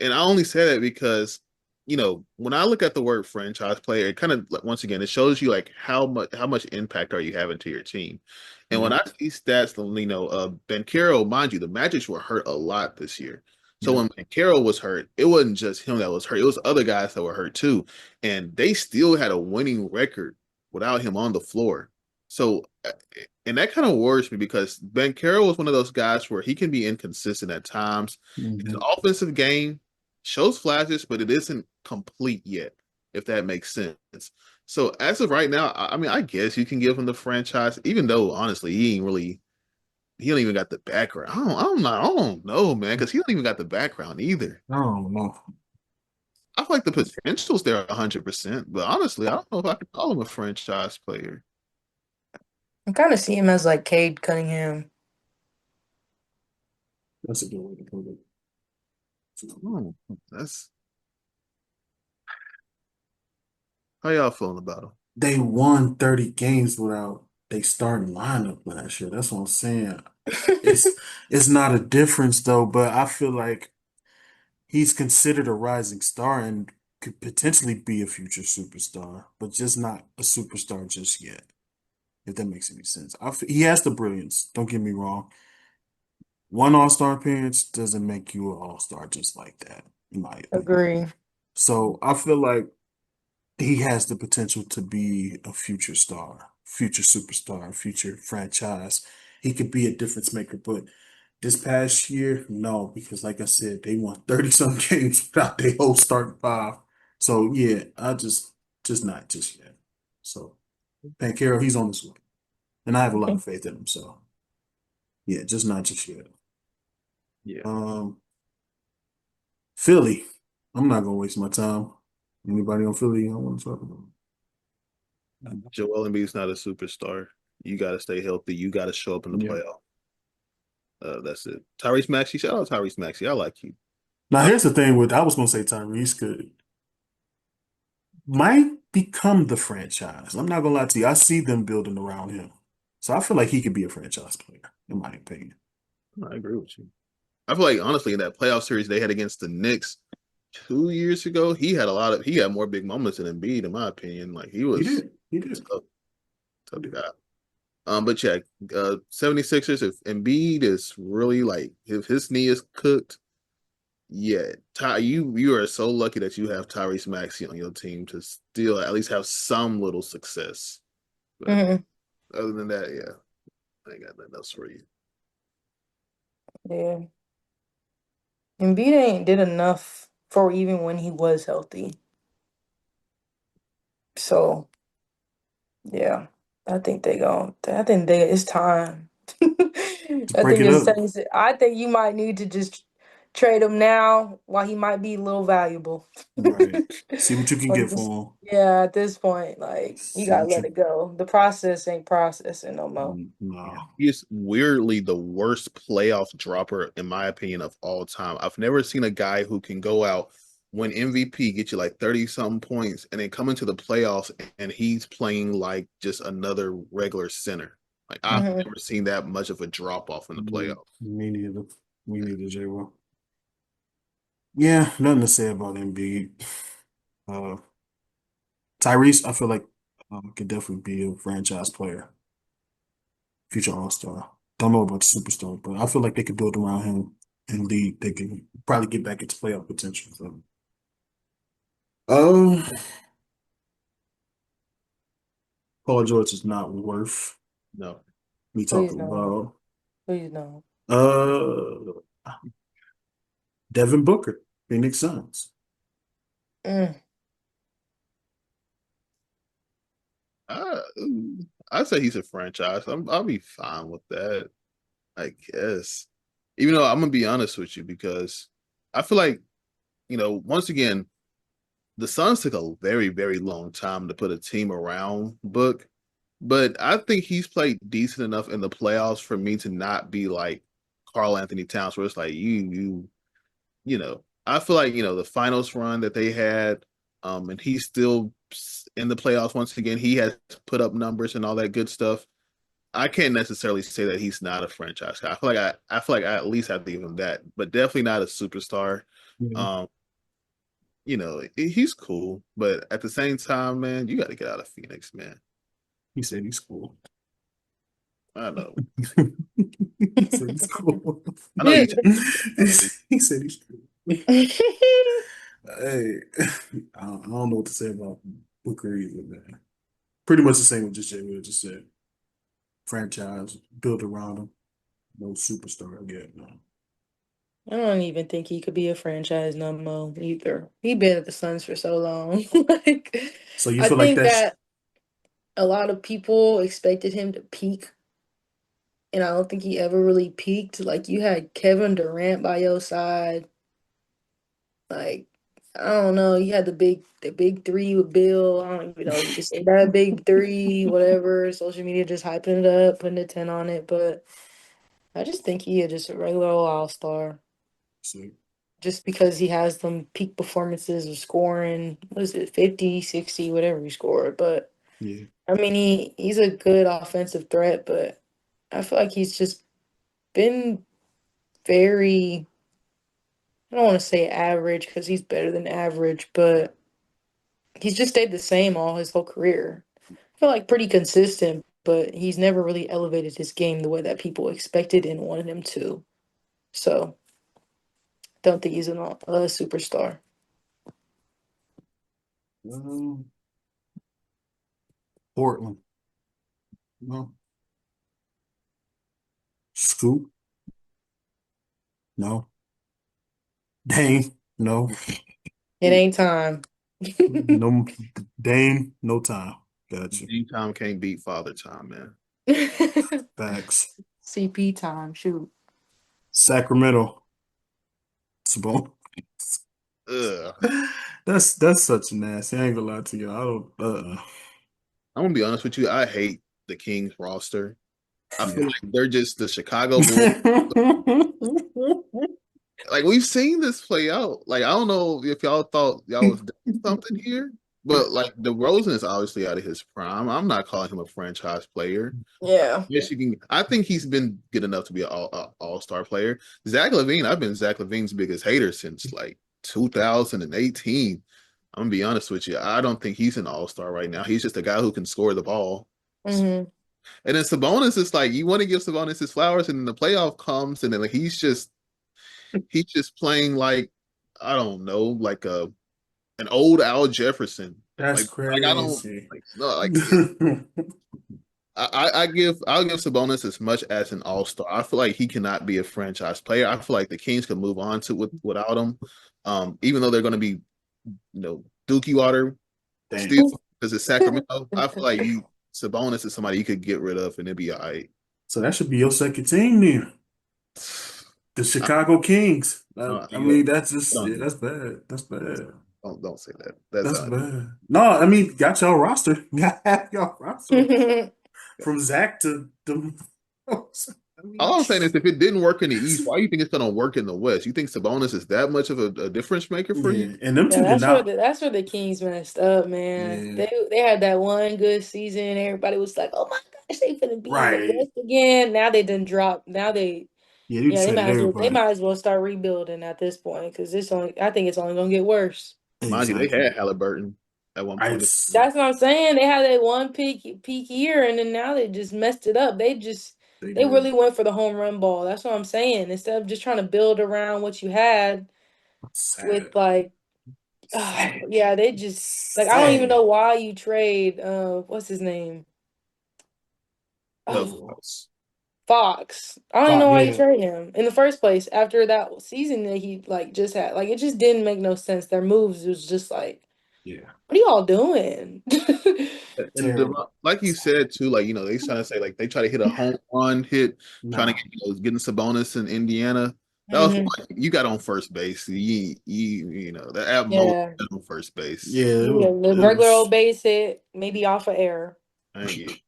and I only say that because, when I look at the word franchise player, it kind of like once again, it shows you like how much impact are you having to your team. And when Yeah. I see stats, Ben Carroll, mind you, the Magic were hurt a lot this year. So Yeah. when Ben Carroll was hurt, it wasn't just him that was hurt; it was other guys that were hurt too, and they still had a winning record without him on the floor. So, and that kind of worries me because Ben Carroll was one of those guys where he can be inconsistent at times. His Hmm. offensive game shows flashes, but it isn't complete yet, if that makes sense. So as of right now, I mean, I guess you can give him the franchise, even though honestly, he don't even got the background. I don't know, man, because he don't even got the background either. I don't know. I feel like the potential's there 100%, but honestly, I don't know if I could call him a franchise player. I kind of see him as like Cade Cunningham. That's a good way to put it. That's how y'all feeling about him? They won 30 games without they starting lineup last year. That's what I'm saying. It's it's not a difference though, but I feel like he's considered a rising star and could potentially be a future superstar, but just not a superstar just yet. If that makes any sense. He has the brilliance. Don't get me wrong. One All-Star appearance doesn't make you an All-Star just like that, in my opinion. Agree. So I feel like he has the potential to be a future star, future superstar, future franchise. He could be a difference maker, but this past year, no, because like I said, they won 30 some games without their whole starting five. So yeah, I just not just yet. So Pancaro, he's on his way. And I have a lot of faith in him. So yeah, just not just yet. Yeah. Philly. I'm not gonna waste my time. Anybody on Philly I want to talk about? Joel Embiid's not a superstar. You got to stay healthy. You got to show up in the Yeah. playoff. That's it. Tyrese Maxey, shout out Tyrese Maxey. I like you. Now here's the thing with I was gonna say Tyrese might become the franchise. I'm not gonna lie to you. I see them building around him. So I feel like he could be a franchise player, in my opinion. I agree with you. I feel like honestly in that playoff series they had against the Knicks 2 years ago, he had more big moments than Embiid, in my opinion. Like he He was did. He did. tough guy. But yeah, 76ers, if Embiid is really like if his knee is cooked, yeah, you are so lucky that you have Tyrese Maxey on your team to still at least have some little success. But Mhm. other than that, yeah, I ain't got nothing else for you. Yeah. Embiid ain't did enough for even when he was healthy. So yeah, I think it's time. To I break think it it's up. time. I think you might need to just trade him now while he might be a little valuable. Right. See what you can Like get just for him. yeah, at this point, like you See gotta what let you it go. The process ain't processing no more. Yeah. no. He is weirdly the worst playoff dropper, in my opinion, of all time. I've never seen a guy who can go out, win MVP, get you like 30 something points, and then come into the playoffs and he's playing like just another regular center. Like I've Hmm. never seen that much of a drop off in the playoffs. Me neither. Me neither, J. Will. Yeah, nothing to say about Embiid. Uh, Tyrese, I feel like could definitely be a franchise player, future All-Star. Don't know about the superstar, but I feel like they could build around him and lead. They can probably get back into playoff potential. So, um, Paul George is not worth No. me Please talking no. about. Please no. Uh, Devin Booker, Phoenix Suns. Mm. I, I'd say he's a franchise. I'll be fine with that, I guess. Even though I'm gonna be honest with you, because I feel like, once again, the Suns took a very, very long time to put a team around Book, but I think he's played decent enough in the playoffs for me to not be like Carl Anthony Towns, where it's like I feel like the finals run that they had, and he's still in the playoffs once again. He has put up numbers and all that good stuff. I can't necessarily say that he's not a franchise guy. I feel like I at least have to give him that, but definitely not a superstar. Yeah, Um, he's cool, but at the same time, man, you got to get out of Phoenix, man. he said he's cool. I know. He said he's cool. I know you. He said he's cool. Hey, I don't know what to say about Booker either, man. Pretty much the same with just Jay Will just said. Franchise built around him. No superstar yet, no. I don't even think he could be a franchise no more either. He been at the Suns for so long. Like, So you I feel like think that's that a lot of people expected him to peak, and I don't think he ever really peaked. Like, you had Kevin Durant by your side. Like, I don't know. You had the big three with Bill. I don't even know if you could say that big three, whatever. Social media just hyping it up, putting a 10 on it. But I just think he is just a regular old all-star. see, Just because he has them peak performances of scoring, what is it, 50, 60, whatever he scored. But yeah, I mean, he's a good offensive threat, but I feel like he's just been very, I don't want to say average because he's better than average, but he's just stayed the same all his whole career. I feel like pretty consistent, but he's never really elevated his game the way that people expected and wanted him to. So don't think he's a superstar. um, Portland, no, Scoop, no, Dame, no, It ain't time. no, Dame, no time. Gotcha. Time can't beat father time, man. Facts. CP time, shoot. Sacramento, Sabon. Ugh. That's such a nasty. I ain't gonna lie to you. I don't. I'm gonna be honest with you. I hate the Kings roster. I feel Yeah. like they're just the Chicago Bulls. Like we've seen this play out. Like I don't know if y'all thought y'all was doing something here, but like DeRozan is obviously out of his prime. I'm not calling him a franchise player. Yeah. Yes, you can. I think he's been good enough to be an all-star player. Zach LaVine, I've been Zach LaVine's biggest hater since like 2018. I'm gonna be honest with you. I don't think he's an all-star right now. He's just a guy who can score the ball. Hmm. And then Sabonis is like you want to give Sabonis his flowers, and then the playoff comes, and then like, he's just playing like I don't know, like an old Al Jefferson. That's Like I don't crazy. like no like I'll give Sabonis as much as an all star. I feel like he cannot be a franchise player. I feel like the Kings can move on to without him. Even though they're going to be Dookie water Dang. still because it's Sacramento. I feel like Sabonis is somebody you could get rid of and it'd be all right. So that should be your second team then. The I, Chicago Kings. I you mean, that's just don't yeah, do that's bad. That's bad. don't say that. That's That's not. bad. No, I mean, got y'all roster. Got y'all roster from Zach to the. I mean, All I'm saying is, if it didn't work in the East, why do you think it's going to work in the West? You think Sabonis is that much of a difference maker for you? yeah, and them Yeah, two did not. that's where the Kings messed up, man. Yeah, They had that one good season. Everybody was like, "Oh my gosh, they finna be in the right. West again." Now they done dropped. Now Yeah, you they traded they everybody. might as well start rebuilding at this point because I think it's only gonna get worse. Mind you, they Exactly. had Halliburton at one I point. That's what I'm saying. They had that one peak year, and then now they just messed it up. they They did. really went for the home run ball. That's what I'm saying. Instead of just trying to build around what you had with Sad. like, Sad. yeah, they just like I don't even Sad. know why you trade what's his name? Uh, Oh, Fox. I don't even Fuck know why you yeah. trade him in the first place after that season that he like just had. Like it just didn't make no sense. Their moves was just like, Yeah. what are y'all doing? and Terrible. like you said too, like they trying to say like they try to hit a home run hit, trying to Nah. get getting Sabonis in Indiana. That was Hmm. like, you got on first base. You that at most Yeah. got on first base. Yeah, Yeah, the it regular old was base hit, maybe off of air. I ain't get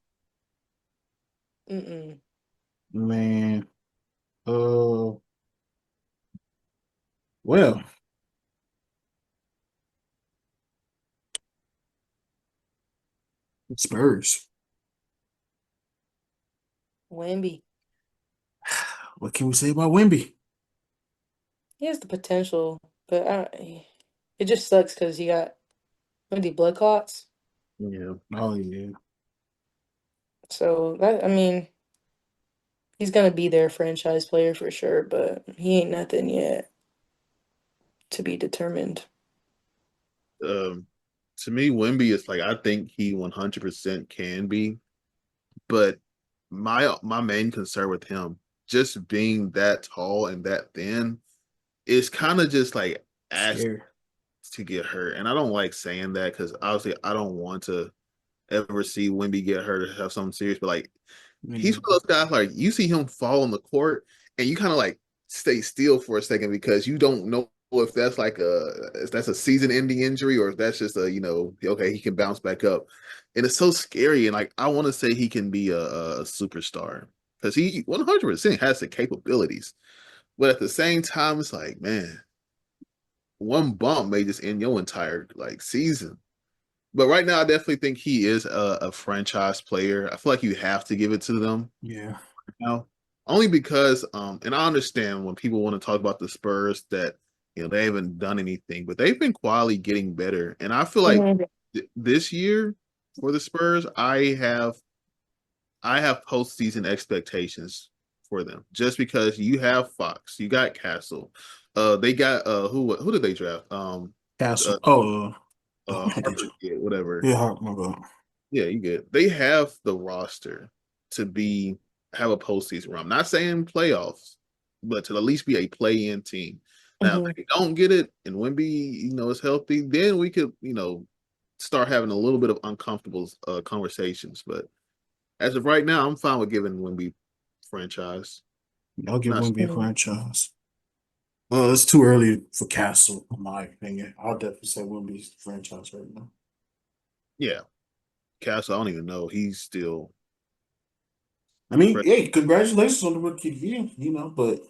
Mm-mm. man. Uh, well, Spurs. Wemby. What can we say about Wemby? He has the potential, but it just sucks because he got maybe blood clots. yeah. Oh yeah. So that I mean, he's gonna be their franchise player for sure, but he ain't nothing yet to be determined. Um, to me, Wimby is like I think he 100% can be, but my main concern with him just being that tall and that thin. it's kind of just like asked Scary. to get hurt. And I don't like saying that because obviously I don't want to ever see Wemby get hurt or have something serious. But like he's Mm, one of those guys like you see him fall on the court and you kind of like stay still for a second because you don't know if that's like if that's a season ending injury or if that's just a okay, he can bounce back up. And it's so scary. And like I want to say he can be a superstar because he 100% has the capabilities. But at the same time, it's like, man, one bump may just end your entire like season. But right now, I definitely think he is a franchise player. I feel like you have to give it to them yeah. now, only because, and I understand when people want to talk about the Spurs that they haven't done anything, but they've been quietly getting better. And I feel like Mhm. this year for the Spurs, I have postseason expectations for them just because you have Fox, you got Castle, they got who did they draft? Uh, Castle. Oh, who did Harvard you? kid, whatever. Yeah, Hawk, my God. Yeah, you get. They have the roster to have a postseason run. I'm not saying playoffs, but to at least be a play-in team. Now, if Mhm. they don't get it and Wemby, is healthy, then we could, start having a little bit of uncomfortable conversations. But as of right now, I'm fine with giving Wemby franchise. I'll give Not Wemby a Mhm. franchise. It's too early for Castle, in my opinion. I'll definitely say Wemby's the franchise right now. yeah, Castle. I don't even know. He's still I mean, hey, congratulations on the rookie of the year, but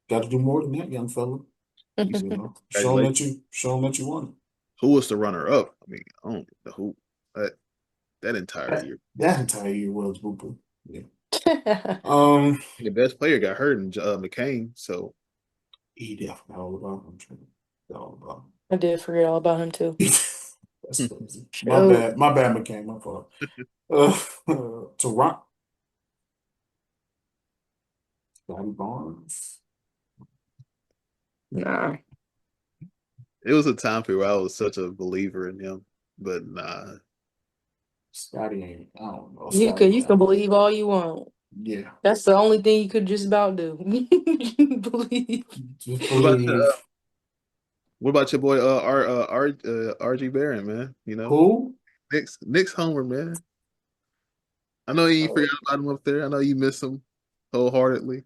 got to do more than that, young fella. Show 'em congratulations. that you won it. Who was the runner-up? I mean, I don't know who that, that entire That, year. that entire year was boo boo. Yeah. Um, The best player got hurt in McCain. So he definitely all about him. All about I did forget all about him too. him. That's crazy. My Show. bad. My bad, McCain. My fault. Toronto. Scotty Barnes. Nah. it was a time period where I was such a believer in him, but nah, Scotty ain't. I don't know. You Scotty could you can got. believe all you want. Yeah. That's the only thing you could just about do. Believe. Just what about believe. your boy RG Barron, man? Who? Knicks homer, man. I know you Oh, forgot about him up there. I know you miss him wholeheartedly.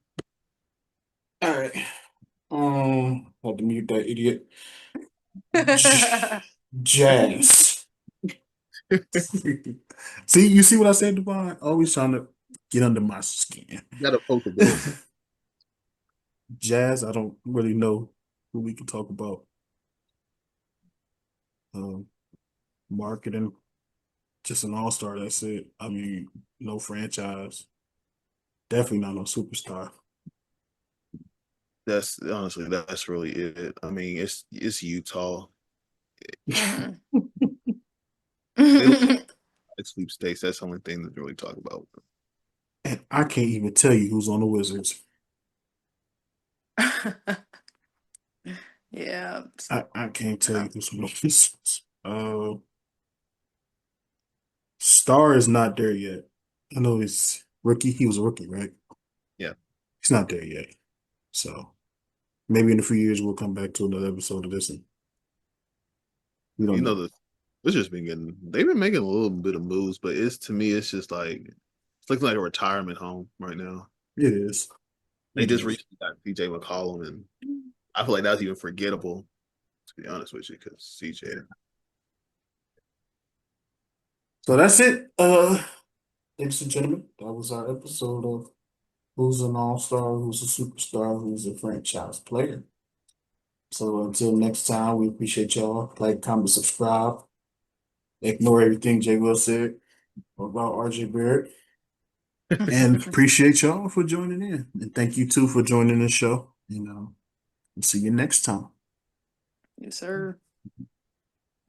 all right. Had to mute that idiot. J- Jazz. See, you see what I said, Devon? Always trying to get under my skin. You got to poke the bear. Jazz, I don't really know who we can talk about. Um, Marketing, just an all-star. That's it. I mean, no franchise. Definitely not no superstar. That's honestly that's really it. I mean, it's Utah. Mhm. They look like sweepstakes. That's the only thing to really talk about. And I can't even tell you who's on the Wizards. Yeah. I can't tell you who's on the Wizards. Star is not there yet. I know he's rookie. He was a rookie, right? Yeah, He's not there yet. So maybe in a few years we'll come back to another episode of this, and we don't you know know. the Wizards they've been making a little bit of moves, but it's to me it's just like it's looking like a retirement home right now. It is. They It just is. recently got CJ McCollum, and I feel like that was even forgettable to be honest with you because CJ. So that's it. Ladies and gentlemen, that was our episode of Who's an All-Star, Who's a Superstar, Who's a Franchise Player. So until next time, we appreciate y'all. Like, comment, subscribe. Ignore everything Jay Will said about RJ Barrett. And appreciate y'all for joining in. And thank you too for joining the show. We'll see you next time. Yes, sir.